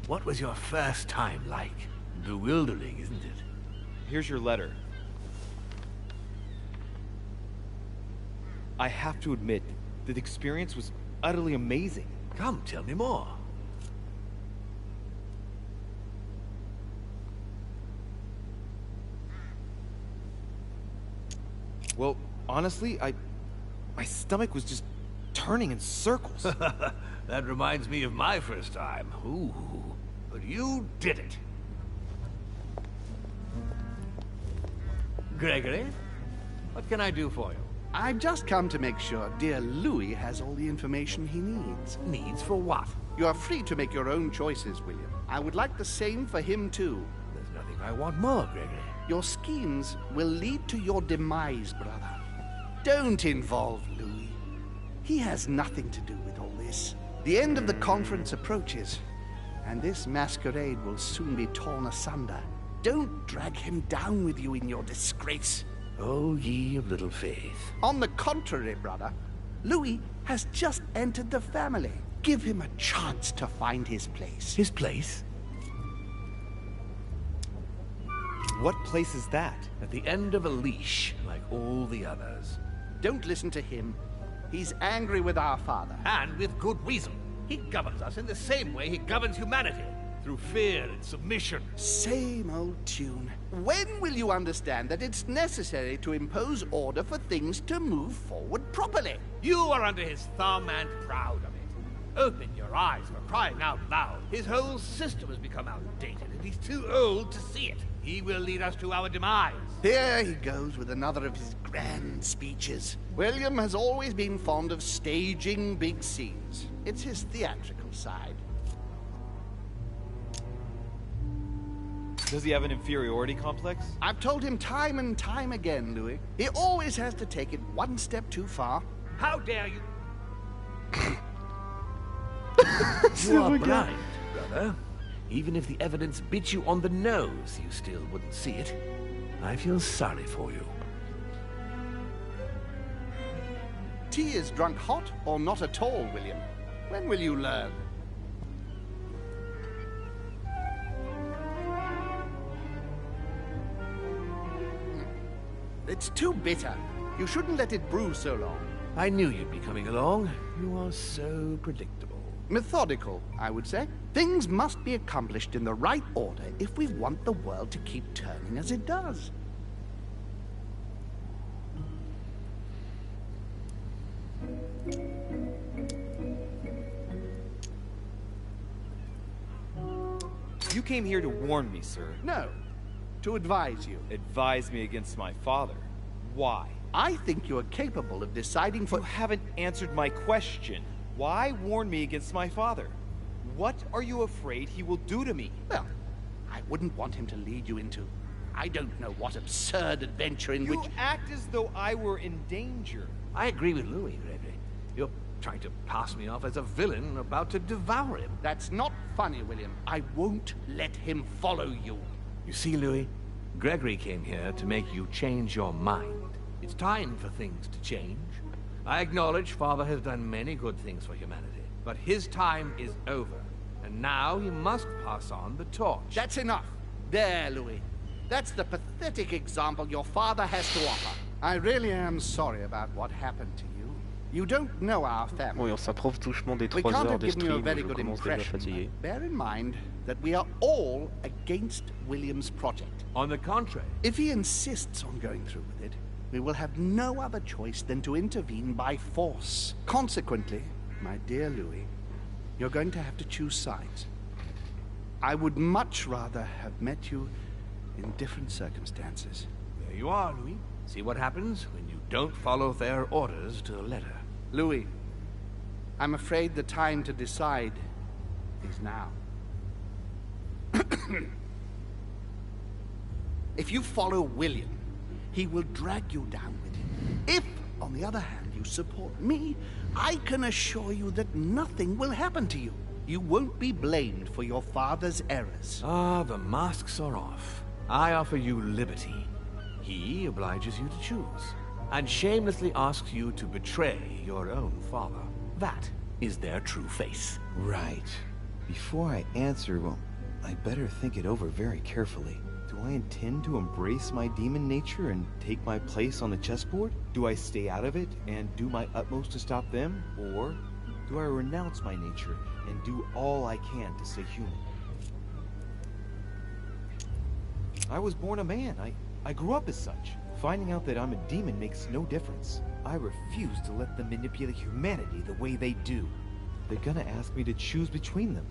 what was your first time like? Bewildering, isn't it? Here's your letter. I have to admit that the experience was utterly amazing. Come, tell me more. Well, honestly, my stomach was just turning in circles. That reminds me of my first time. Ooh, but you did it. Gregory, what can I do for you? I've just come to make sure dear Louis has all the information he needs. Needs for what? You are free to make your own choices, William. I would like the same for him, too. There's nothing I want more, Gregory. Your schemes will lead to your demise, brother. Don't involve Louis. He has nothing to do with all this. The end of the conference approaches, and this masquerade will soon be torn asunder. Don't drag him down with you in your disgrace. Oh, ye of little faith. On the contrary, brother, Louis has just entered the family. Give him a chance to find his place. His place? What place is that? At the end of a leash, like all the others. Don't listen to him. He's angry with our father. And with good reason. He governs us in the same way he governs humanity. through fear and submission. Same old tune. When will you understand that it's necessary to impose order for things to move forward properly? You are under his thumb and proud of it. Open your eyes, for crying out loud. His whole system has become outdated, and he's too old to see it. He will lead us to our demise. Here he goes with another of his grand speeches. William has always been fond of staging big scenes. It's his theatrical side. Does he have an inferiority complex? I've told him time and time again, Louis. He always has to take it one step too far. How dare you? You are blind, brother. Even if the evidence bit you on the nose, you still wouldn't see it. I feel sorry for you. Tea is drunk hot or not at all, William? When will you learn? It's too bitter. You shouldn't let it brew so long. I knew you'd be coming along. You are so predictable. Methodical, I would say. Things must be accomplished in the right order if we want the world to keep turning as it does. You came here to warn me, sir. No, to advise you. Advise me against my father. Why? I think you are capable of deciding for... You haven't answered my question. Why warn me against my father? What are you afraid he will do to me? Well, I wouldn't want him to lead you into... I don't know what absurd adventure in which... You act as though I were in danger. I agree with Louis, Gregory. You're trying to pass me off as a villain about to devour him. That's not funny, William. I won't let him follow you. You see, Louis, Gregory came here to make you change your mind. It's time for things to change. I acknowledge Father has done many good things for humanity, but his time is over, and now he must pass on the torch. That's enough. There, Louis. That's the pathetic example your father has to offer. I really am sorry about what happened to you. You don't know our family. Oui, on s'approche doucement des We 3 can't heures have de given you a stream, very je good commence déjà impression. fatigué. Bear in mind that we are all against William's project. On the contrary. If he insists on going through with it, we will have no other choice than to intervene by force. Consequently, my dear Louis, you're going to have to choose sides. I would much rather have met you in different circumstances. There you are, Louis. See what happens when you don't follow their orders to the letter. Louis, I'm afraid the time to decide is now. If you follow William, he will drag you down with him. If, on the other hand, you support me, I can assure you that nothing will happen to you. You won't be blamed for your father's errors. Ah, the masks are off. I offer you liberty. He obliges you to choose, and shamelessly asks you to betray your own father. That is their true face. Right. Before I answer, well, I better think it over very carefully. Do I intend to embrace my demon nature and take my place on the chessboard? Do I stay out of it and do my utmost to stop them? Or do I renounce my nature and do all I can to stay human? I was born a man. I grew up as such. Finding out that I'm a demon makes no difference. I refuse to let them manipulate humanity the way they do. They're gonna ask me to choose between them.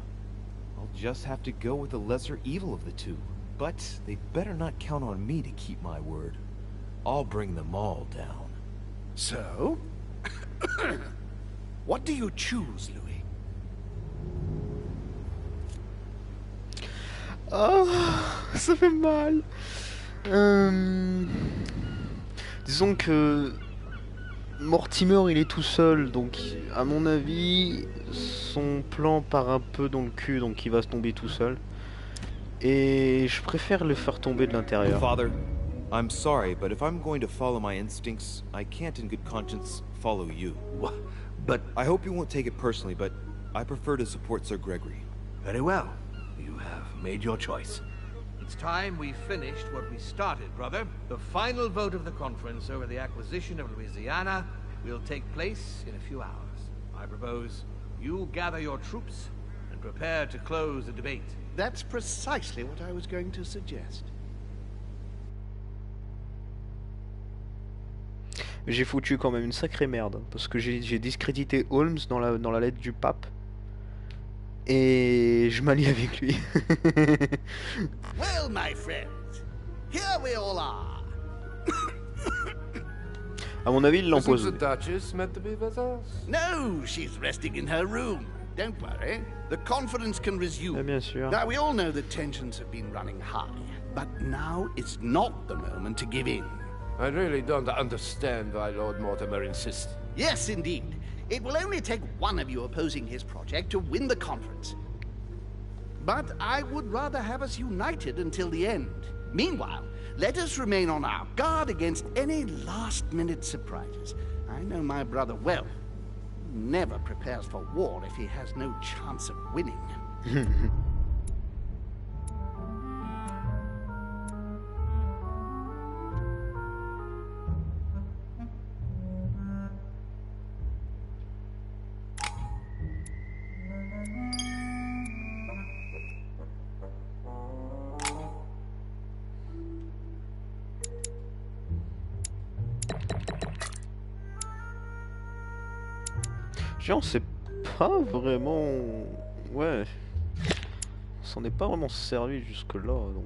I'll just have to go with the lesser evil of the two. But they better not count on me to keep my word. I'll bring them all down. So? What do you choose, Louis? Oh, ça fait mal. Disons que Mortimer il est tout seul, donc à mon avis son plan part un peu dans le cul, donc il va se tomber tout seul. Et je préfère le faire tomber de l'intérieur. Father, I'm sorry, but if I'm going to follow my instincts, I can't in good conscience follow you. But I hope you won't take it personally, but I prefer to support Sir Gregory. very well. You have made your choice. It's time we finished what we started, brother. The final vote of the conference over the acquisition of Louisiana will take place in a few hours. I propose you gather your troops and prepare to close the debate. That's precisely what I was going to suggest. J'ai foutu quand même une sacrée merde, parce que j'ai discrédité Holmes dans la lettre du pape, et je m'allie avec lui. Well, my friends, here we all are. À mon avis, il l'empoise. Isn't the Duchess meant to be with us? No, she's resting in her room. Don't worry. The conference can resume. Ah, bien sûr. Now, we all know that tensions have been running high, but now it's not the moment to give in. I really don't understand why Lord Mortimer insists. Yes, indeed. It will only take one of you opposing his project to win the conference. But I would rather have us united until the end. Meanwhile, let us remain on our guard against any last-minute surprises. I know my brother well. He never prepares for war if he has no chance of winning. Genre, c'est pas vraiment... Ouais. On s'en est pas vraiment servi jusque-là, donc...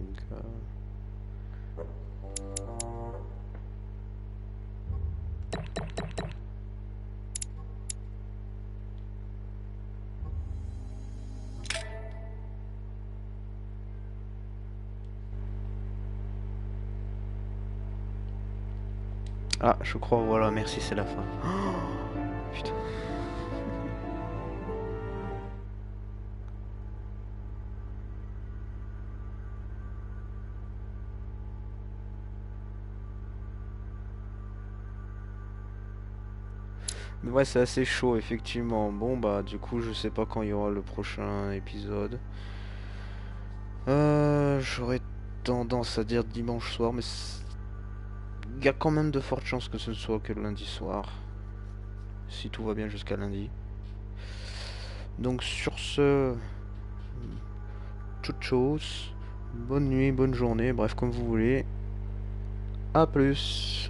Ah, je crois, voilà, merci, c'est la fin. Oh, putain. Mais ouais, c'est assez chaud, effectivement. Bon, bah, du coup, je sais pas quand il y aura le prochain épisode. J'aurais tendance à dire dimanche soir, mais il y a quand même de fortes chances que ce ne soit que le lundi soir. Si tout va bien jusqu'à lundi. Donc, sur ce... Toute chose. Bonne nuit, bonne journée, bref, comme vous voulez. A plus.